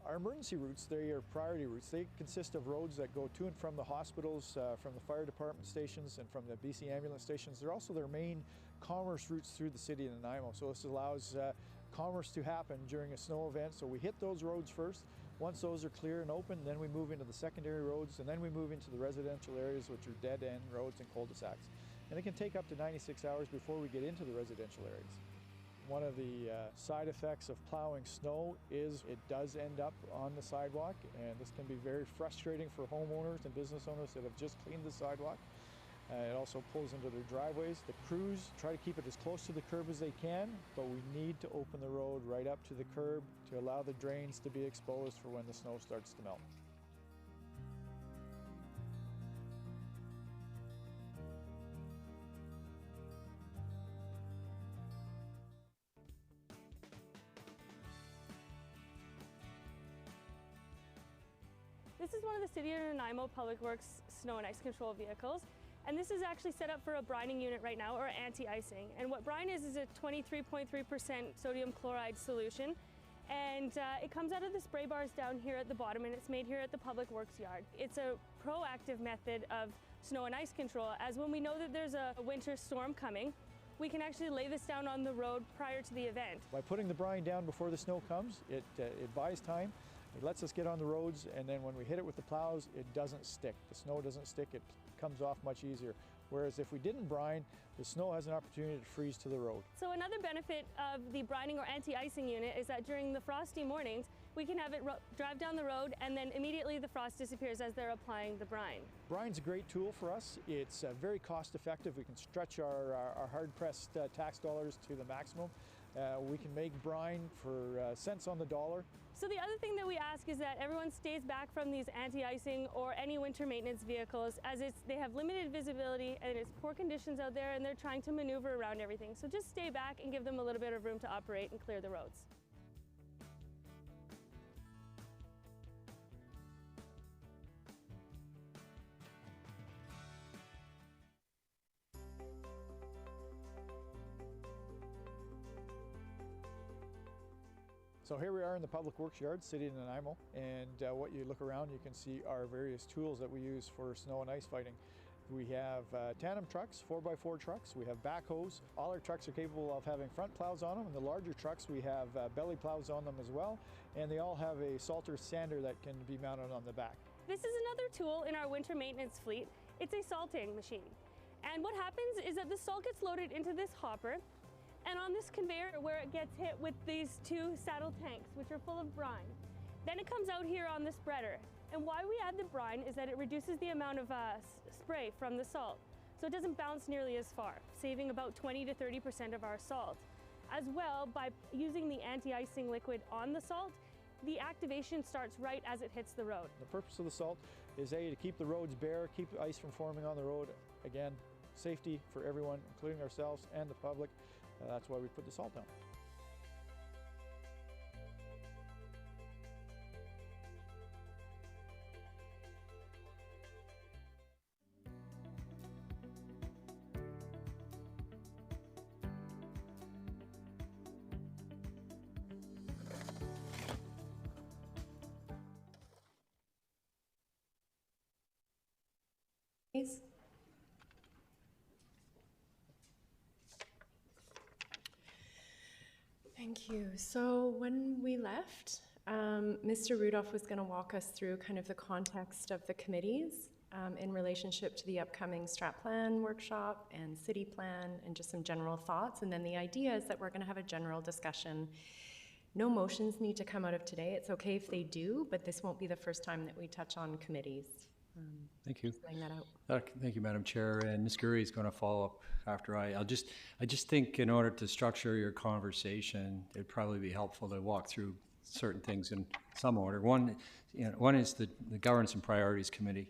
Our emergency routes, they are priority routes. They consist of roads that go to and from the hospitals, from the fire department stations, and from the BC ambulance stations. They're also their main commerce routes through the city of Nanaimo. So this allows commerce to happen during a snow event. So we hit those roads first. Once those are clear and open, then we move into the secondary roads, and then we move into the residential areas, which are dead-end roads and cul-de-sacs. And it can take up to 96 hours before we get into the residential areas. One of the side effects of plowing snow is it does end up on the sidewalk, and this can be very frustrating for homeowners and business owners that have just cleaned the sidewalk. It also pulls into their driveways. The crews try to keep it as close to the curb as they can, but we need to open the road right up to the curb to allow the drains to be exposed for when the snow starts to melt. This is one of the City of Nanaimo Public Works snow and ice control vehicles, and this is actually set up for a brining unit right now, or anti-icing. And what brine is a 23.3% sodium chloride solution, And it comes out of the spray bars down here at the bottom, and it's made here at the Public Works Yard. It's a proactive method of snow and ice control, as when we know that there's a winter storm coming, we can actually lay this down on the road prior to the event. By putting the brine down before the snow comes, it buys time. It lets us get on the roads, and then when we hit it with the plows, it doesn't stick. The snow doesn't stick, it comes off much easier. Whereas if we didn't brine, the snow has an opportunity to freeze to the road. So another benefit of the brining or anti-icing unit is that during the frosty mornings, we can have it drive down the road, and then immediately the frost disappears as they're applying the brine. Brine's a great tool for us. It's very cost effective. We can stretch our hard-pressed tax dollars to the maximum. We can make brine for cents on the dollar. So the other thing that we ask is that everyone stays back from these anti-icing or any winter maintenance vehicles, as they have limited visibility and it's poor conditions out there, and they're trying to maneuver around everything. So just stay back and give them a little bit of room to operate and clear the roads. So here we are in the Public Works Yard, City of Nanaimo, and what you look around, you can see our various tools that we use for snow and ice fighting. We have tandem trucks, 4x4 trucks, we have backhoes. All our trucks are capable of having front plows on them, and the larger trucks we have belly plows on them as well, and they all have a salter sander that can be mounted on the back. This is another tool in our winter maintenance fleet. It's a salting machine. And what happens is that the salt gets loaded into this hopper, and on this conveyor where it gets hit with these two saddle tanks, which are full of brine. Then it comes out here on the spreader. And why we add the brine is that it reduces the amount of spray from the salt, so it doesn't bounce nearly as far, saving about 20 to 30% of our salt. As well, by using the anti-icing liquid on the salt, the activation starts right as it hits the road. The purpose of the salt is to keep the roads bare, keep ice from forming on the road. Again, safety for everyone, including ourselves and the public. That's why we put the salt down. Please. Thank you. So when we left, Mr. Rudolph was going to walk us through kind of the context of the committees in relationship to the upcoming strat plan workshop and city plan and just some general thoughts. And then the idea is that we're going to have a general discussion. No motions need to come out of today. It's okay if they do, but this won't be the first time that we touch on committees. Thank you. Laying that out. Thank you, Madam Chair. And Ms. Gurry is going to follow up after I just think in order to structure your conversation, it'd probably be helpful to walk through certain things in some order. One is the Governance and Priorities Committee.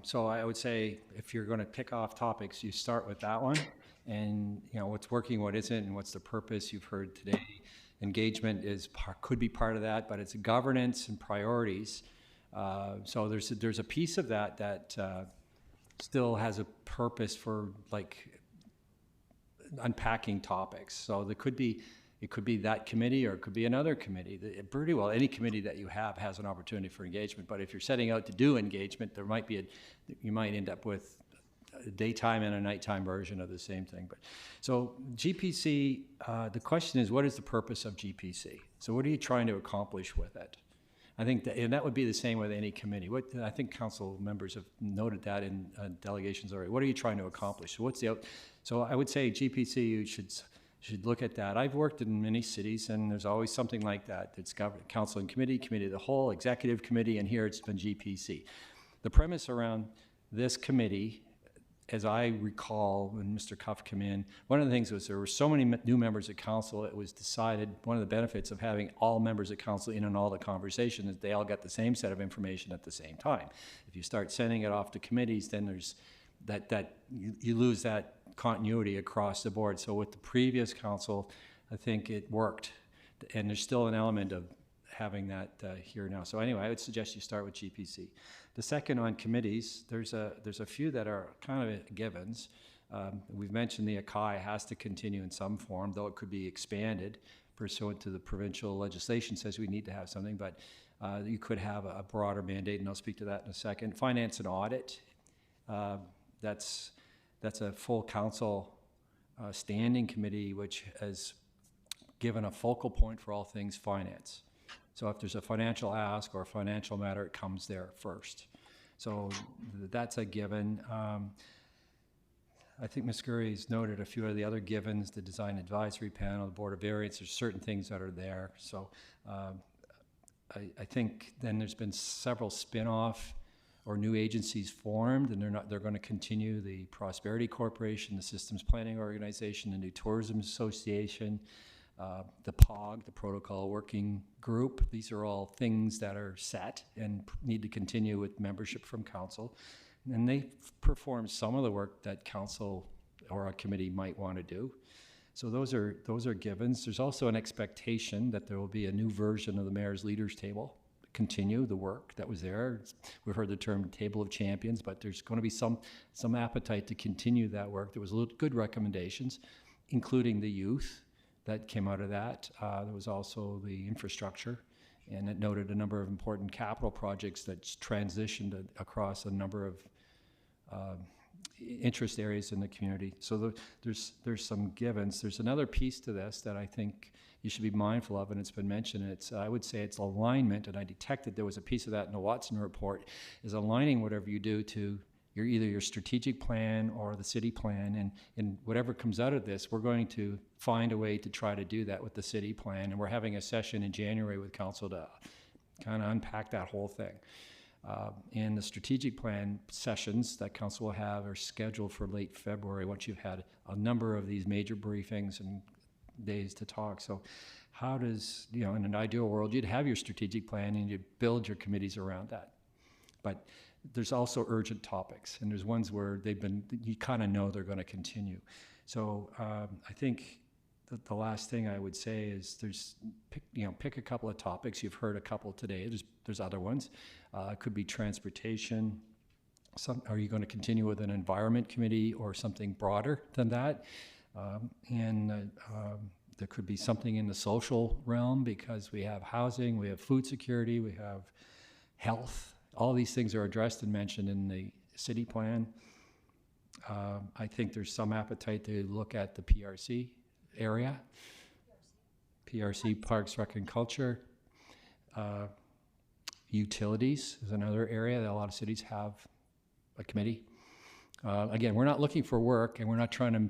So I would say if you're going to pick off topics, you start with that one, and what's working, what isn't, and what's the purpose. You've heard today. Engagement could be part of that, but it's governance and priorities. So there's a piece of that still has a purpose for unpacking topics. So it could be that committee, or it could be another committee. Pretty well any committee that you have has an opportunity for engagement. But if you're setting out to do engagement, you might end up with a daytime and a nighttime version of the same thing. But so GPC, the question is, what is the purpose of GPC? So what are you trying to accomplish with it? I think and that would be the same with any committee. I think council members have noted that in delegations already. What are you trying to accomplish? So I would say GPC, you should look at that. I've worked in many cities, and there's always something like that. It's council and committee, committee of the whole, executive committee, and here it's been GPC. The premise around this committee, as I recall when Mr. Cuff came in, one of the things was there were so many new members of council, it was decided one of the benefits of having all members of council in on all the conversations is they all got the same set of information at the same time. If you start sending it off to committees, then there's you lose that continuity across the board. So with the previous council, I think it worked, and there's still an element of having that here now. So anyway, I would suggest you start with GPC. The second, on committees, there's a few that are kind of givens. We've mentioned the ACAI has to continue in some form, though it could be expanded. pursuant to the provincial legislation says we need to have something, but you could have a broader mandate, and I'll speak to that in a second. Finance and audit, that's a full council standing committee which has given a focal point for all things finance. So if there's a financial ask or a financial matter, it comes there first. So that's a given. I think Ms. Gurry's noted a few of the other givens, the Design Advisory Panel, the Board of Variance, there's certain things that are there. So I think then there's been several spin-off or new agencies formed, and they're going to continue: the Prosperity Corporation, the Systems Planning Organization, the New Tourism Association, the POG, the Protocol Working Group. These are all things that are set and need to continue with membership from council. And they perform some of the work that council or a committee might want to do. So those are givens. There's also an expectation that there will be a new version of the Mayor's Leaders Table, continue the work that was there. We've heard the term Table of Champions, but there's going to be some appetite to continue that work. There was good recommendations, including the youth that came out of that. There was also the infrastructure, and it noted a number of important capital projects that transitioned across a number of interest areas in the community. So there's some givens. There's another piece to this that I think you should be mindful of, and it's been mentioned. I would say it's alignment, and I detected there was a piece of that in the Watson report, is aligning whatever you do to either your strategic plan or the city plan, and whatever comes out of this, we're going to find a way to try to do that with the city plan, and we're having a session in January with council to kind of unpack that whole thing. And the strategic plan sessions that council will have are scheduled for late February, once you've had a number of these major briefings and days to talk. So how does, in an ideal world, you'd have your strategic plan and you'd build your committees around that. But there's also urgent topics, and there's ones where you kind of know they're going to continue. So I think that the last thing I would say is pick a couple of topics. You've heard a couple today. There's other ones. It could be transportation. Are you going to continue with an environment committee or something broader than that? There could be something in the social realm, because we have housing, we have food security, we have health. All these things are addressed and mentioned in the city plan. I think there's some appetite to look at the PRC area. PRC, Parks, Rec and Culture. Utilities is another area that a lot of cities have a committee. Again, we're not looking for work, and we're not trying to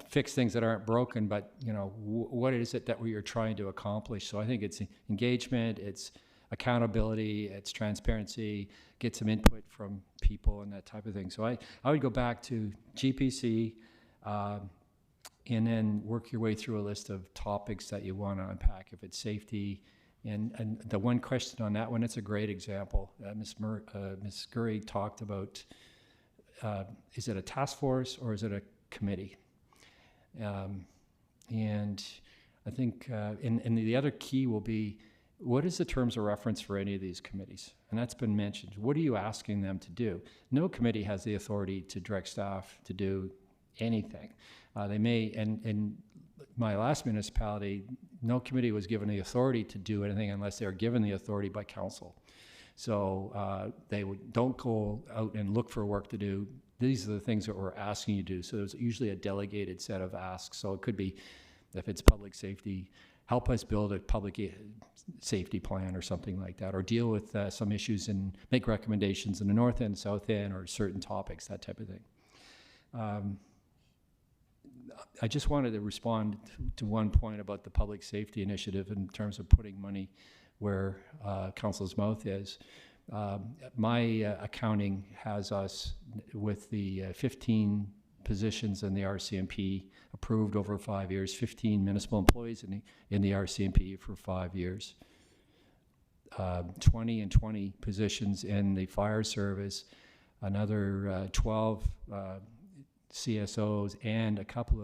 fix things that aren't broken, but what is it that we are trying to accomplish? So I think it's engagement, it's accountability, it's transparency, get some input from people and that type of thing. So I would go back to GPC, and then work your way through a list of topics that you want to unpack. If it's safety, and the one question on that one, it's a great example. Ms. Gurry talked about, is it a task force or is it a committee? And I think, and the other key will be, what is the terms of reference for any of these committees? And that's been mentioned. What are you asking them to do? No committee has the authority to direct staff to do anything. They may, and in my last municipality, no committee was given the authority to do anything unless they were given the authority by council. So they don't go out and look for work to do. These are the things that we're asking you to do. So there's usually a delegated set of asks. So it could be, if it's public safety, help us build a public safety plan or something like that, or deal with some issues and make recommendations in the north end, south end, or certain topics, that type of thing. I just wanted to respond to one point about the public safety initiative in terms of putting money where council's mouth is. My accounting has us with the 15 positions in the RCMP approved over 5 years, 15 municipal employees in the RCMP for 5 years, 20 and 20 positions in the fire service, another 12 CSOs, and a couple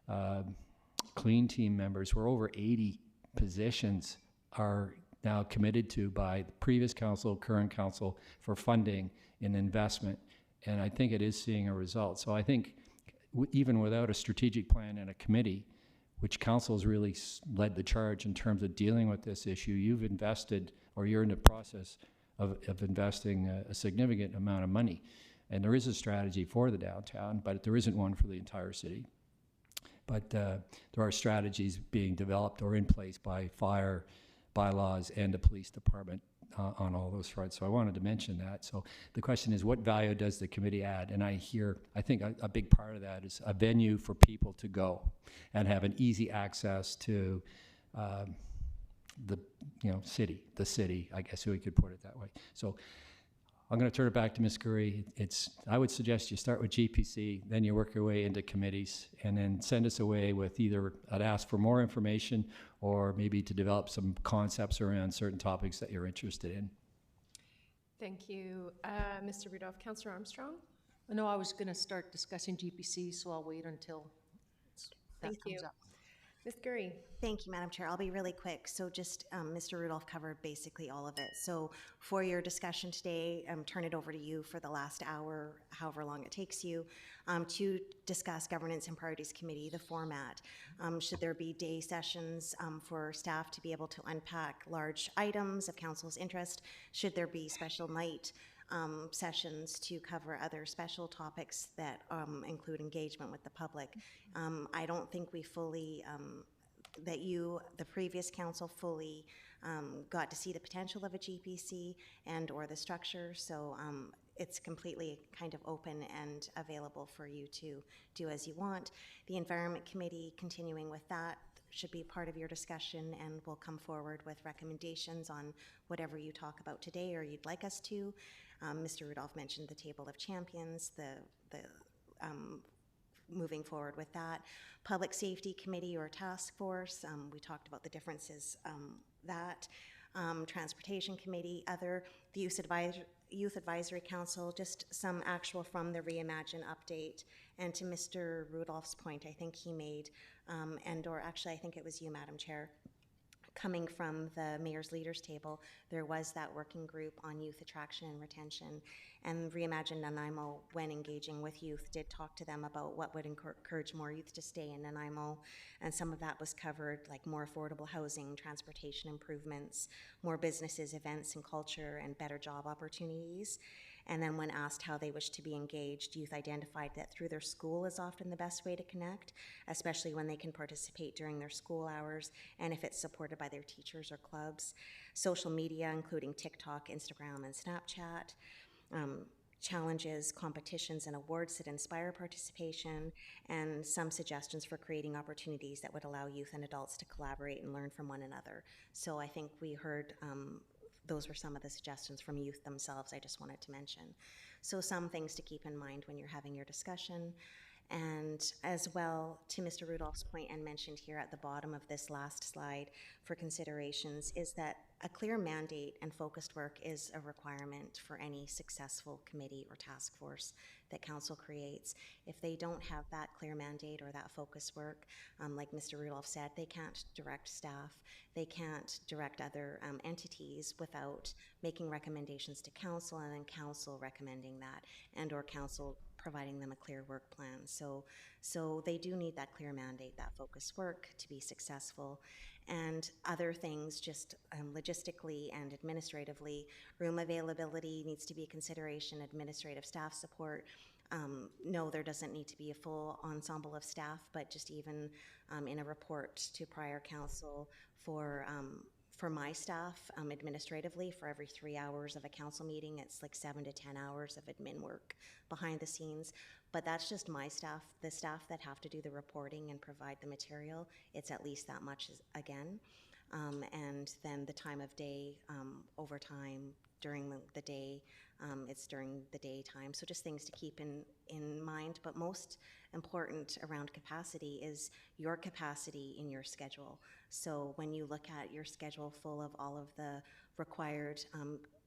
of clean team members. We're over 80 positions are now committed to by the previous council, current council, for funding and investment. And I think it is seeing a result. So I think even without a strategic plan and a committee, which council has really led the charge in terms of dealing with this issue. You've invested, or you're in the process of investing a significant amount of money. And there is a strategy for the downtown, but there isn't one for the entire city. But there are strategies being developed or in place by fire, bylaws, and the police department on all those fronts. So I wanted to mention that. So the question is, what value does the committee add? And I think a big part of that is a venue for people to go and have an easy access to the city, I guess we could put it that way. So I'm going to turn it back to Ms. Curry. I would suggest you start with GPC, then you work your way into committees, and then send us away with either I'd ask for more information or maybe to develop some concepts around certain topics that you're interested in. Thank you. Mr. Rudolph. Councillor Armstrong? No, I was going to start discussing GPC, so I'll wait until that comes up. Ms. Gurry. Thank you, Madam Chair. I'll be really quick. So just Mr. Rudolph covered basically all of it. So for your discussion today, turn it over to you for the last hour, however long it takes you, to discuss Governance and Priorities Committee, the format. Should there be day sessions for staff to be able to unpack large items of council's interest? Should there be special night sessions to cover other special topics that include engagement with the public? I don't think we fully, the previous council fully got to see the potential of a GPC and or the structure, so it's completely kind of open and available for you to do as you want. The Environment Committee, continuing with that, should be part of your discussion, and we'll come forward with recommendations on whatever you talk about today or you'd like us to. Mr. Rudolph mentioned the Table of Champions, moving forward with that. Public Safety Committee or Task Force, we talked about the differences that. Transportation Committee, the Youth Advisory Council, just some actual from the Reimagine update. And to Mr. Rudolph's point, I think he made, or actually I think it was you, Madam Chair, coming from the Mayor's Leaders Table, there was that working group on youth attraction and retention. And Reimagine Nanaimo, when engaging with youth, did talk to them about what would encourage more youth to stay in Nanaimo. And some of that was covered, like more affordable housing, transportation improvements, more businesses, events and culture, and better job opportunities. And then when asked how they wish to be engaged, youth identified that through their school is often the best way to connect, especially when they can participate during their school hours and if it's supported by their teachers or clubs. Social media, including TikTok, Instagram, and Snapchat. Challenges, competitions, and awards that inspire participation, and some suggestions for creating opportunities that would allow youth and adults to collaborate and learn from one another. So I think we heard those were some of the suggestions from youth themselves I just wanted to mention. So some things to keep in mind when you're having your discussion. And as well, to Mr. Rudolph's point and mentioned here at the bottom of this last slide for considerations, is that a clear mandate and focused work is a requirement for any successful committee or task force that council creates. If they don't have that clear mandate or that focused work, like Mr. Rudolph said, they can't direct staff, they can't direct other entities without making recommendations to council and then council recommending that, and or council providing them a clear work plan. So they do need that clear mandate, that focused work to be successful. And other things, just logistically and administratively, room availability needs to be a consideration, administrative staff support. No, there doesn't need to be a full ensemble of staff, but just even in a report to prior council for my staff, administratively, for every 3 hours of a council meeting, it's like 7 to 10 hours of admin work behind the scenes. But that's just my staff. The staff that have to do the reporting and provide the material, it's at least that much again. And then the time of day, overtime, during the day, it's during the daytime. So just things to keep in mind. But most important around capacity is your capacity in your schedule. So when you look at your schedule full of all of the required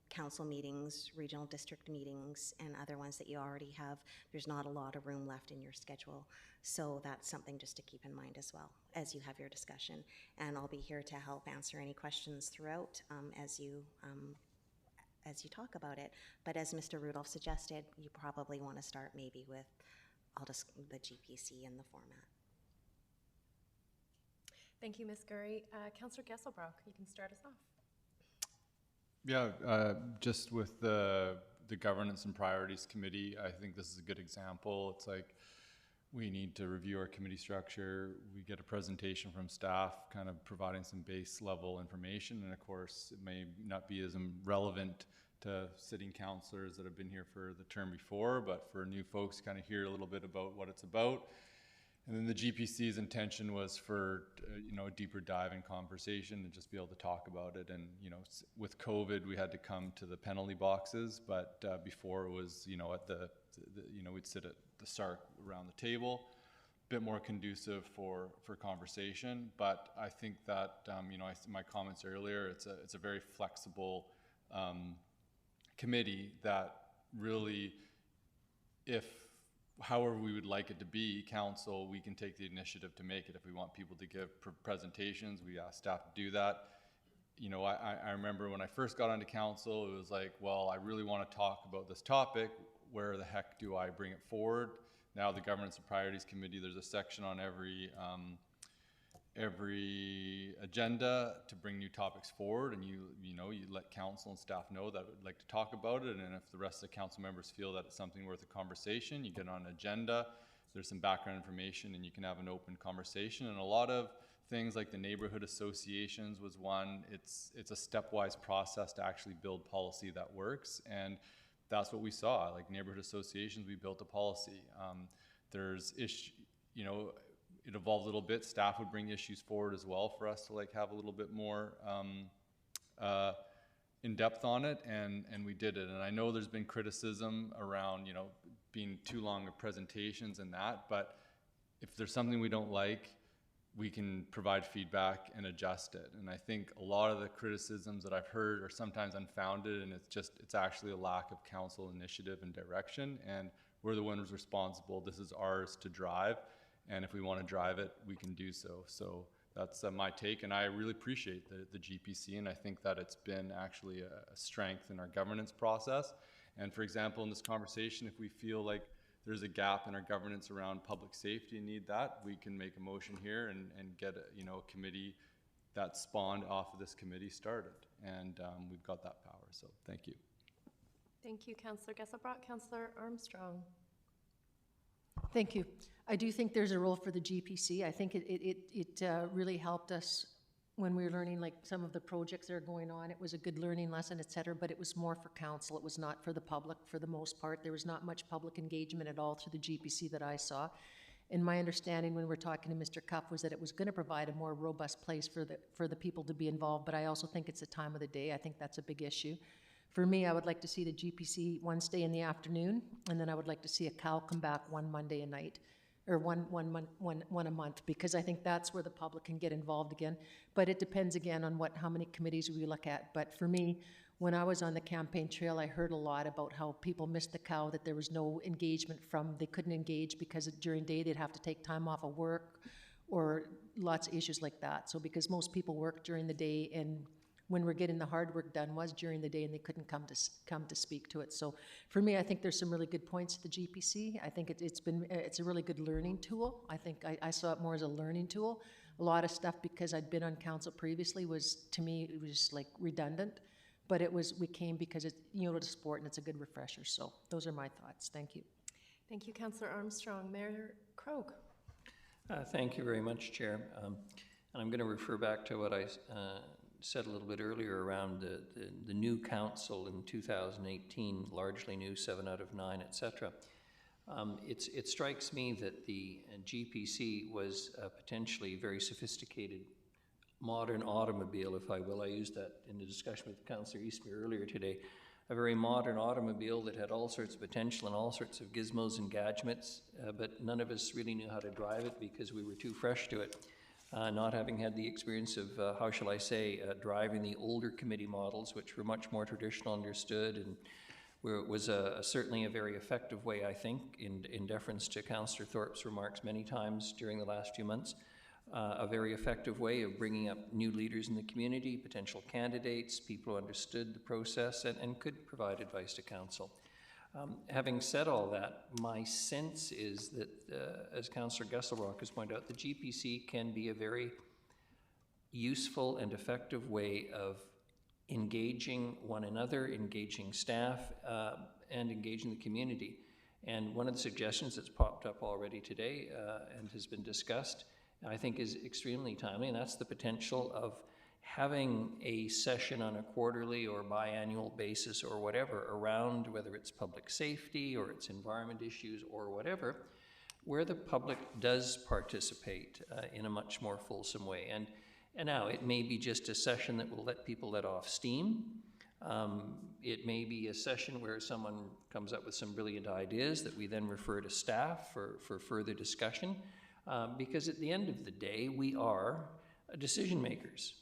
council meetings, regional district meetings, and other ones that you already have, there's not a lot of room left in your schedule. So that's something just to keep in mind as well as you have your discussion. And I'll be here to help answer any questions throughout as you talk about it. But as Mr. Rudolph suggested, you probably want to start maybe with the GPC and the format. Thank you, Ms. Gurry. Councillor Gesselbrock, you can start us off. Yeah, just with the Governance and Priorities Committee, I think this is a good example. It's like we need to review our committee structure. We get a presentation from staff kind of providing some base level information. And of course, it may not be as relevant to sitting councillors that have been here for the term before, but for new folks, kind of hear a little bit about what it's about. And then the GPC's intention was for a deeper dive in conversation and just be able to talk about it. And with COVID, we had to come to the penalty boxes, but before it was at we'd sit at the SARC around the table, a bit more conducive for conversation. But I think that my comments earlier, it's a very flexible committee that really, however we would like it to be, council, we can take the initiative to make it. If we want people to give presentations, we ask staff to do that. I remember when I first got onto council, it was like, well, I really want to talk about this topic. Where the heck do I bring it forward? Now the Governance and Priorities Committee, there's a section on every agenda to bring new topics forward, and you let council and staff know that would like to talk about it, and if the rest of the council members feel that it's something worth a conversation, you get on an agenda, there's some background information, and you can have an open conversation. And a lot of things like the neighborhood associations was one. It's a stepwise process to actually build policy that works, and that's what we saw. Like neighborhood associations, we built a policy. It evolved a little bit. Staff would bring issues forward as well for us to have a little bit more in depth on it, and we did it. And I know there's been criticism around being too long of presentations and that, but if there's something we don't like, we can provide feedback and adjust it. And I think a lot of the criticisms that I've heard are sometimes unfounded, and it's actually a lack of council initiative and direction, and we're the ones responsible. This is ours to drive. And if we want to drive it, we can do so. So that's my take, and I really appreciate the GPC, and I think that it's been actually a strength in our governance process. And for example, in this conversation, if we feel like there's a gap in our governance around public safety and need that, we can make a motion here and get a committee that spawned off of this committee started. And we've got that power, so thank you. Thank you, Councillor Gesselbrock. Councillor Armstrong. Thank you. I do think there's a role for the GPC. I think it really helped us when we were learning some of the projects that are going on. It was a good learning lesson, et cetera, but it was more for council. It was not for the public for the most part. There was not much public engagement at all through the GPC that I saw. And my understanding when we were talking to Mr. Cuff was that it was going to provide a more robust place for the people to be involved, but I also think it's the time of the day. I think that's a big issue. For me, I would like to see the GPC one stay in the afternoon, and then I would like to see a CAL come back one Monday a night, or one a month, because I think that's where the public can get involved again. But it depends again on how many committees we look at. But for me, when I was on the campaign trail, I heard a lot about how people missed the CAL, that there was no engagement they couldn't engage because during the day they'd have to take time off of work, or lots of issues like that. So because most people work during the day, and when we're getting the hard work done was during the day, and they couldn't come to speak to it. So for me, I think there's some really good points to the GPC. I think it's a really good learning tool. I think I saw it more as a learning tool. A lot of stuff, because I'd been on council previously, to me it was just redundant, but we came because it's to sport, and it's a good refresher. So those are my thoughts. Thank you. Thank you, Councillor Armstrong. Mayor Krog. Thank you very much, Chair. And I'm going to refer back to what I said a little bit earlier around the new council in 2018, largely new, 7 out of 9, etc. It strikes me that the GPC was a potentially very sophisticated modern automobile, if I will. I used that in the discussion with Councillor Eastmere earlier today. A very modern automobile that had all sorts of potential and all sorts of gizmos and gadgets, but none of us really knew how to drive it because we were too fresh to it. Not having had the experience of, how shall I say, driving the older committee models, which were much more traditional, understood, and where it was certainly a very effective way, I think, in deference to Councillor Thorpe's remarks many times during the last few months, a very effective way of bringing up new leaders in the community, potential candidates, people who understood the process and could provide advice to council. Having said all that, my sense is that, as Councillor Gesselbrock has pointed out, the GPC can be a very useful and effective way of engaging one another, engaging staff, and engaging the community. And one of the suggestions that's popped up already today and has been discussed, I think is extremely timely, and that's the potential of having a session on a quarterly or biannual basis or whatever around whether it's public safety or it's environment issues or whatever, where the public does participate in a much more fulsome way. And now it may be just a session that will let people let off steam. It may be a session where someone comes up with some brilliant ideas that we then refer to staff for further discussion. Because at the end of the day, we are decision makers.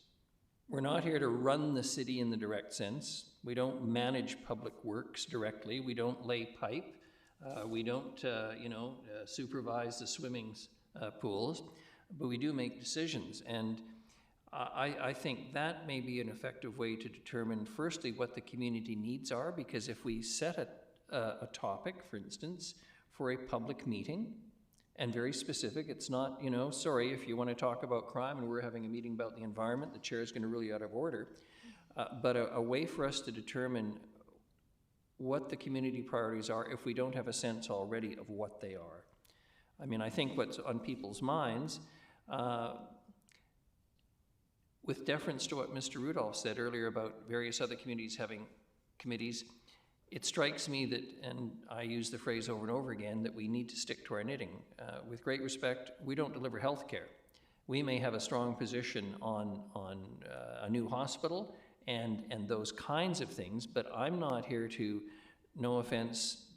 We're not here to run the city in the direct sense. We don't manage public works directly. We don't lay pipe. We don't, supervise the swimming pools, but we do make decisions. And I think that may be an effective way to determine, firstly, what the community needs are, because if we set a topic, for instance, for a public meeting, and very specific, it's not, sorry, if you want to talk about crime and we're having a meeting about the environment, the chair is going to rule you out of order, but a way for us to determine what the community priorities are if we don't have a sense already of what they are. I mean, I think what's on people's minds, with deference to what Mr. Rudolph said earlier about various other communities having committees, it strikes me that, and I use the phrase over and over again, that we need to stick to our knitting. With great respect, we don't deliver health care. We may have a strong position on a new hospital and those kinds of things, but I'm not here to, no offense,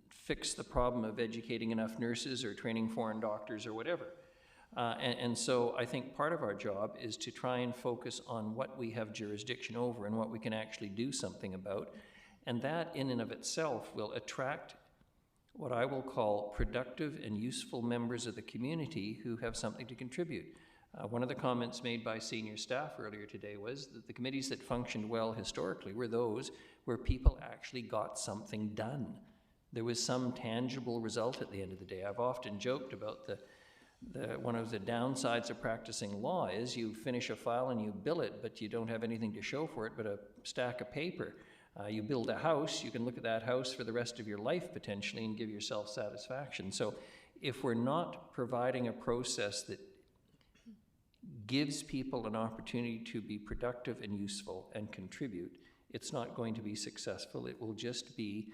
fix the problem of educating enough nurses or training foreign doctors or whatever. And so I think part of our job is to try and focus on what we have jurisdiction over and what we can actually do something about. And that in and of itself will attract what I will call productive and useful members of the community who have something to contribute. One of the comments made by senior staff earlier today was that the committees that functioned well historically were those where people actually got something done. There was some tangible result at the end of the day. I've often joked about one of the downsides of practicing law is you finish a file and you bill it, but you don't have anything to show for it but a stack of paper. You build a house, you can look at that house for the rest of your life potentially and give yourself satisfaction. So if we're not providing a process that gives people an opportunity to be productive and useful and contribute, it's not going to be successful. It will just be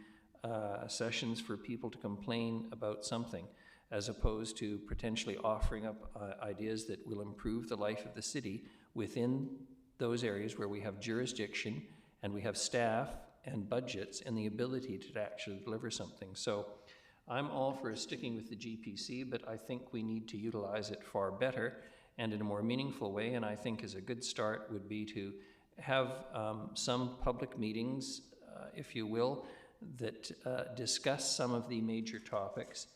sessions for people to complain about something, as opposed to potentially offering up ideas that will improve the life of the city within those areas where we have jurisdiction and we have staff and budgets and the ability to actually deliver something. So I'm all for sticking with the GPC, but I think we need to utilize it far better and in a more meaningful way. And I think as a good start would be to have some public meetings, if you will, that discuss some of the major topics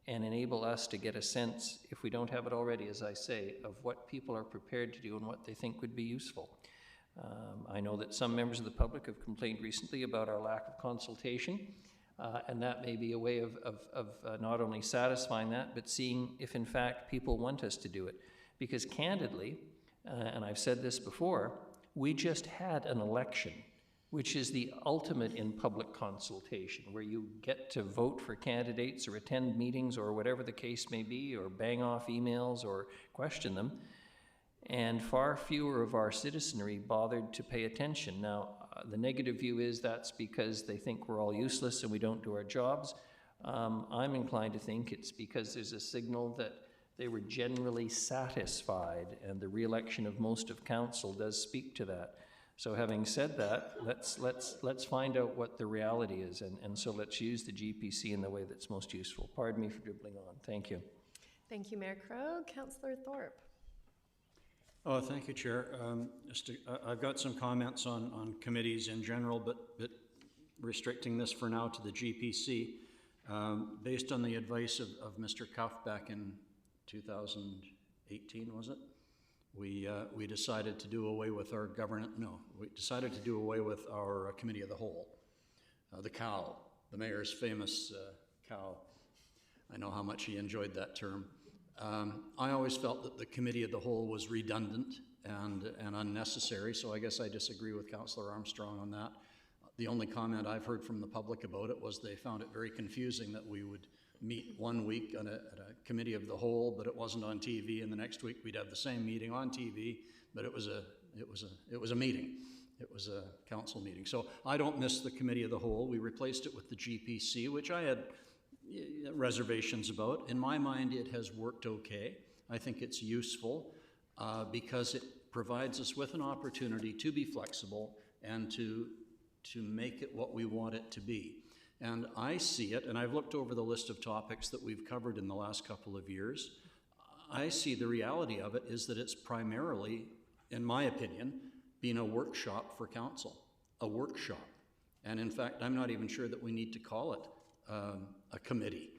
and enable us to get a sense, if we don't have it already, as I say, of what people are prepared to do and what they think would be useful. I know that some members of the public have complained recently about our lack of consultation, and that may be a way of not only satisfying that, but seeing if in fact people want us to do it. Because candidly, and I've said this before, we just had an election, which is the ultimate in public consultation, where you get to vote for candidates or attend meetings or whatever the case may be, or bang off emails or question them. And far fewer of our citizenry bothered to pay attention. Now, the negative view is that's because they think we're all useless and we don't do our jobs. I'm inclined to think it's because there's a signal that they were generally satisfied, and the re-election of most of council does speak to that. So having said that, let's find out what the reality is, and so let's use the GPC in the way that's most useful. Pardon me for dribbling on. Thank you. Thank you, Mayor Crow. Councillor Thorpe. Oh, thank you, Chair. I've got some comments on committees in general, but restricting this for now to the GPC. Based on the advice of Mr. Cuff back in 2018, was it? We decided to do away with our we decided to do away with our Committee of the Whole. The COW, the mayor's famous COW. I know how much he enjoyed that term. I always felt that the committee of the whole was redundant and unnecessary, so I guess I disagree with Councillor Armstrong on that. The only comment I've heard from the public about it was they found it very confusing that we would meet one week at a committee of the whole, but it wasn't on TV, and the next week we'd have the same meeting on TV, but it was a meeting. It was a council meeting. So I don't miss the committee of the whole. We replaced it with the GPC, which I had reservations about. In my mind, it has worked okay. I think it's useful because it provides us with an opportunity to be flexible and to make it what we want it to be. And I see it, and I've looked over the list of topics that we've covered in the last couple of years. I see the reality of it is that it's primarily, in my opinion, been a workshop for council, a workshop. And in fact, I'm not even sure that we need to call it a committee.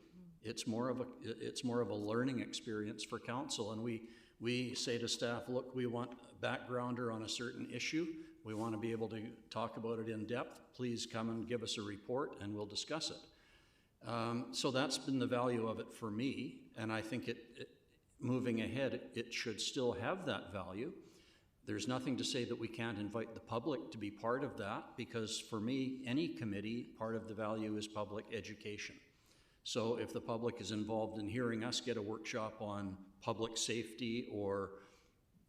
It's more of a learning experience for council, and we say to staff, look, we want a backgrounder on a certain issue. We want to be able to talk about it in depth. Please come and give us a report and we'll discuss it. So that's been the value of it for me, and I think moving ahead, it should still have that value. There's nothing to say that we can't invite the public to be part of that, because for me, any committee, part of the value is public education. So if the public is involved in hearing us get a workshop on public safety or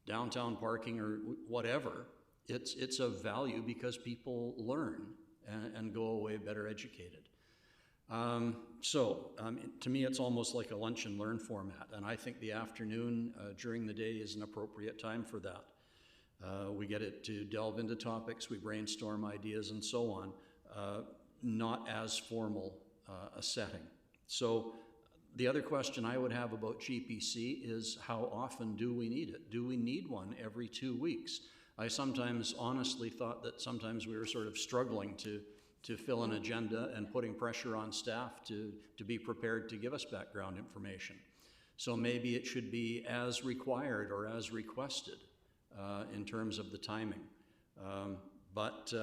downtown parking or whatever, it's of value because people learn and go away better educated. To me, it's almost like a lunch and learn format, and I think the afternoon during the day is an appropriate time for that. We get it to delve into topics, we brainstorm ideas and so on, not as formal a setting. So the other question I would have about GPC is how often do we need it? Do we need one every 2 weeks? I sometimes honestly thought that sometimes we were sort of struggling to fill an agenda and putting pressure on staff to be prepared to give us background information. So maybe it should be as required or as requested in terms of the timing. But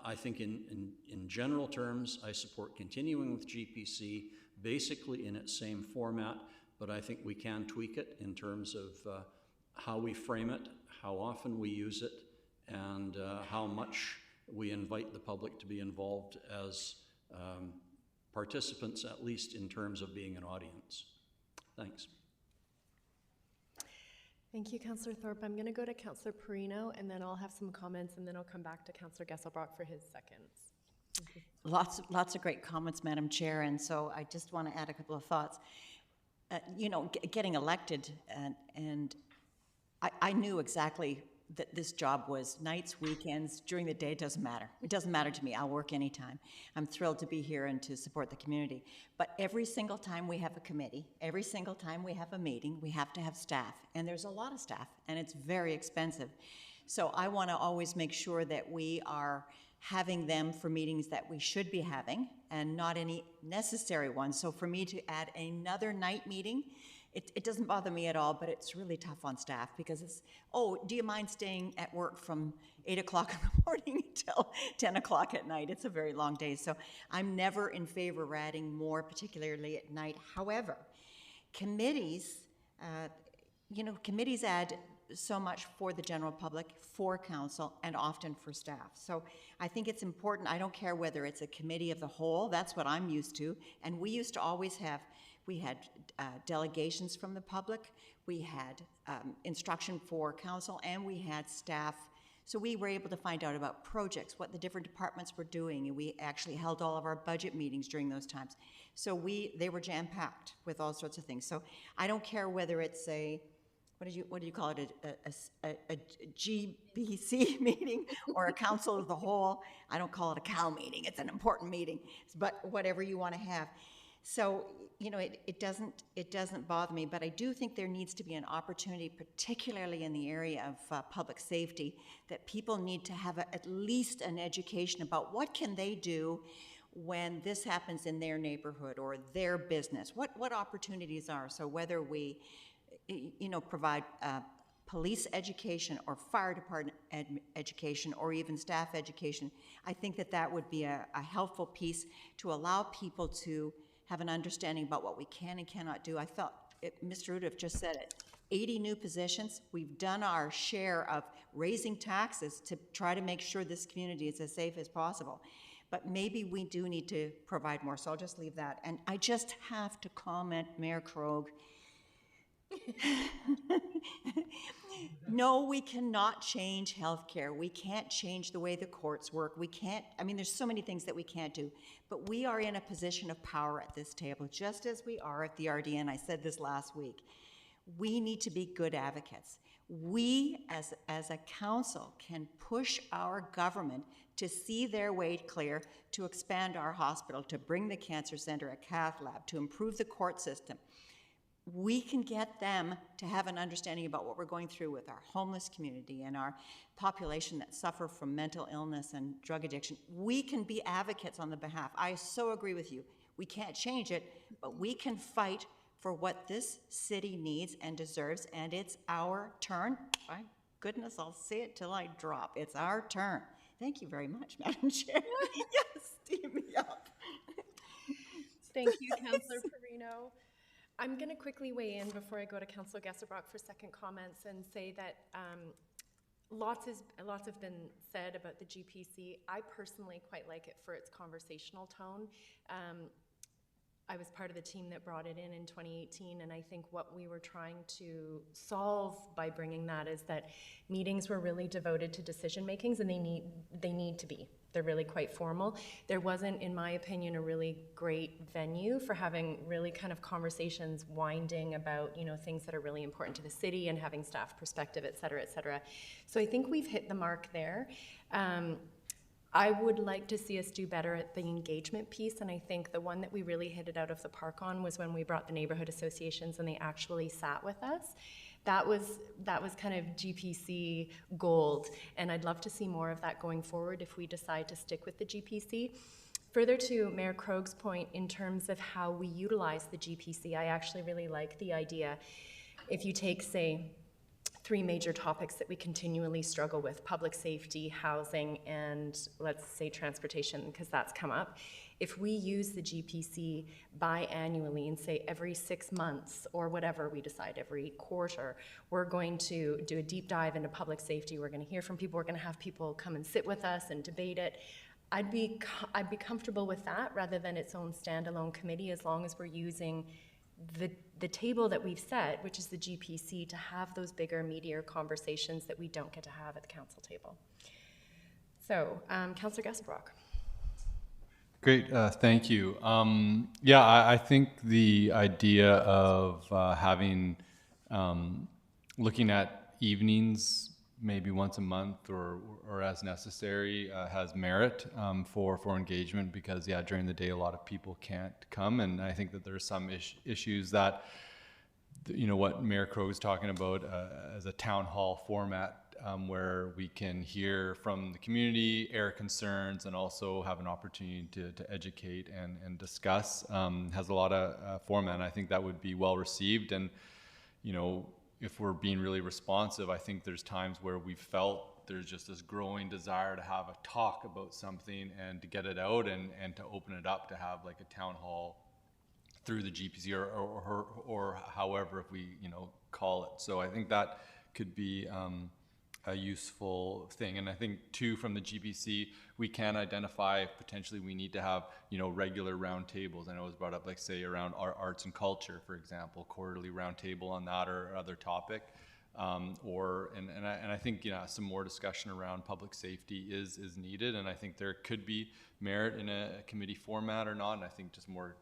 I think in general terms, I support continuing with GPC basically in its same format, but I think we can tweak it in terms of how we frame it, how often we use it, and how much we invite the public to be involved as participants, at least in terms of being an audience. Thanks. Thank you, Councillor Thorpe. I'm going to go to Councillor Perino, and then I'll have some comments, and then I'll come back to Councillor Gesselbrock for his seconds. Lots of great comments, Madam Chair, and so I just want to add a couple of thoughts. Getting elected, and I knew exactly that this job was nights, weekends, during the day, it doesn't matter. It doesn't matter to me. I'll work anytime. I'm thrilled to be here and to support the community. But every single time we have a committee, every single time we have a meeting, we have to have staff. And there's a lot of staff, and it's very expensive. So I want to always make sure that we are having them for meetings that we should be having and not any necessary ones. So for me to add another night meeting, it doesn't bother me at all, but it's really tough on staff because it's, oh, do you mind staying at work from 8 o'clock in the morning until 10 o'clock at night? It's a very long day. So I'm never in favor of adding more, particularly at night. However, committees, committees add so much for the general public, for council, and often for staff. So I think it's important. I don't care whether it's a committee of the whole, that's what I'm used to. And we used to always have, we had delegations from the public, we had instruction for council, and we had staff. So we were able to find out about projects, what the different departments were doing, and we actually held all of our budget meetings during those times. So they were jam-packed with all sorts of things. So I don't care whether it's a, what do you call it, a GBC meeting or a council of the whole. I don't call it a cow meeting, it's an important meeting, but whatever you want to have. So, it doesn't bother me, but I do think there needs to be an opportunity, particularly in the area of public safety, that people need to have at least an education about what can they do when this happens in their neighborhood or their business, what opportunities are. So whether we, provide police education or fire department education or even staff education, I think that would be a helpful piece to allow people to have an understanding about what we can and cannot do. I Mr. Udiff just said it, 80 new positions. We've done our share of raising taxes to try to make sure this community is as safe as possible. But maybe we do need to provide more, so I'll just leave that. And I just have to comment, Mayor Krogh. No, we cannot change healthcare. We can't change the way the courts work. We can't, I mean, there's so many things that we can't do. But we are in a position of power at this table, just as we are at the RDN. I said this last week. We need to be good advocates. We, as a council, can push our government to see their way clear, to expand our hospital, to bring the cancer center, a cath lab, to improve the court system. We can get them to have an understanding about what we're going through with our homeless community and our population that suffer from mental illness and drug addiction. We can be advocates on the behalf. I so agree with you. We can't change it, but we can fight for what this city needs and deserves, and it's our turn. My goodness, I'll say it till I drop. It's our turn. Thank you very much, Madam Chair. Yes, steam me up. Thank you, Councillor Perino. I'm going to quickly weigh in before I go to Councillor Gasserbrock for second comments and say that lots have been said about the GPC. I personally quite like it for its conversational tone. I was part of the team that brought it in 2018, and I think what we were trying to solve by bringing that is that meetings were really devoted to decision makings, and they need to be. They're really quite formal. There wasn't, in my opinion, a really great venue for having really kind of conversations winding about, you know, things that are really important to the city and having staff perspective, et cetera, et cetera. So I think we've hit the mark there. I would like to see us do better at the engagement piece, and I think the one that we really hit it out of the park on was when we brought the neighborhood associations and they actually sat with us. That was kind of GPC gold, and I'd love to see more of that going forward if we decide to stick with the GPC. Further to Mayor Krog's point in terms of how we utilize the GPC, I actually really like the idea. If you take, say, 3 major topics that we continually struggle with: public safety, housing, and let's say transportation, because that's come up. If we use the GPC biannually and say every 6 months or whatever we decide, every quarter, we're going to do a deep dive into public safety. We're going to hear from people. We're going to have people come and sit with us and debate it. I'd be comfortable with that rather than its own standalone committee, as long as we're using the table that we've set, which is the GPC, to have those bigger, meatier conversations that we don't get to have at the council table. So, Councillor Gasserbrock. Great, thank you. Yeah, I think the idea of having, looking at evenings maybe once a month or as necessary has merit for engagement, because yeah, during the day a lot of people can't come, and I think that there's some issues that, you know, what Mayor Krogh is talking about as a town hall format, where we can hear from the community, air concerns, and also have an opportunity to educate and discuss, has a lot of format, and I think that would be well received. And, you know, if we're being really responsive, I think there's times where we felt there's just this growing desire to have a talk about something and to get it out and to open it up to have like a town hall through the GPC or however, if we, you know, call it. So I think that could be a useful thing. And I think too, from the GPC, we can identify if potentially we need to have, you know, regular roundtables. I know it was brought up, like say around our arts and culture, for example, quarterly roundtable on that or other topic. And I think, you know, some more discussion around public safety is needed. And I think there could be merit in a committee format or not. And I think just more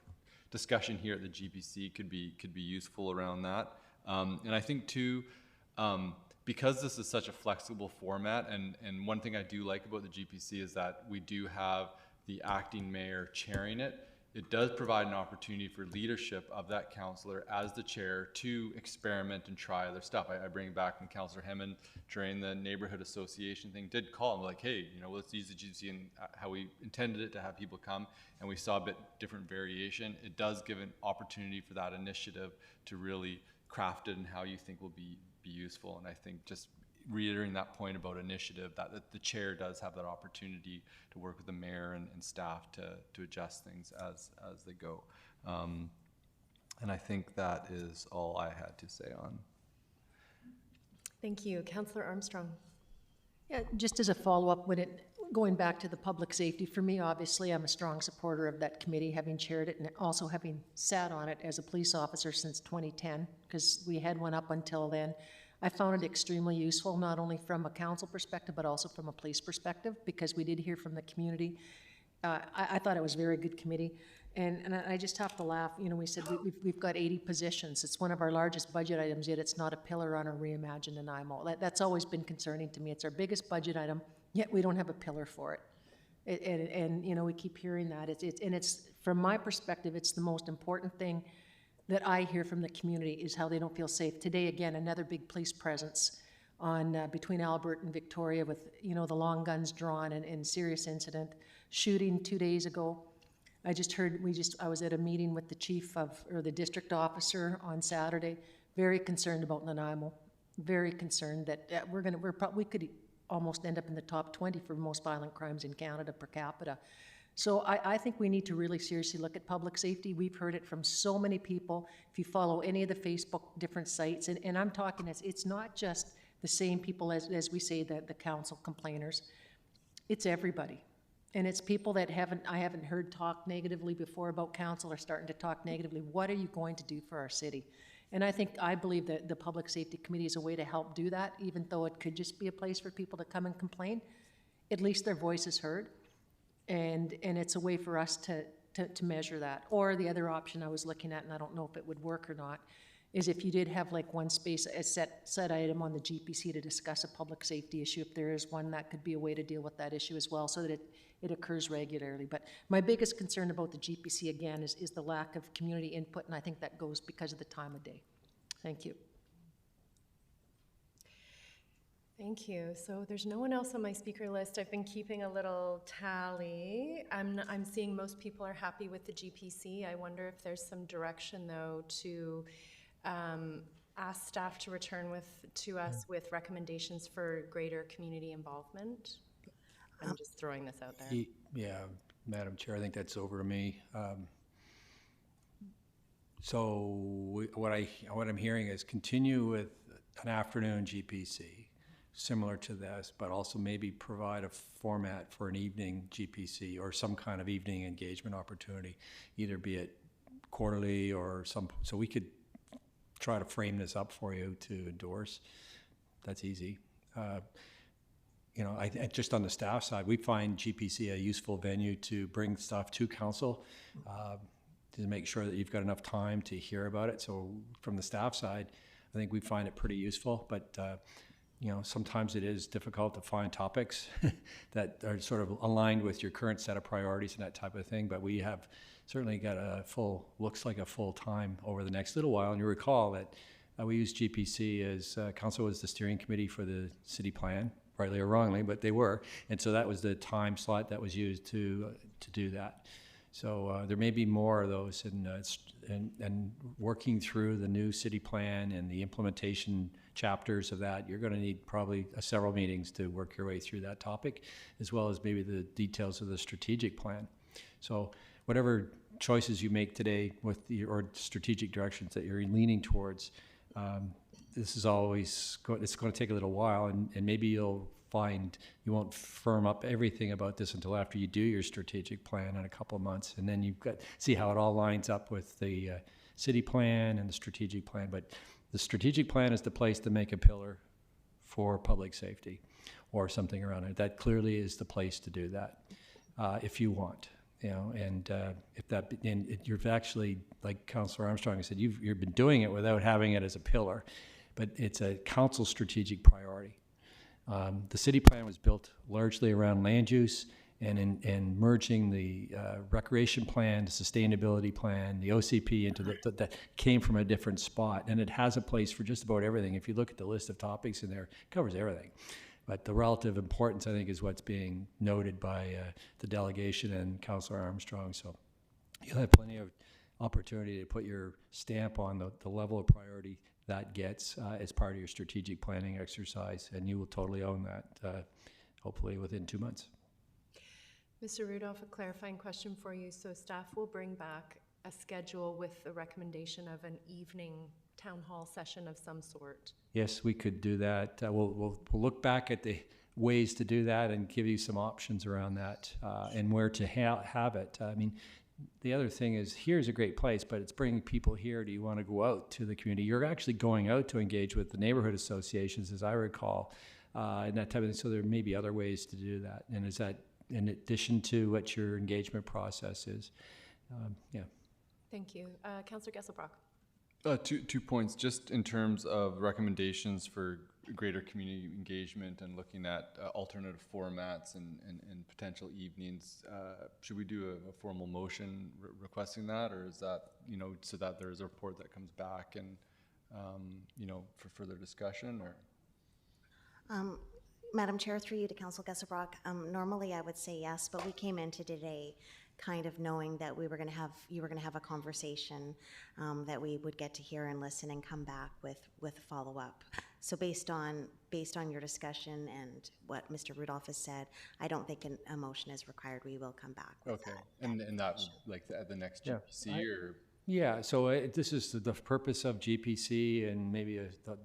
discussion here at the GPC could be useful around that. And I think too, because this is such a flexible format, and one thing I do like about the GPC is that we do have the acting mayor chairing it. It does provide an opportunity for leadership of that councillor as the chair to experiment and try other stuff. I bring back when Councillor Hemmond during the neighborhood association thing did call him like, hey, you know, let's use the GPC and how we intended it to have people come, and we saw a bit different variation. It does give an opportunity for that initiative to really craft it and how you think will be useful. And I think just reiterating that point about initiative, that the chair does have that opportunity to work with the mayor and staff to adjust things as they go. And I think that is all I had to say on. Thank you. Councillor Armstrong. Yeah, just as a follow-up, going back to the public safety, for me, obviously, I'm a strong supporter of that committee, having chaired it and also having sat on it as a police officer since 2010, because we had one up until then. I found it extremely useful, not only from a council perspective, but also from a police perspective, because we did hear from the community. I thought it was a very good committee. And I just have to laugh. You know, we said we've got 80 positions. It's one of our largest budget items, yet it's not a pillar on our Reimagine Nanaimo. That's always been concerning to me. It's our biggest budget item, yet we don't have a pillar for it. And you know, we keep hearing that. It's from my perspective, it's the most important thing that I hear from the community is how they don't feel safe. Today, again, another big police presence on between Albert and Victoria with, you know, the long guns drawn and serious incident. Shooting 2 days ago. I just heard, I was at a meeting with the chief or the district officer on Saturday, very concerned about Nanaimo, very concerned that we could almost end up in the top 20 for most violent crimes in Canada per capita. So I think we need to really seriously look at public safety. We've heard it from so many people. If you follow any of the Facebook different sites, and I'm talking, it's not just the same people as we say, the council complainers, it's everybody. And it's people that I haven't heard talk negatively before about council are starting to talk negatively. What are you going to do for our city? And I believe that the Public Safety Committee is a way to help do that, even though it could just be a place for people to come and complain. At least their voice is heard. And it's a way for us to measure that. Or the other option I was looking at, and I don't know if it would work or not, is if you did have like one space, a set item on the GPC to discuss a public safety issue, if there is one, that could be a way to deal with that issue as well, so that it occurs regularly. But my biggest concern about the GPC, again, is the lack of community input, and I think that goes because of the time of day. Thank you. Thank you. So there's no one else on my speaker list. I've been keeping a little tally. I'm seeing most people are happy with the GPC. I wonder if there's some direction, though, to ask staff to return to us with recommendations for greater community involvement. I'm just throwing this out there. Yeah, Madam Chair, I think that's over to me. So what I'm hearing is continue with an afternoon GPC, similar to this, but also maybe provide a format for an evening GPC or some kind of evening engagement opportunity, either be it quarterly or so we could try to frame this up for you to endorse. That's easy. You know, just on the staff side, we find GPC a useful venue to bring stuff to council, to make sure that you've got enough time to hear about it. So from the staff side, I think we find it pretty useful, but you know, sometimes it is difficult to find topics that are sort of aligned with your current set of priorities and that type of thing. But we have certainly got looks like a full time over the next little while. And you recall that we use GPC as council was the steering committee for the city plan, rightly or wrongly, but they were. And so that was the time slot that was used to do that. So there may be more of those, and working through the new city plan and the implementation chapters of that, you're going to need probably several meetings to work your way through that topic, as well as maybe the details of the strategic plan. So whatever choices you make today with or strategic directions that you're leaning towards, this is always it's going to take a little while, and maybe you'll find you won't firm up everything about this until after you do your strategic plan in a couple of months, and then you've got see how it all lines up with the city plan and the strategic plan. But the strategic plan is the place to make a pillar for public safety or something around it. That clearly is the place to do that if you want, you know. And you've actually, like Councillor Armstrong said, you've been doing it without having it as a pillar, but it's a council strategic priority. The city plan was built largely around land use and merging the recreation plan, the sustainability plan, the OCP into that came from a different spot. And it has a place for just about everything. If you look at the list of topics in there, it covers everything. But the relative importance, I think, is what's being noted by the delegation and Councillor Armstrong. So you'll have plenty of opportunity to put your stamp on the level of priority that gets as part of your strategic planning exercise, and you will totally own that, hopefully within 2 months. Mr. Rudolph, a clarifying question for you. So staff will bring back a schedule with the recommendation of an evening town hall session of some sort. Yes, we could do that. We'll look back at the ways to do that and give you some options around that and where to have it. I mean, the other thing is, here's a great place, but it's bringing people here. Do you want to go out to the community? You're actually going out to engage with the neighborhood associations, as I recall, and that type of thing. So there may be other ways to do that. And is that in addition to what your engagement process is? Yeah. Thank you. Councillor Gesselbrock. Two points, just in terms of recommendations for greater community engagement and looking at alternative formats and potential evenings. Should we do a formal motion requesting that, or is that, so that there's a report that comes back and, for further discussion, or? Madam Chair, through you to Councillor Gesselbrock, normally I would say yes, but we came into today kind of knowing that you were going to have a conversation that we would get to hear and listen and come back with follow-up. So based on your discussion and what Mr. Rudolph has said, I don't think a motion is required. We will come back with okay. That. And that, like, at the next GPC, or? Yeah, so this is the purpose of GPC, and maybe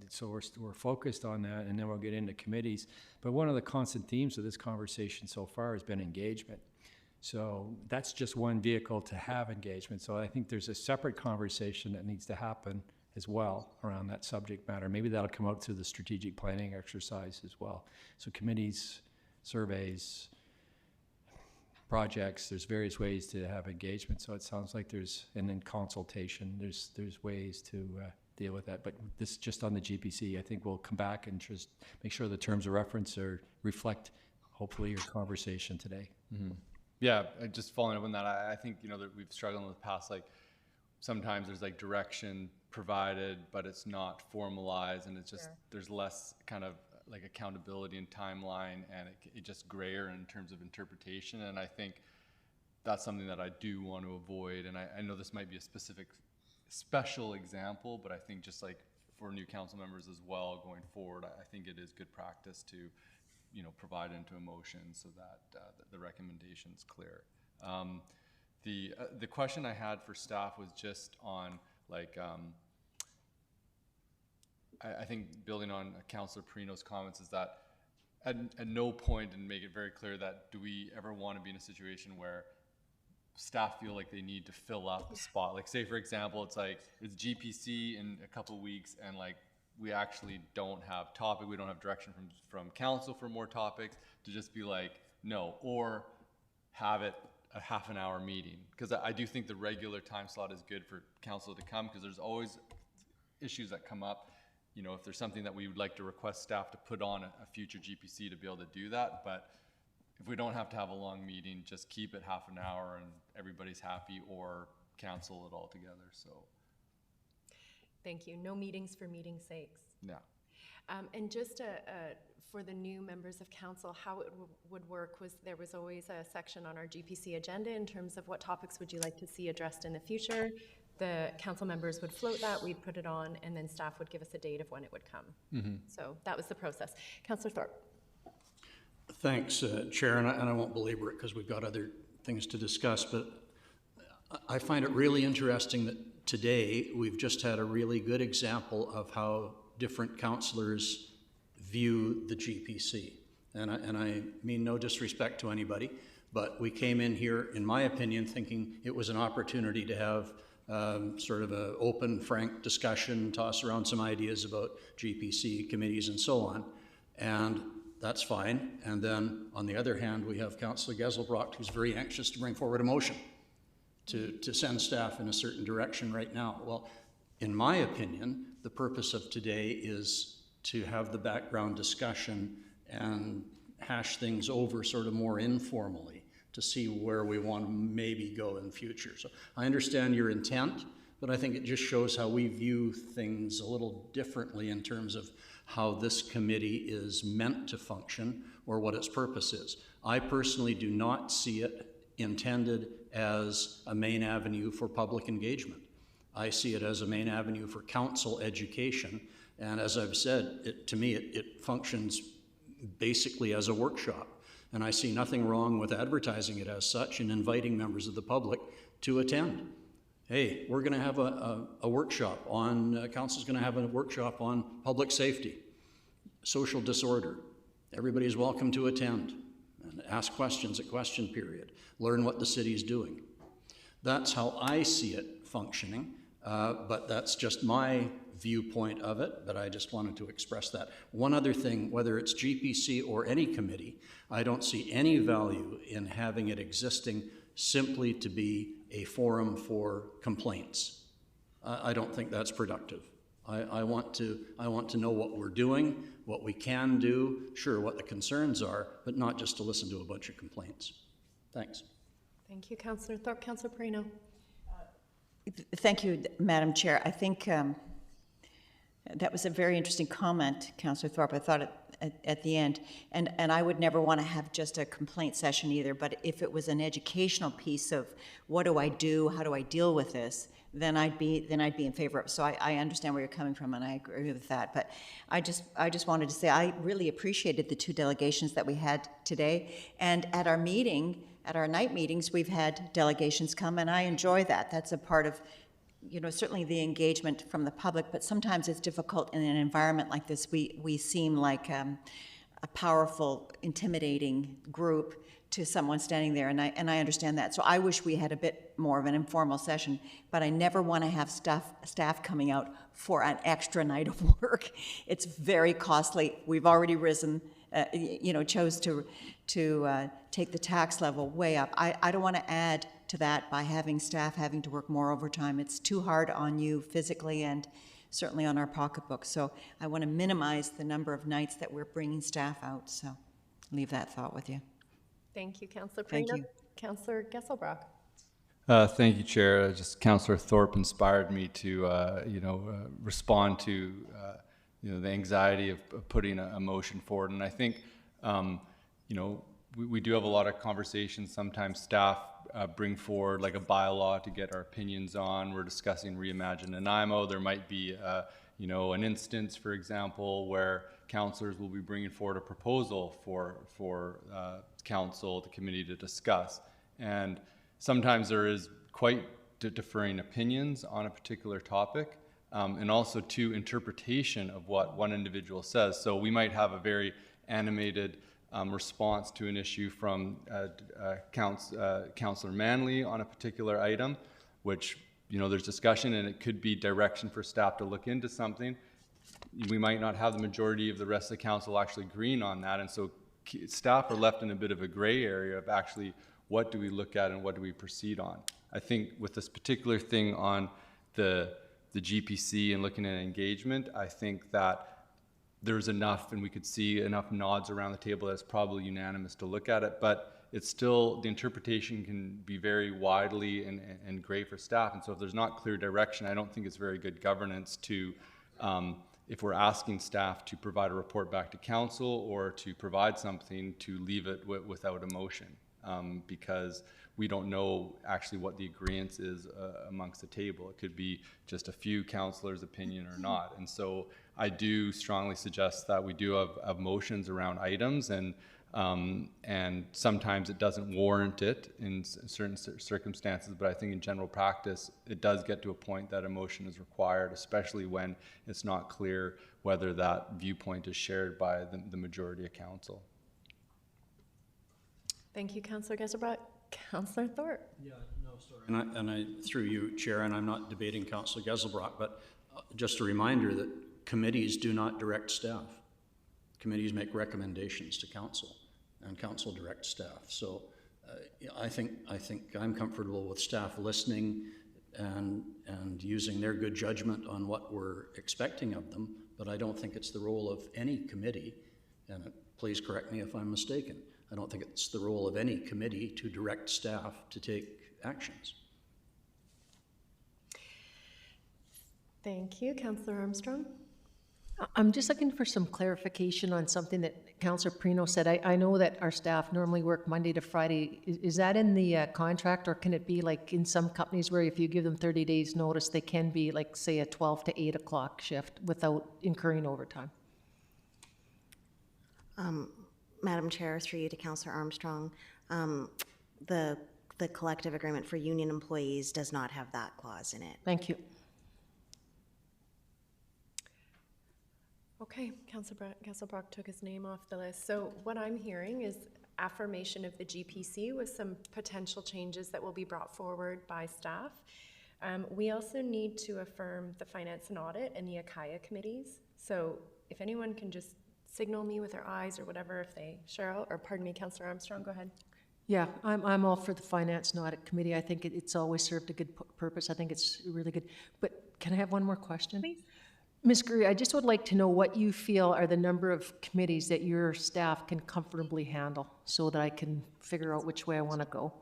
so we're focused on that, and then we'll get into committees. But one of the constant themes of this conversation so far has been engagement. So that's just one vehicle to have engagement. So I think there's a separate conversation that needs to happen as well around that subject matter. Maybe that'll come out through the strategic planning exercise as well. So committees, surveys, projects, there's various ways to have engagement. So it sounds like and then consultation, there's ways to deal with that. But this just on the GPC, I think we'll come back and just make sure the terms of reference reflect, hopefully, your conversation today. Mm-hmm. Yeah, just following up on that, I think, that we've struggled in the past, like, sometimes there's like direction provided, but it's not formalized, and it's just, there's less kind of like accountability and timeline, and it just grayer in terms of interpretation. And I think that's something that I do want to avoid. And I know this might be a special example, but I think just like for new council members as well going forward, I think it is good practice to provide into a motion so that the recommendation's clear. The question I had for staff was just on, like, I think building on Councillor Perino's comments, is that at no point, and make it very clear, that do we ever want to be in a situation where staff feel like they need to fill up a spot. Like, say for example, it's GPC in a couple weeks, and like we actually don't have topic, we don't have direction from council for more topics, to just be like, no, or have it a half an hour meeting. Because I do think the regular time slot is good for council to come, because there's always issues that come up. If there's something that we would like to request staff to put on a future GPC to be able to do that. But if we don't have to have a long meeting, just keep it half an hour and everybody's happy, or cancel it altogether. So. Thank you. No meetings for meeting's sakes. No. And just for the new members of council, how it would work was there was always a section on our GPC agenda in terms of what topics would you like to see addressed in the future. The council members would float that, we'd put it on, and then staff would give us a date of when it would come. Mm-hmm. So that was the process. Councillor Thorpe. Thanks, Chair, and I won't belabor it because we've got other things to discuss, but I find it really interesting that today we've just had a really good example of how different councillors view the GPC. And I mean no disrespect to anybody, but we came in here, in my opinion, thinking it was an opportunity to have sort of an open, frank discussion, toss around some ideas about GPC committees and so on. And that's fine. And then on the other hand, we have Councillor Gesselbrock, who's very anxious to bring forward a motion to send staff in a certain direction right now. Well, in my opinion, the purpose of today is to have the background discussion and hash things over sort of more informally to see where we want to maybe go in the future. So I understand your intent, but I think it just shows how we view things a little differently in terms of how this committee is meant to function or what its purpose is. I personally do not see it intended as a main avenue for public engagement. I see it as a main avenue for council education. And as I've said, to me, it functions basically as a workshop. And I see nothing wrong with advertising it as such and inviting members of the public to attend. hey, we're going to have a workshop on, council's going to have a workshop on public safety, social disorder. Everybody's welcome to attend and ask questions at question period, learn what the city is doing. That's how I see it functioning, but that's just my viewpoint of it, but I just wanted to express that. One other thing, whether it's GPC or any committee, I don't see any value in having it existing simply to be a forum for complaints. I don't think that's productive. I want to know what we're doing, what we can do, sure, what the concerns are, but not just to listen to a bunch of complaints. Thanks. Thank you, Councillor Thorpe. Councillor Perino. Thank you, Madam Chair. I think that was a very interesting comment, Councillor Thorpe. I thought at the end, and I would never want to have just a complaint session either, but if it was an educational piece of what do I do, how do I deal with this, then I'd be in favor of it. So I understand where you're coming from, and I agree with that. But I just wanted to say I really appreciated the 2 delegations that we had today, and at our meeting, at our night meetings, we've had delegations come, and I enjoy that. That's a part of, you know, certainly the engagement from the public, but sometimes it's difficult in an environment like this. We seem like a powerful, intimidating group to someone standing there, and I understand that. So I wish we had a bit more of an informal session, but I never want to have staff coming out for an extra night of work. It's very costly. We've already risen, chose to take the tax level way up. I don't want to add to that by having staff having to work more overtime. It's too hard on you physically and certainly on our pocketbooks. So I want to minimize the number of nights that we're bringing staff out. So leave that thought with you. Thank you, Councillor Perino. Thank you. Councillor Gesselbrock. Thank you, Chair. Just Councillor Thorpe inspired me to, respond to, the anxiety of putting a motion forward. And I think, we do have a lot of conversations. Sometimes staff bring forward like a bylaw to get our opinions on. We're discussing Reimagine Nanaimo. There might be, an instance, for example, where councillors will be bringing forward a proposal for council, the committee to discuss. And sometimes there is quite differing opinions on a particular topic, and also to interpretation of what one individual says. So we might have a very animated response to an issue from Councillor Manley on a particular item, which, there's discussion and it could be direction for staff to look into something. We might not have the majority of the rest of the council actually agreeing on that, and so staff are left in a bit of a gray area of actually what do we look at and what do we proceed on. I think with this particular thing on the GPC and looking at engagement, I think that there's enough, and we could see enough nods around the table that it's probably unanimous to look at it, but it's still, the interpretation can be very widely and gray for staff, and so if there's not clear direction, I don't think it's very good governance to, if we're asking staff to provide a report back to council or to provide something, to leave it without a motion, because we don't know actually what the agreement is amongst the table. It could be just a few councillors' opinion or not. And so I do strongly suggest that we do have motions around items, and sometimes it doesn't warrant it in certain circumstances, but I think in general practice, it does get to a point that a motion is required, especially when it's not clear whether that viewpoint is shared by the majority of council. Thank you, Councillor Gesselbrock. Councillor Thorpe. Yeah, no, sorry. And I through you, Chair, and I'm not debating Councillor Gesselbrock, but just a reminder that committees do not direct staff. Committees make recommendations to council, and council directs staff. So I think I'm comfortable with staff listening and using their good judgment on what we're expecting of them, but I don't think it's the role of any committee, and please correct me if I'm mistaken, I don't think it's the role of any committee to direct staff to take actions. Thank you. Councillor Armstrong. I'm just looking for some clarification on something that Councillor Perino said. I know that our staff normally work Monday to Friday. Is that in the contract, or can it be like in some companies where if you give them 30 days notice, they can be like, say, a 12 to 8 o'clock shift without incurring overtime? Madam Chair, through you to Councillor Armstrong, the the collective agreement for union employees does not have that clause in it. Thank you. Okay, Councillor Brock took his name off the list. So what I'm hearing is affirmation of the GPC with some potential changes that will be brought forward by staff. We also need to affirm the Finance and Audit and the ACAIA committees. So if anyone can just signal me with their eyes or whatever, if they, Cheryl, or pardon me, Councillor Armstrong, go ahead. Yeah, I'm all for the Finance and Audit Committee. I think it's always served a good purpose. I think it's really good. But can I have one more question? Please. Ms. Gurry, I just would like to know what you feel are the number of committees that your staff can comfortably handle so that I can figure out which way I want to go.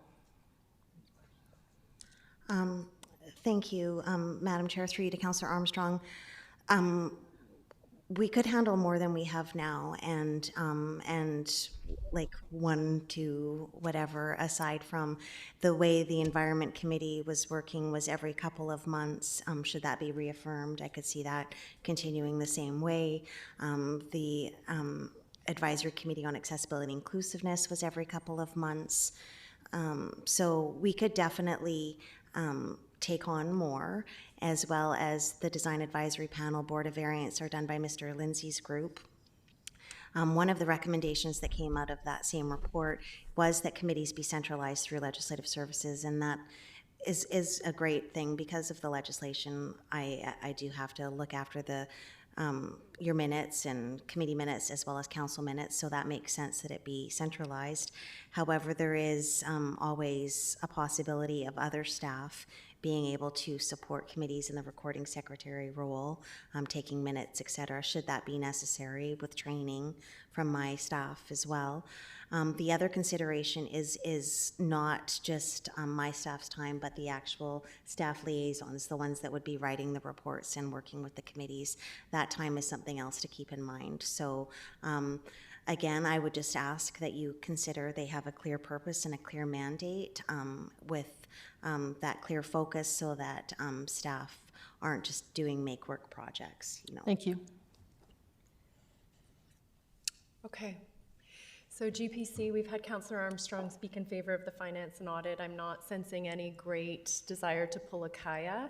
Thank you, Madam Chair, through you to Councillor Armstrong. We could handle more than we have now, and like 1 to whatever, aside from the way the Environment Committee was working was every couple of months. Should that be reaffirmed? I could see that continuing the same way. The Advisory Committee on Accessibility and Inclusiveness was every couple of months. So we could definitely take on more, as well as the Design Advisory Panel. Board of Variants are done by Mr. Lindsay's group. One of the recommendations that came out of that same report was that committees be centralized through legislative services, and that is a great thing. Because of the legislation, I do have to look after the your minutes and committee minutes as well as council minutes, so that makes sense that it be centralized. However, there is always a possibility of other staff being able to support committees in the recording secretary role, taking minutes, etc., should that be necessary, with training from my staff as well. The other consideration is not just my staff's time, but the actual staff liaisons, the ones that would be writing the reports and working with the committees. That time is something else to keep in mind. So again, I would just ask that you consider they have a clear purpose and a clear mandate, with that clear focus, so that staff aren't just doing make-work projects. Thank you. Okay. So GPC, we've had Councillor Armstrong speak in favor of the Finance and Audit. I'm not sensing any great desire to pull ACAIA.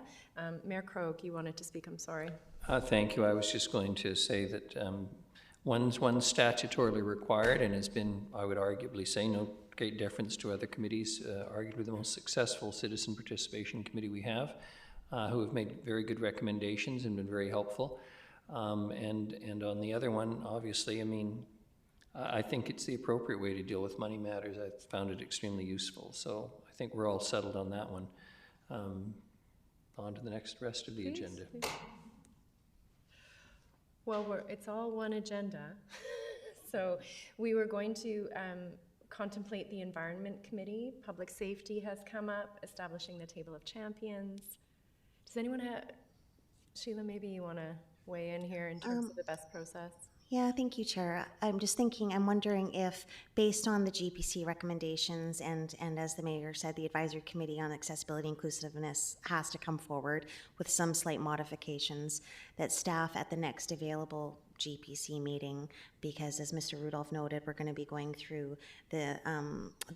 Mayor Krogh, you wanted to speak, I'm sorry. Thank you. I was just going to say that one's statutorily required and has been, I would arguably say, no great deference to other committees, arguably the most successful citizen participation committee we have, who have made very good recommendations and been very helpful. And on the other one, obviously, I mean, I think it's the appropriate way to deal with money matters. I've found it extremely useful. So I think we're all settled on that one. On to the rest of the agenda. Please. Well, it's all one agenda. So we were going to contemplate the Environment Committee. Public Safety has come up, establishing the Table of Champions. Does anyone have, Sheila, maybe you want to weigh in here in terms of the best process? Yeah, thank you, Chair. I'm wondering if, based on the GPC recommendations, and as the Mayor said, the Advisory Committee on Accessibility and Inclusiveness has to come forward with some slight modifications, that staff at the next available GPC meeting, because as Mr. Rudolph noted, we're going to be going through the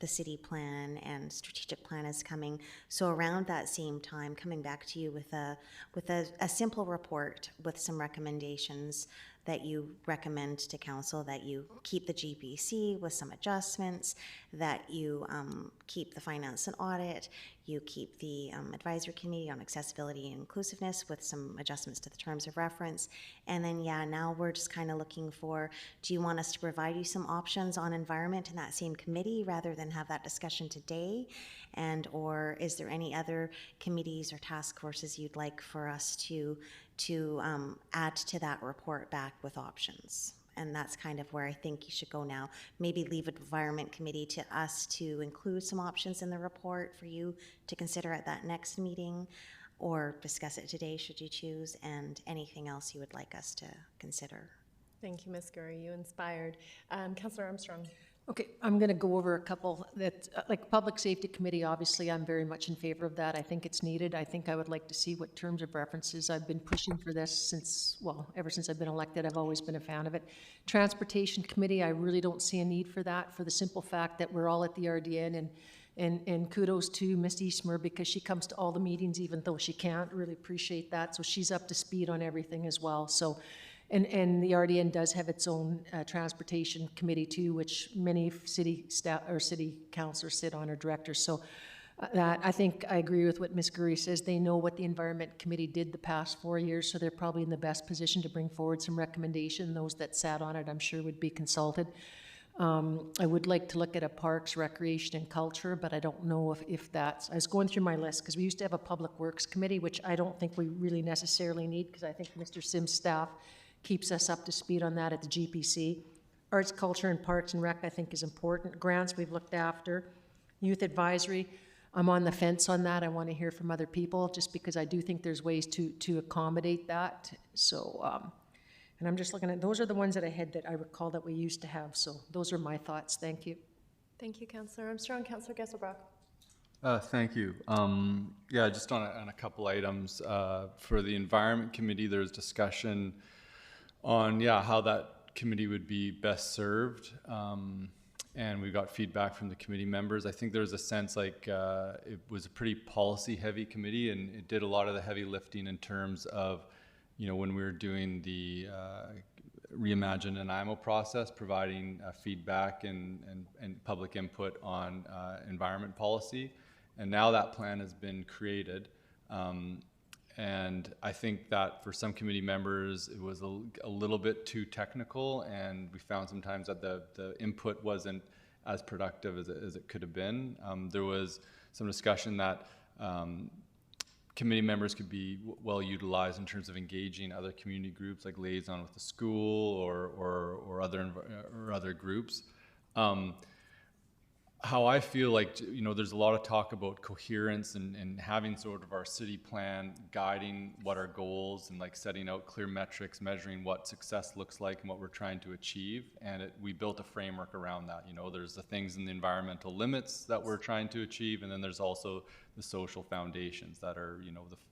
city plan, and strategic plan is coming. So around that same time, coming back to you with a simple report with some recommendations that you recommend to council, that you keep the GPC with some adjustments, that you keep the Finance and Audit, you keep the Advisory Committee on Accessibility and Inclusiveness with some adjustments to the terms of reference. And then, yeah, now we're just kind of looking for, do you want us to provide you some options on environment in that same committee rather than have that discussion today? And or is there any other committees or task forces you'd like for us to add to that report back with options? And that's kind of where I think you should go now. Maybe leave Environment Committee to us to include some options in the report for you to consider at that next meeting, or discuss it today should you choose, and anything else you would like us to consider. Thank you, Ms. Gurry. You inspired. Councillor Armstrong. Okay, I'm going to go over a couple that, like Public Safety Committee, obviously I'm very much in favor of that. I think it's needed. I think I would like to see what terms of references. I've been pushing for this since, well, ever since I've been elected. I've always been a fan of it. Transportation Committee, I really don't see a need for that, for the simple fact that we're all at the RDN, And kudos to Ms. Eastmer because she comes to all the meetings even though she can't. Really appreciate that. So she's up to speed on everything as well. So, and the RDN does have its own transportation committee too, which many city staff or city councilors sit on or directors. So that I think I agree with what Ms. Gurry says. They know what the Environment Committee did the past 4 years, so they're probably in the best position to bring forward some recommendation. Those that sat on it, I'm sure, would be consulted. I would like to look at a Parks, Recreation, and Culture, but I don't know if that's, I was going through my list, because we used to have a Public Works Committee, which I don't think we really necessarily need, because I think Mr. Sims' staff keeps us up to speed on that at the GPC. Arts, Culture, and Parks and Rec, I think, is important. Grants, we've looked after. Youth Advisory, I'm on the fence on that. I want to hear from other people, just because I do think there's ways to accommodate that. So, and I'm just looking at, those are the ones that I had that I recall that we used to have. So those are my thoughts. Thank you. Thank you, Councillor Armstrong. Councillor Gesselbrock. Thank you. Yeah, just on a couple items. For the Environment Committee, there's discussion on, how that committee would be best served. And we got feedback from the committee members. I think there was a sense like it was a pretty policy-heavy committee, and it did a lot of the heavy lifting in terms of, when we were doing the Reimagine Nanaimo process, providing feedback and public input on environment policy. And now that plan has been created. And I think that for some committee members, it was a little bit too technical, and we found sometimes that the input wasn't as productive as it could have been. There was some discussion that committee members could be well utilized in terms of engaging other community groups, like liaison with the school or other groups. How I feel like, there's a lot of talk about coherence and having sort of our city plan guiding what our goals and like setting out clear metrics, measuring what success looks like and what we're trying to achieve. And we built a framework around that. There's the things in the environmental limits that we're trying to achieve, and then there's also the social foundations that are,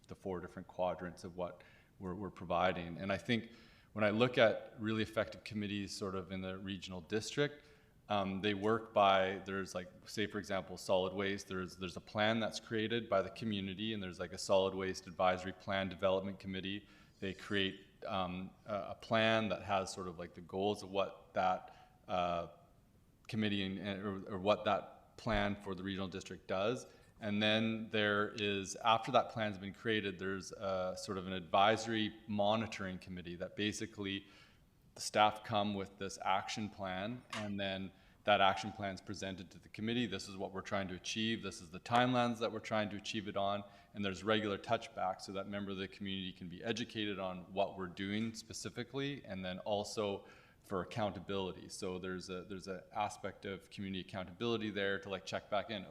the 4 different quadrants of what we're providing. And I think when I look at really effective committees sort of in the regional district, they work by, there's like, say for example, solid waste, there's a plan that's created by the community, and there's like a solid waste advisory plan development committee. They create a plan that has sort of like the goals of what that committee or what that plan for the regional district does. And then there is, after that plan's been created, there's sort of an advisory monitoring committee that basically the staff come with this action plan, and then that action plan is presented to the committee. This is what we're trying to achieve. This is the timelines that we're trying to achieve it on. And there's regular touchback so that member of the community can be educated on what we're doing specifically, and then also for accountability. So there's an aspect of community accountability there to like check back in.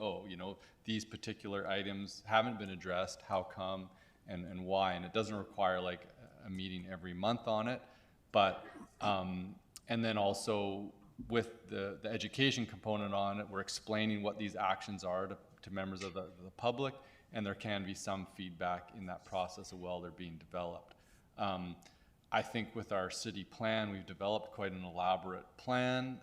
These particular items haven't been addressed. How come and why? And it doesn't require like a meeting every month on it. But, and then also with the education component on it, we're explaining what these actions are to members of the public, and there can be some feedback in that process while they're being developed. I think with our city plan, we've developed quite an elaborate plan,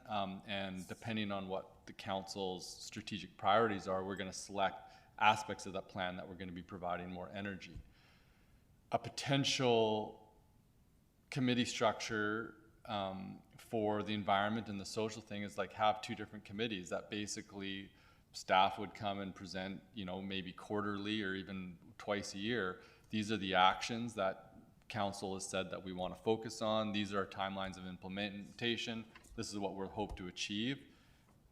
and depending on what the council's strategic priorities are, we're going to select aspects of that plan that we're going to be providing more energy. A potential committee structure for the environment and the social thing is like have 2 different committees that basically staff would come and present, maybe quarterly or even twice a year. These are the actions that council has said that we want to focus on. These are our timelines of implementation. This is what we're hope to achieve.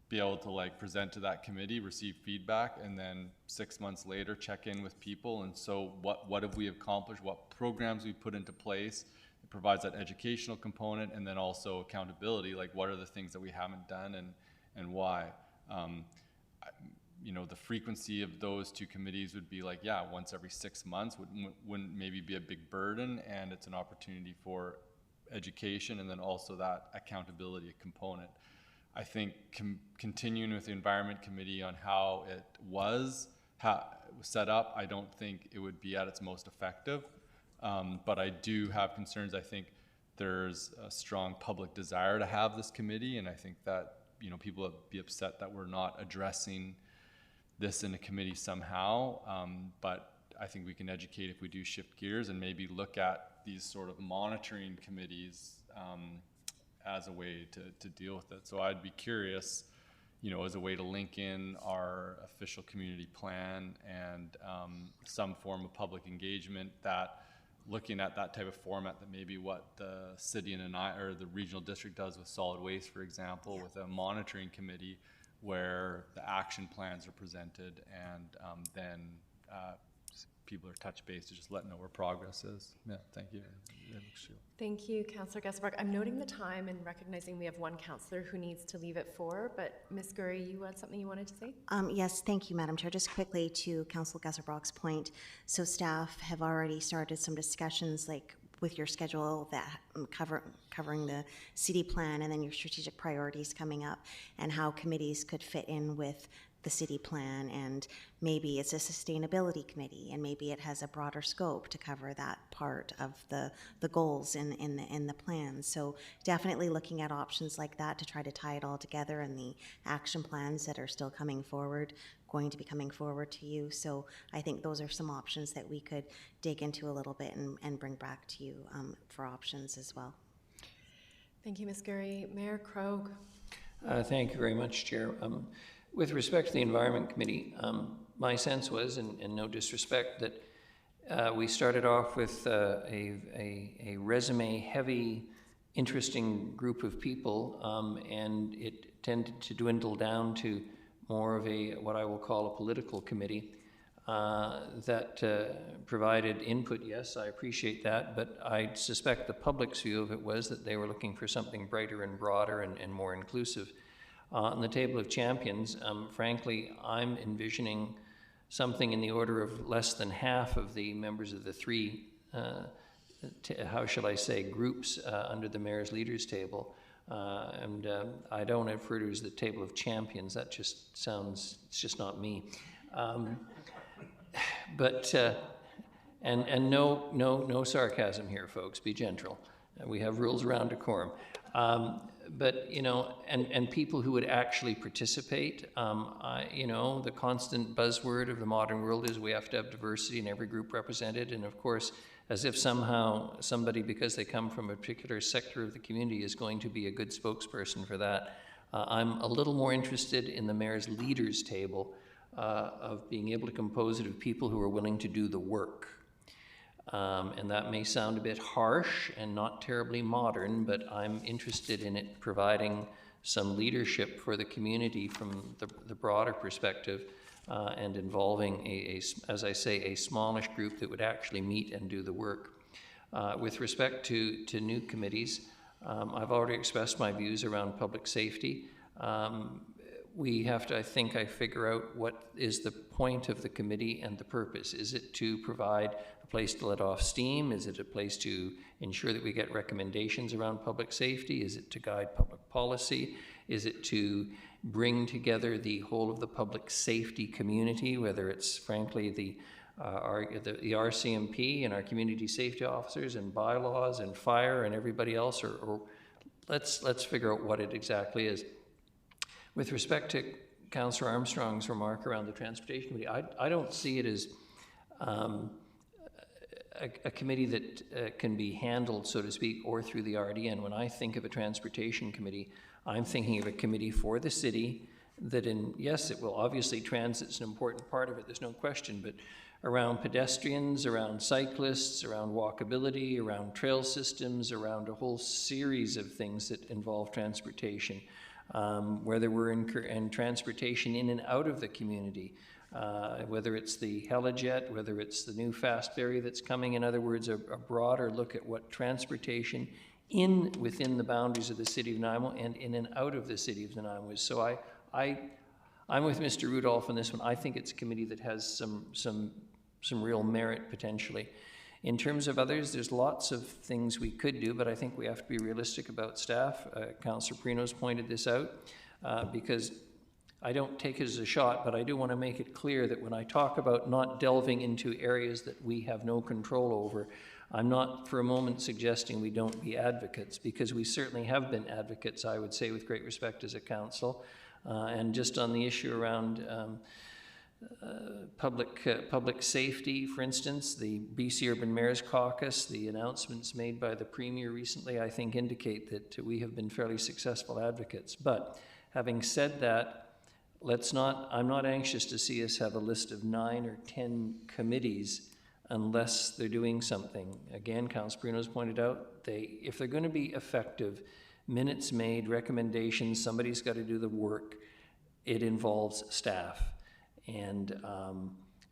Be able to like present to that committee, receive feedback, and then 6 months later check in with people. And so what have we accomplished? What programs we put into place? It provides that educational component, and then also accountability, like what are the things that we haven't done and why. The frequency of those 2 committees would be like, once every 6 months wouldn't maybe be a big burden, and it's an opportunity for education and then also that accountability component. I think continuing with the Environment Committee on how it was set up, I don't think it would be at its most effective. But I do have concerns. I think there's a strong public desire to have this committee, and I think that people would be upset that we're not addressing this in a committee somehow, but I think we can educate if we do shift gears and maybe look at these sort of monitoring committees as a way to deal with it. So I'd be curious, as a way to link in our official community plan and some form of public engagement, that looking at that type of format, that maybe what the city or the regional district does with solid waste, for example, with a monitoring committee where the action plans are presented and then people are touch base to just let know where progress is. Yeah, thank you. Thank you, Councillor Gasselbrock. I'm noting the time and recognizing we have one councillor who needs to leave at 4, but Ms. Gurry, you had something you wanted to say? Yes, thank you, Madam Chair. Just quickly to Councillor Gasselbrock's point, so staff have already started some discussions, like with your schedule that covering the city plan and then your strategic priorities coming up, and how committees could fit in with the city plan, and maybe it's a sustainability committee, and maybe it has a broader scope to cover that part of the goals in the plan. So definitely looking at options like that to try to tie it all together, and the action plans that are still going to be coming forward to you. So I think those are some options that we could dig into a little bit and bring back to you for options as well. Thank you, Ms. Gurry. Mayor Krogh. Thank you very much, Chair. With respect to the Environment Committee, my sense was, and no disrespect, that we started off with a resume-heavy, interesting group of people, and it tended to dwindle down to more of what I will call a political committee that provided input. Yes, I appreciate that, but I suspect the public's view of it was that they were looking for something brighter and broader and more inclusive. On the table of champions, frankly, I'm envisioning something in the order of less than half of the members of the three, how shall I say, groups under the mayor's leaders table. And I don't refer to it as the table of champions. That just sounds, it's just not me. But no sarcasm here, folks. Be gentle. We have rules around decorum. But, and people who would actually participate, the constant buzzword of the modern world is we have to have diversity in every group represented. And of course, as if somehow somebody, because they come from a particular sector of the community, is going to be a good spokesperson for that. I'm a little more interested in the mayor's leaders table of being able to compose it of people who are willing to do the work. And that may sound a bit harsh and not terribly modern, but I'm interested in it providing some leadership for the community from the broader perspective and involving, as I say, a smallish group that would actually meet and do the work. With respect to new committees, I've already expressed my views around public safety. We have to, I think, figure out what is the point of the committee and the purpose. Is it to provide a place to let off steam? Is it a place to ensure that we get recommendations around public safety? Is it to guide public policy? Is it to bring together the whole of the public safety community, whether it's, frankly, the RCMP and our community safety officers and bylaws and fire and everybody else, or let's figure out what it exactly is. With respect to Councillor Armstrong's remark around the Transportation Committee, I don't see it as a committee that can be handled, so to speak, or through the RDN. When I think of a Transportation Committee, I'm thinking of a committee for the city that yes, it will obviously, transit's an important part of it, there's no question, but around pedestrians, around cyclists, around walkability, around trail systems, around a whole series of things that involve transportation. Whether we're in transportation in and out of the community, whether it's the Helijet, whether it's the new fast ferry that's coming, in other words, a broader look at what transportation within the boundaries of the city of Nanaimo and in and out of the city of Nanaimo is. So I'm with Mr. Rudolph on this one. I think it's a committee that has some real merit potentially. In terms of others, there's lots of things we could do, but I think we have to be realistic about staff. Councillor Perino's pointed this out because I don't take it as a shot, but I do want to make it clear that when I talk about not delving into areas that we have no control over, I'm not for a moment suggesting we don't be advocates, because we certainly have been advocates, I would say, with great respect as a council. And just on the issue around public safety, for instance, the BC Urban Mayors Caucus, the announcements made by the Premier recently, I think indicate that we have been fairly successful advocates. But having said that, I'm not anxious to see us have a list of 9 or 10 committees unless they're doing something. Again, Councillor Perino's pointed out, if they're going to be effective, minutes made, recommendations, somebody's got to do the work. It involves staff. And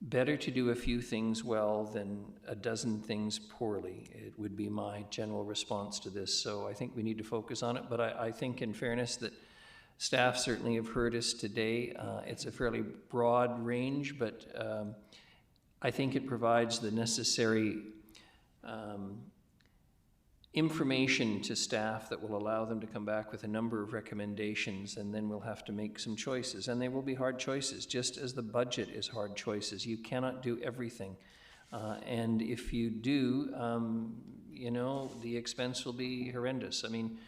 better to do a few things well than a dozen things poorly. It would be my general response to this. So I think we need to focus on it. But I think in fairness that staff certainly have heard us today. It's a fairly broad range, but I think it provides the necessary information to staff that will allow them to come back with a number of recommendations, and then we'll have to make some choices. And they will be hard choices, just as the budget is hard choices. You cannot do everything. And if you do, you know, the expense will be horrendous. I mean,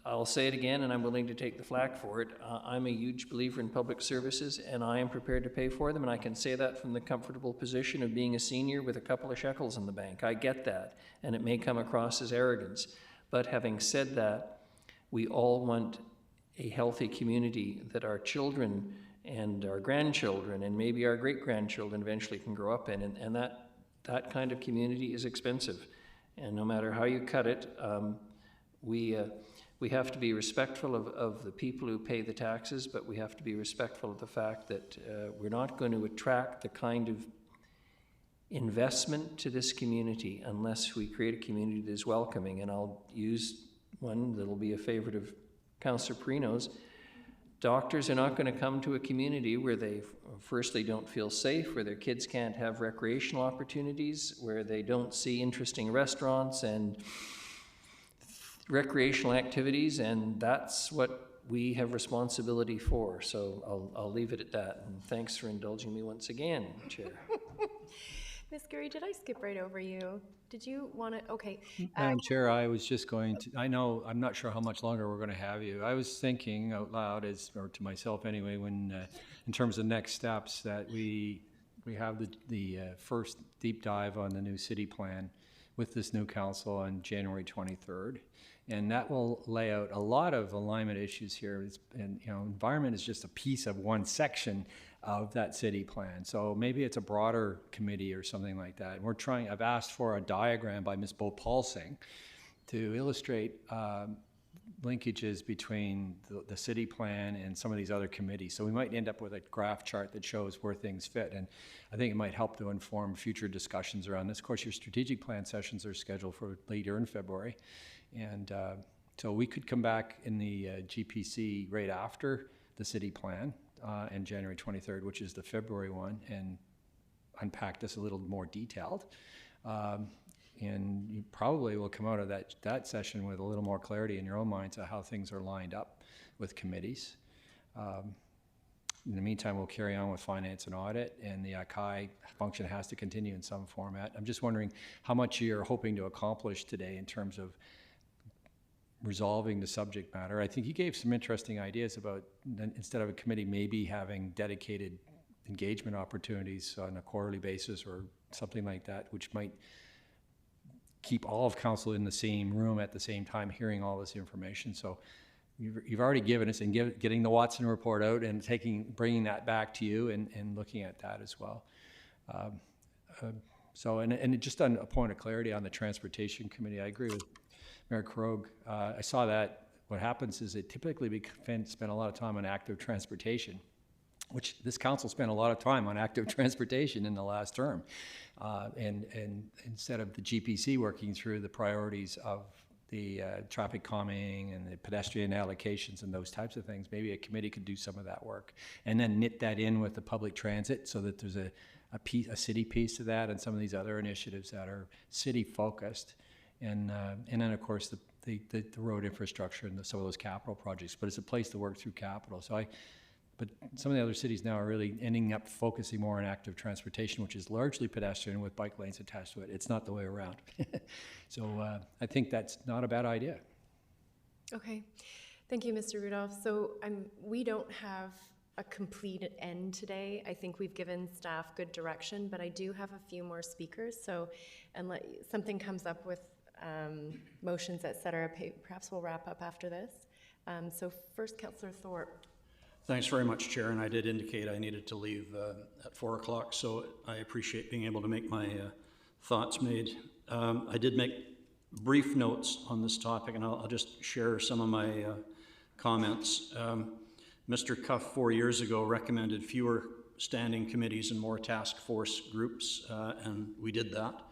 I'll say it again, and I'm willing to take the flak for it. I'm a huge believer in public services, and I am prepared to pay for them, and I can say that from the comfortable position of being a senior with a couple of shekels in the bank. I get that, and it may come across as arrogance. But having said that, we all want a healthy community that our children and our grandchildren and maybe our great-grandchildren eventually can grow up in, and that kind of community is expensive. And no matter how you cut it, we have to be respectful of the people who pay the taxes, but we have to be respectful of the fact that we're not going to attract the kind of investment to this community unless we create a community that is welcoming. And I'll use one that'll be a favorite of Councillor Perino's. Doctors are not going to come to a community where they firstly don't feel safe, where their kids can't have recreational opportunities, where they don't see interesting restaurants and recreational activities, and that's what we have responsibility for. So I'll leave it at that. And thanks for indulging me once again, Chair. Ms. Gurry, did I skip right over you? Did you want to? Okay. Madam Chair, I was just going to, I know, I'm not sure how much longer we're going to have you. I was thinking out loud, or to myself anyway, when in terms of next steps, that we have the first deep dive on the new city plan with this new council on January 23rd. And that will lay out a lot of alignment issues here. And you know, environment is just a piece of one section of that city plan. So maybe it's a broader committee or something like that. And I've asked for a diagram by Ms. Bo Paulsing to illustrate linkages between the city plan and some of these other committees. So we might end up with a graph chart that shows where things fit. And I think it might help to inform future discussions around this. Of course, your strategic plan sessions are scheduled for later in February. And so we could come back in the GPC right after the city plan and January 23rd, which is the February one, and unpack this a little more detailed. And you probably will come out of that session with a little more clarity in your own minds of how things are lined up with committees. In the meantime, we'll carry on with finance and audit, and the ACAI function has to continue in some format. I'm just wondering how much you're hoping to accomplish today in terms of resolving the subject matter. I think you gave some interesting ideas about, instead of a committee, maybe having dedicated engagement opportunities on a quarterly basis or something like that, which might keep all of council in the same room at the same time hearing all this information. So you've already given us, and getting the Watson report out and bringing that back to you and looking at that as well. So just on a point of clarity on the Transportation Committee, I agree with Mayor Krogh. I saw that what happens is it typically spend a lot of time on active transportation, which this council spent a lot of time on active transportation in the last term. And instead of the GPC working through the priorities of the traffic calming and the pedestrian allocations and those types of things, maybe a committee could do some of that work and then knit that in with the public transit so that there's a city piece to that and some of these other initiatives that are city focused. And then of course the road infrastructure and some of those capital projects, but it's a place to work through capital. But some of the other cities now are really ending up focusing more on active transportation, which is largely pedestrian with bike lanes attached to it. It's not the way around. So I think that's not a bad idea. Okay. Thank you, Mr. Rudolph. So we don't have a complete end today. I think we've given staff good direction, but I do have a few more speakers. So, unless something comes up with motions, et cetera, perhaps we'll wrap up after this. So first, Councillor Thorpe. Thanks very much, Chair, and I did indicate I needed to leave at 4 o'clock, so I appreciate being able to make my thoughts made. I did make brief notes on this topic, and I'll just share some of my comments. Mr. Cuff 4 years ago recommended fewer standing committees and more task force groups, and we did that.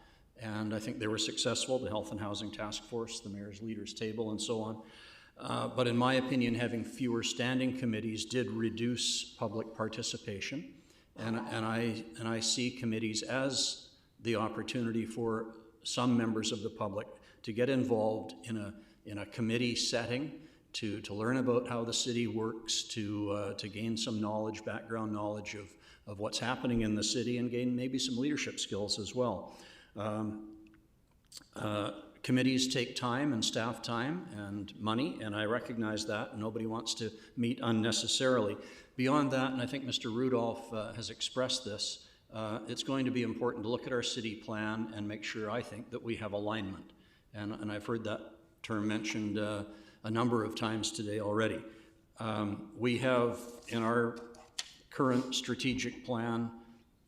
And I think they were successful, the Health and Housing Task Force, the Mayor's Leaders Table, and so on. But in my opinion, having fewer standing committees did reduce public participation. And I see committees as the opportunity for some members of the public to get involved in a committee setting, to learn about how the city works, to gain some knowledge, background knowledge of what's happening in the city, and gain maybe some leadership skills as well. Committees take time and staff time and money, and I recognize that, and nobody wants to meet unnecessarily. Beyond that, and I think Mr. Rudolph has expressed this, it's going to be important to look at our city plan and make sure, I think, that we have alignment. And I've heard that term mentioned a number of times today already. We have in our current strategic plan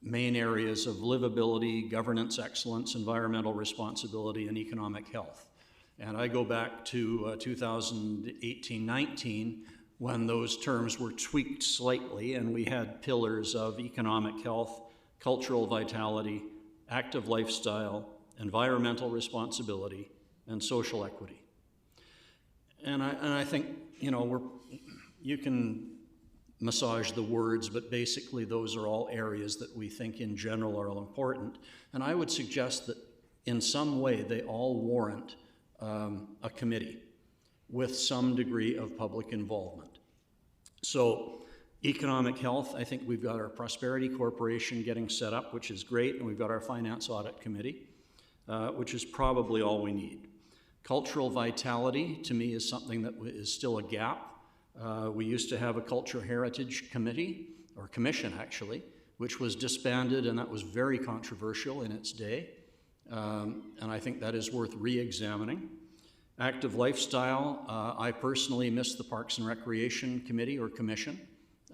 main areas of livability, governance excellence, environmental responsibility, and economic health. And I go back to 2018-19 when those terms were tweaked slightly, and we had pillars of economic health, cultural vitality, active lifestyle, environmental responsibility, and social equity. And I think, you know, you can massage the words, but basically those are all areas that we think in general are all important. And I would suggest that in some way they all warrant a committee with some degree of public involvement. So economic health, I think we've got our Prosperity Corporation getting set up, which is great, and we've got our Finance Audit Committee, which is probably all we need. Cultural vitality, to me, is something that is still a gap. We used to have a Cultural Heritage Committee, or Commission actually, which was disbanded, and that was very controversial in its day. And I think that is worth re-examining. Active lifestyle, I personally miss the Parks and Recreation Committee or Commission.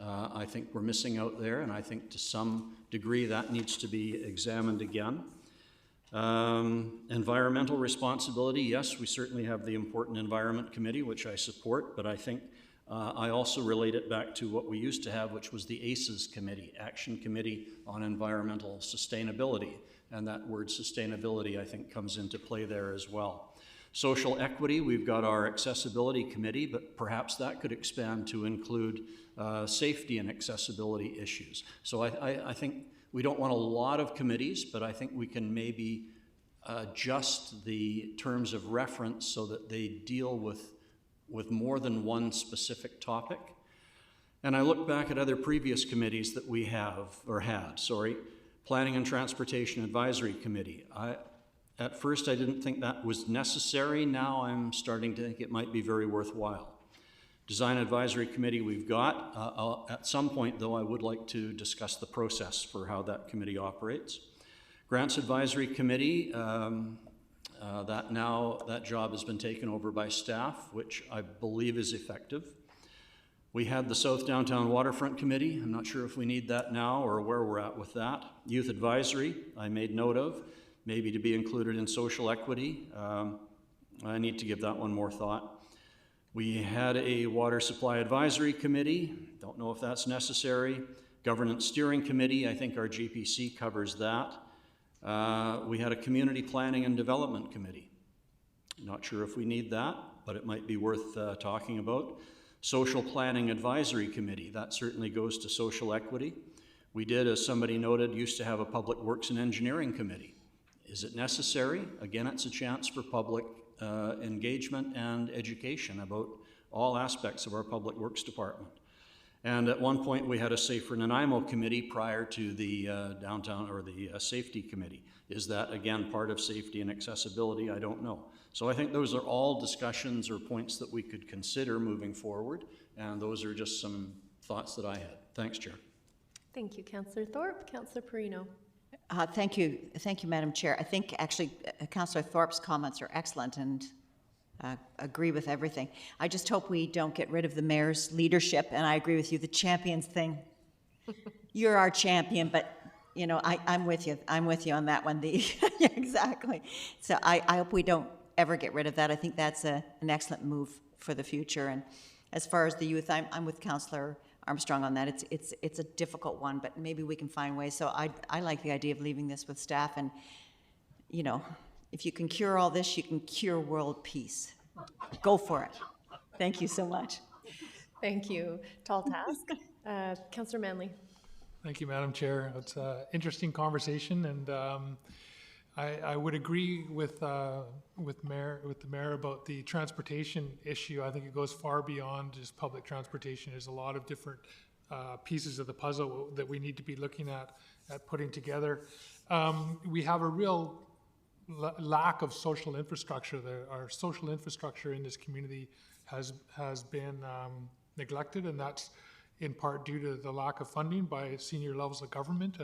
I think we're missing out there, and I think to some degree that needs to be examined again. Environmental responsibility, yes, we certainly have the important Environment Committee, which I support, but I think I also relate it back to what we used to have, which was the ACES Committee, Action Committee on Environmental Sustainability. And that word sustainability, I think, comes into play there as well. Social equity, we've got our Accessibility Committee, but perhaps that could expand to include safety and accessibility issues. So I think we don't want a lot of committees, but I think we can maybe adjust the terms of reference so that they deal with more than one specific topic. And I look back at other previous committees that we have, or had, sorry, Planning and Transportation Advisory Committee. At first I didn't think that was necessary. Now I'm starting to think it might be very worthwhile. Design Advisory Committee we've got. At some point, though, I would like to discuss the process for how that committee operates. Grants Advisory Committee, that job has been taken over by staff, which I believe is effective. We had the South Downtown Waterfront Committee. I'm not sure if we need that now or where we're at with that. Youth Advisory, I made note of, maybe to be included in social equity. I need to give that one more thought. We had a Water Supply Advisory Committee. Don't know if that's necessary. Governance Steering Committee, I think our GPC covers that. We had a Community Planning and Development Committee. Not sure if we need that, but it might be worth talking about. Social Planning Advisory Committee, that certainly goes to social equity. We did, as somebody noted, used to have a Public Works and Engineering Committee. Is it necessary? Again, it's a chance for public engagement and education about all aspects of our Public Works Department. And at one point we had a Safer Nanaimo Committee prior to the downtown, or the Safety Committee. Is that, again, part of safety and accessibility? I don't know. So I think those are all discussions or points that we could consider moving forward, and those are just some thoughts that I had. Thanks, Chair. Thank you, Councillor Thorpe. Councillor Perino. Thank you, Madam Chair. I think actually Councillor Thorpe's comments are excellent and agree with everything. I just hope we don't get rid of the mayor's leadership, and I agree with you, the champions thing. You're our champion, but you know, I'm with you. I'm with you on that one. Yeah, exactly. So I hope we don't ever get rid of that. I think that's an excellent move for the future. And as far as the youth, I'm with Councillor Armstrong on that. It's a difficult one, but maybe we can find ways. So I like the idea of leaving this with staff, and you know, if you can cure all this, you can cure world peace. Go for it. Thank you so much. Thank you. Tall task. Councillor Manley. Thank you, Madam Chair. It's an interesting conversation, and I would agree with the mayor about the transportation issue. I think it goes far beyond just public transportation. There's a lot of different pieces of the puzzle that we need to be looking at putting together. We have a real lack of social infrastructure. Our social infrastructure in this community has been neglected, and that's in part due to the lack of funding by senior levels of government.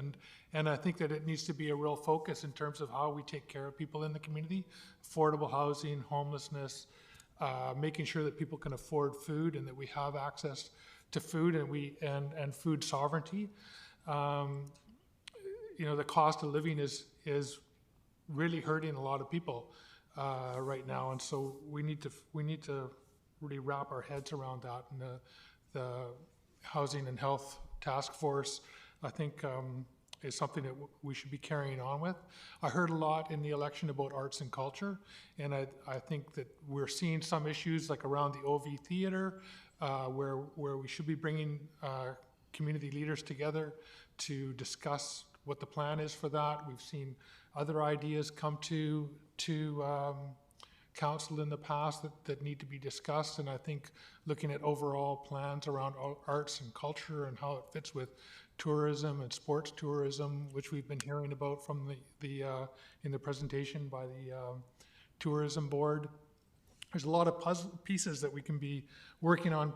And I think that it needs to be a real focus in terms of how we take care of people in the community, affordable housing, homelessness, making sure that people can afford food and that we have access to food and food sovereignty. You know, the cost of living is really hurting a lot of people right now, and so we need to really wrap our heads around that. And the Housing and Health Task Force, I think, is something that we should be carrying on with. I heard a lot in the election about arts and culture, and I think that we're seeing some issues like around the OV Theatre, where we should be bringing community leaders together to discuss what the plan is for that. We've seen other ideas come to council in the past that need to be discussed, and I think looking at overall plans around arts and culture and how it fits with tourism and sports tourism, which we've been hearing about from in the presentation by the tourism board. There's a lot of puzzle pieces that we can be working on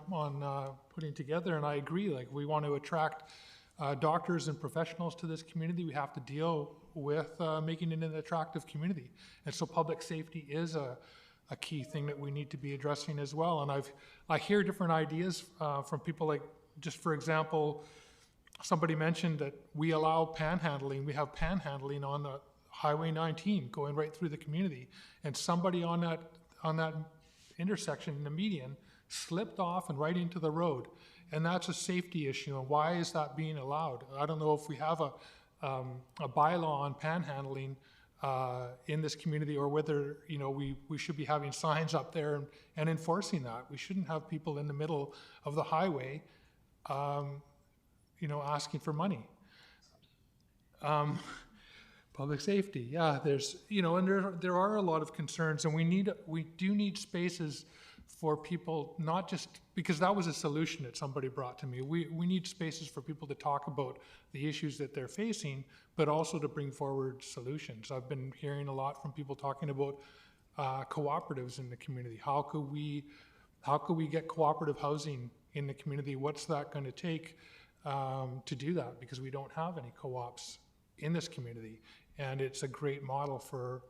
putting together, and I agree. Like, we want to attract doctors and professionals to this community. We have to deal with making it an attractive community, and so public safety is a key thing that we need to be addressing as well. And I hear different ideas from people, like, just for example, somebody mentioned that we allow panhandling. We have panhandling on the Highway 19 going right through the community, and somebody on that intersection in the median slipped off and right into the road, and that's a safety issue. And why is that being allowed? I don't know if we have a bylaw on panhandling in this community, or whether, you know, we should be having signs up there and enforcing that. We shouldn't have people in the middle of the highway, you know, asking for money. Public safety, yeah. There's, you know, and there are a lot of concerns, and we do need spaces for people, not just because that was a solution that somebody brought to me. We need spaces for people to talk about the issues that they're facing, but also to bring forward solutions. I've been hearing a lot from people talking about cooperatives in the community. How could we get cooperative housing in the community? What's that going to take to do that? Because we don't have any co-ops in this community, and it's a great model for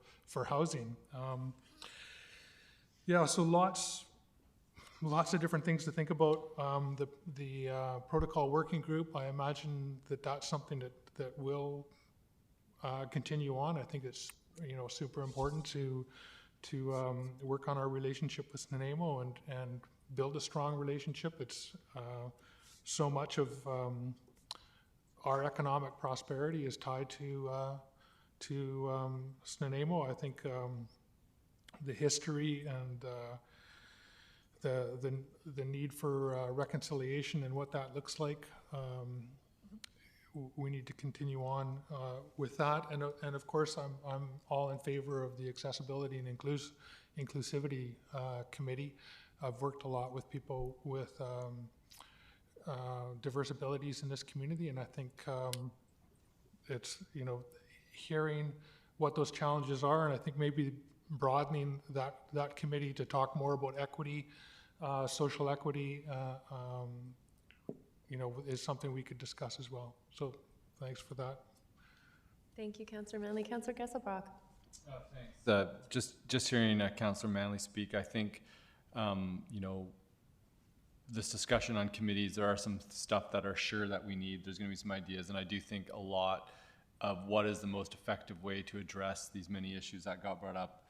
housing. Yeah, so lots of different things to think about. The protocol working group, I imagine that's something that will continue on. I think it's, you know, super important to work on our relationship with Nanaimo and build a strong relationship. It's so much of our economic prosperity is tied to Nanaimo. I think the history and the need for reconciliation and what that looks like, we need to continue on with that. And of course, I'm all in favor of the Accessibility and Inclusivity Committee. I've worked a lot with people with diverse abilities in this community, and I think it's, you know, hearing what those challenges are, and I think maybe broadening that committee to talk more about equity, social equity, is something we could discuss as well. So thanks for that. Thank you, Councillor Manley. Councillor Gesselbrock. Just hearing Councillor Manley speak, I think, this discussion on committees, there are some stuff that are sure that we need. There's going to be some ideas, and I do think a lot of what is the most effective way to address these many issues that got brought up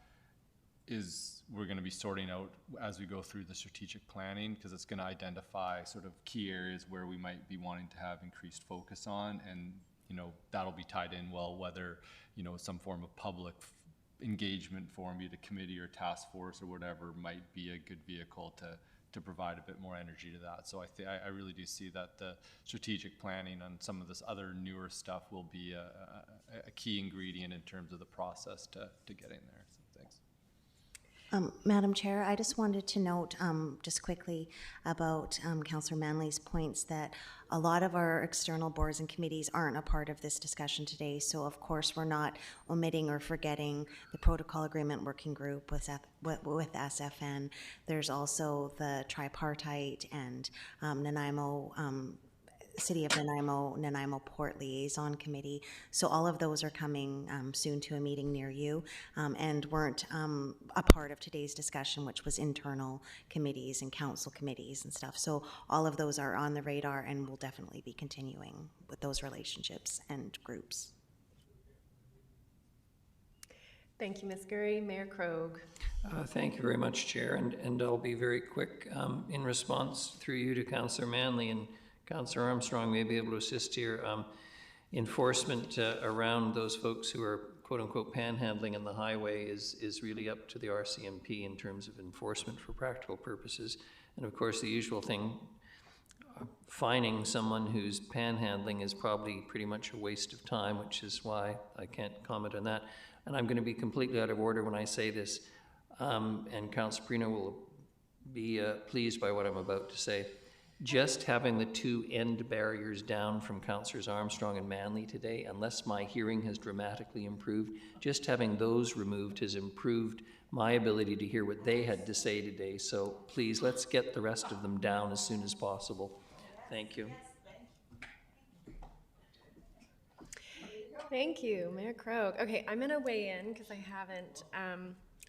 is we're going to be sorting out as we go through the strategic planning, because it's going to identify sort of key areas where we might be wanting to have increased focus on, and that'll be tied in well, whether some form of public engagement forum, be it a committee or task force or whatever, might be a good vehicle to provide a bit more energy to that. So I really do see that the strategic planning on some of this other newer stuff will be a key ingredient in terms of the process to getting there. So thanks. Madam Chair, I just wanted to note just quickly about Councillor Manley's points that a lot of our external boards and committees aren't a part of this discussion today. So of course we're not omitting or forgetting the Protocol Agreement Working Group with SFN. There's also the tripartite and Nanaimo City of Nanaimo Port Liaison Committee. So all of those are coming soon to a meeting near you and weren't a part of today's discussion, which was internal committees and council committees and stuff. So all of those are on the radar, and we'll definitely be continuing with those relationships and groups. Thank you, Ms. Gurry. Mayor Krogh. Thank you very much, Chair, and I'll be very quick in response through you to Councillor Manley, and Councillor Armstrong may be able to assist here. Enforcement around those folks who are quote-unquote panhandling in the highway is really up to the RCMP in terms of enforcement for practical purposes. And of course, the usual thing, fining someone who's panhandling is probably pretty much a waste of time, which is why I can't comment on that. And I'm going to be completely out of order when I say this, and Councillor Perino will be pleased by what I'm about to say. Just having the two end barriers down from Councillors Armstrong and Manley today, unless my hearing has dramatically improved, just having those removed has improved my ability to hear what they had to say today. So please, let's get the rest of them down as soon as possible. Thank you. Thank you, Mayor Krogh. Okay, I'm going to weigh in because I haven't.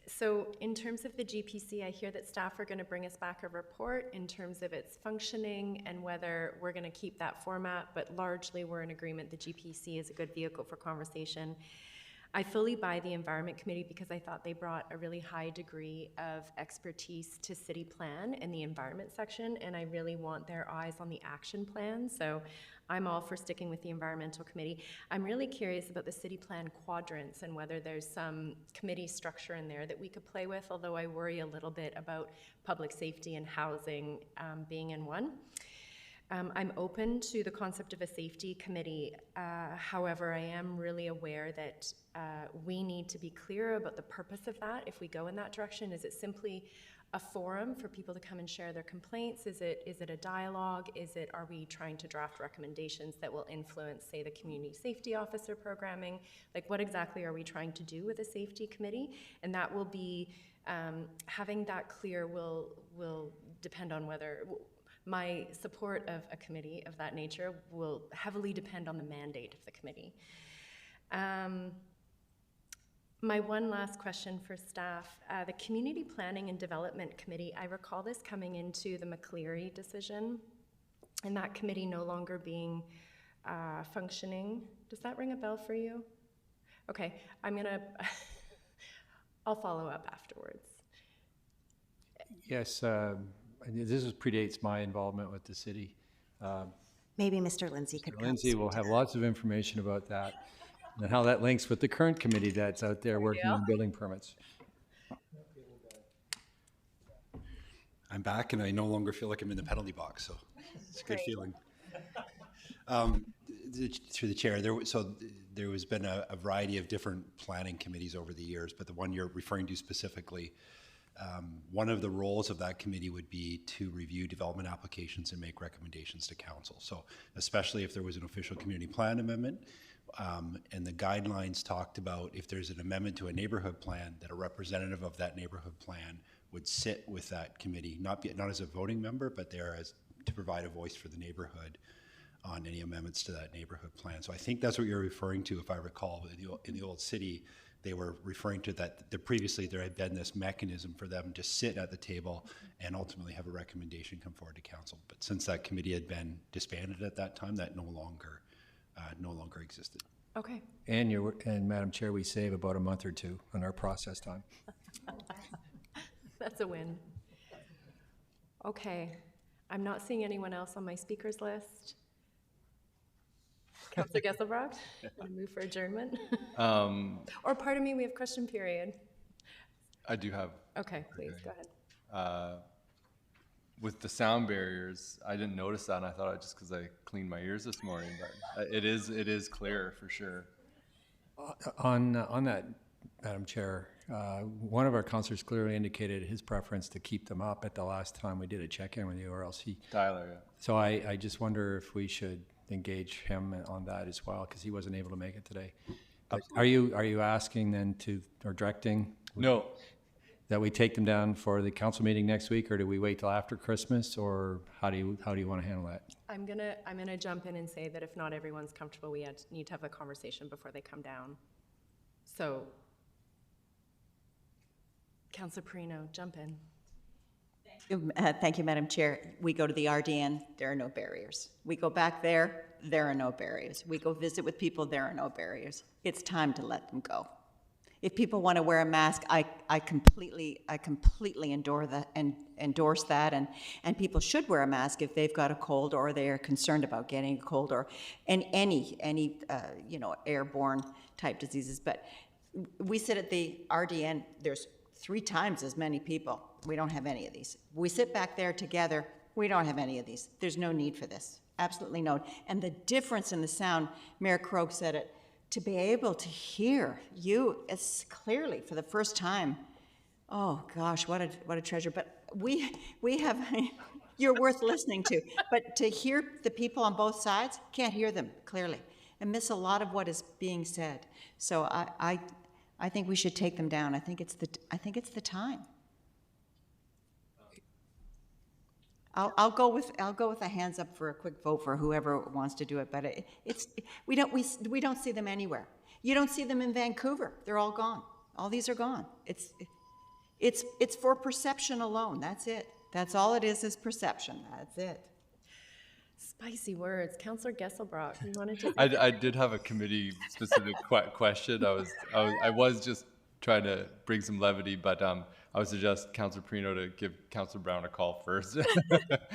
So in terms of the GPC, I hear that staff are going to bring us back a report in terms of its functioning and whether we're going to keep that format, but largely we're in agreement the GPC is a good vehicle for conversation. I fully buy the Environment Committee because I thought they brought a really high degree of expertise to city plan in the environment section, and I really want their eyes on the action plan. So I'm all for sticking with the Environmental Committee. I'm really curious about the city plan quadrants and whether there's some committee structure in there that we could play with, although I worry a little bit about public safety and housing being in one. I'm open to the concept of a safety committee. However, I am really aware that we need to be clear about the purpose of that if we go in that direction. Is it simply a forum for people to come and share their complaints? Is it a dialogue? Are we trying to draft recommendations that will influence, say, the community safety officer programming? Like, what exactly are we trying to do with a safety committee? And that will be, having that clear will depend on whether, my support of a committee of that nature will heavily depend on the mandate of the committee. My one last question for staff, the Community Planning and Development Committee, I recall this coming into the McCleary decision and that committee no longer being functioning. Does that ring a bell for you? Okay, I'll follow up afterwards. Yes, this predates my involvement with the city. Maybe Mr. Lindsay could come. Lindsay will have lots of information about that and how that links with the current committee that's out there working on building permits. I'm back and I no longer feel like I'm in the penalty box, so it's a good feeling. Through the chair, there has been a variety of different planning committees over the years, but the one you're referring to specifically, one of the roles of that committee would be to review development applications and make recommendations to council. So especially if there was an official community plan amendment, and the guidelines talked about if there's an amendment to a neighborhood plan, that a representative of that neighborhood plan would sit with that committee, not as a voting member, but there as to provide a voice for the neighborhood on any amendments to that neighborhood plan. So I think that's what you're referring to, if I recall. In the old city, they were referring to that previously there had been this mechanism for them to sit at the table and ultimately have a recommendation come forward to council. But since that committee had been disbanded at that time, that no longer existed. Okay. And Madam Chair, we save about a month or two on our process time. That's a win. Okay. I'm not seeing anyone else on my speakers list. Councillor Gesselbrock, want to move for adjournment? Or pardon me, we have question period. I do have. Okay, please, go ahead. With the sound barriers, I didn't notice that, and I thought just because I cleaned my ears this morning, but it is clear for sure. On that, Madam Chair, one of our councillors clearly indicated his preference to keep them up at the last time we did a check-in with you, or else he... Tyler, yeah. So I just wonder if we should engage him on that as well, because he wasn't able to make it today. Are you asking then or directing? No. That we take them down for the council meeting next week, or do we wait till after Christmas, or how do you want to handle that? I'm gonna jump in and say that if not everyone's comfortable, we need to have a conversation before they come down. So, Councillor Perino, jump in. Thank you, Madam Chair. We go to the RDN, there are no barriers. We go back there are no barriers. We go visit with people, there are no barriers. It's time to let them go. If people want to wear a mask, I completely endorse that, and people should wear a mask if they've got a cold or they are concerned about getting a cold or any airborne type diseases. But we sit at the RDN, there's 3 times as many people. We don't have any of these. We sit back there together, we don't have any of these. There's no need for this, absolutely no. And the difference in the sound, Mayor Krogh said it, to be able to hear you as clearly for the first time, oh gosh, what a treasure. But we have, you're worth listening to. But to hear the people on both sides, can't hear them clearly and miss a lot of what is being said. So I think we should take them down. I think it's the time. I'll go with a hands up for a quick vote for whoever wants to do it. But we don't see them anywhere. You don't see them in Vancouver. They're all gone. All these are gone. It's for perception alone. That's it. That's all it is perception. That's it. Spicy words. Councillor Gesselbrock, you wanted to... I did have a committee-specific question. I was just trying to bring some levity, but I would suggest Councillor Perino to give Councillor Brown a call first. But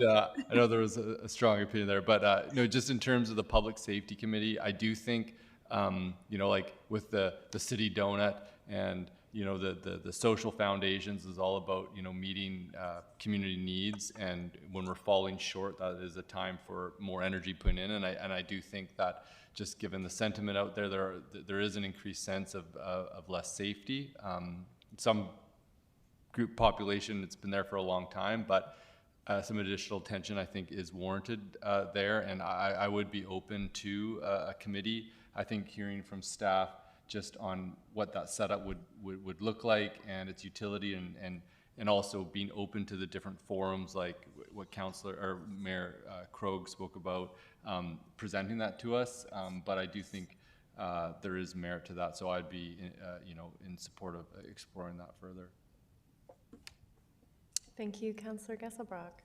I know there was a strong opinion there. But no, just in terms of the Public Safety Committee, I do think, like with the City Donut and the social foundations is all about, meeting community needs. And when we're falling short, that is a time for more energy put in. And I do think that just given the sentiment out there, there is an increased sense of less safety. Some group population, it's been there for a long time, but some additional attention I think is warranted there. And I would be open to a committee. I think hearing from staff just on what that setup would look like and its utility, and also being open to the different forums like what Councillor or Mayor Krogh spoke about, presenting that to us. But I do think there is merit to that, so I'd be in support of exploring that further. Thank you, Councillor Gesselbrock.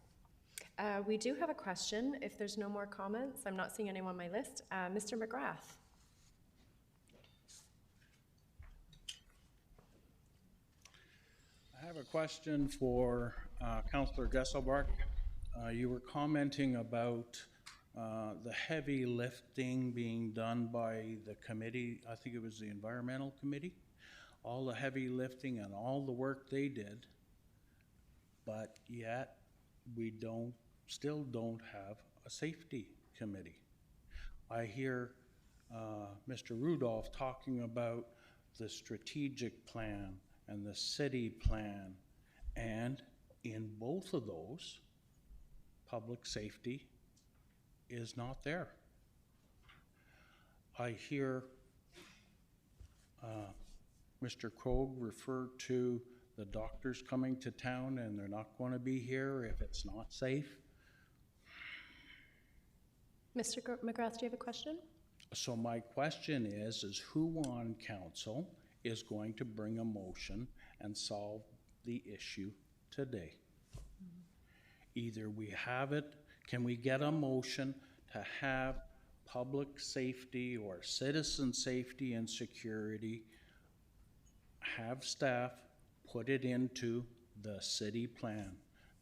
We do have a question. If there's no more comments, I'm not seeing anyone on my list. Mr. McGrath. I have a question for Councillor Gesselbrock. You were commenting about the heavy lifting being done by the committee. I think it was the Environmental Committee. All the heavy lifting and all the work they did, but yet we still don't have a safety committee. I hear Mr. Rudolph talking about the strategic plan and the city plan, and in both of those, public safety is not there. I hear Mr. Krogh refer to the doctors coming to town and they're not going to be here if it's not safe. Mr. McGrath, do you have a question? So my question is who on council is going to bring a motion and solve the issue today? Either we have it, can we get a motion to have public safety or citizen safety and security, have staff put it into the city plan?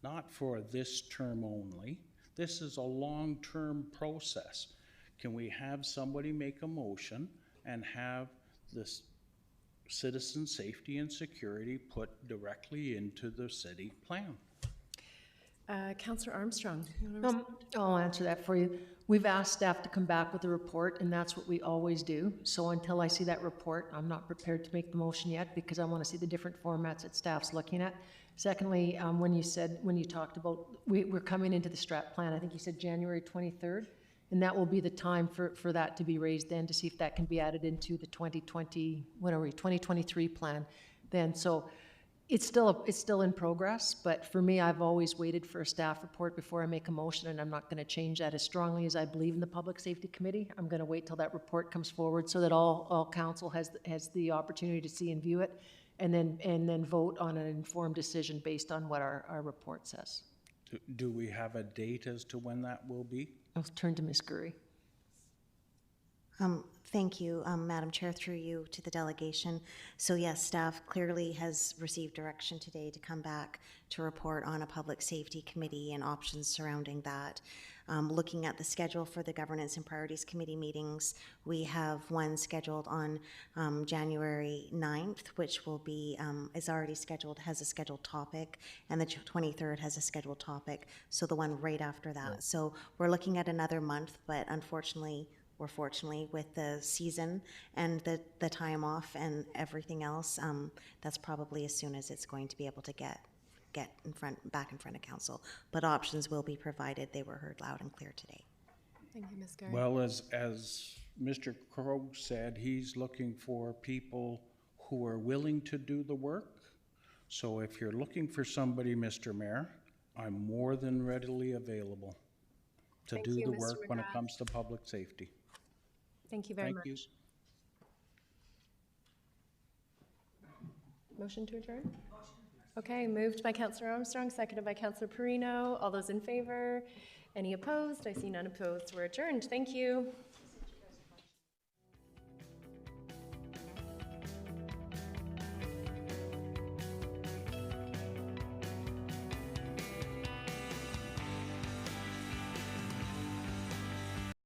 Not for this term only. This is a long-term process. Can we have somebody make a motion and have this citizen safety and security put directly into the city plan? Councillor Armstrong, you want to respond? I'll answer that for you. We've asked staff to come back with a report, and that's what we always do. So until I see that report, I'm not prepared to make the motion yet because I want to see the different formats that staff's looking at. Secondly, when you talked about, we're coming into the strat plan, I think you said January 23rd, and that will be the time for that to be raised then to see if that can be added into the 2023 plan then. So it's still in progress, but for me, I've always waited for a staff report before I make a motion, and I'm not going to change that as strongly as I believe in the Public Safety Committee. I'm going to wait till that report comes forward so that all council has the opportunity to see and view it, and then vote on an informed decision based on what our report says. Do we have a date as to when that will be? I'll turn to Ms. Gurry. Thank you, Madam Chair, through you to the delegation. So yes, staff clearly has received direction today to come back to report on a Public Safety Committee and options surrounding that. Looking at the schedule for the Governance and Priorities Committee meetings, we have one scheduled on January 9th, which will be, is already scheduled, has a scheduled topic, and the 23rd has a scheduled topic, so the one right after that. Yeah. So we're looking at another month, but unfortunately, or fortunately, with the season and the time off and everything else, that's probably as soon as it's going to be able to get back in front of council. But options will be provided. They were heard loud and clear today. Thank you, Ms. Gurry. Well, as Mr. Krogh said, he's looking for people who are willing to do the work. So if you're looking for somebody, Mr. Mayor, I'm more than readily available to do the work when it comes to public safety. Thank you very much. Motion to adjourn? Okay, moved by Councillor Armstrong, seconded by Councillor Perino. All those in favor? Any opposed? I see none opposed. We're adjourned. Thank you.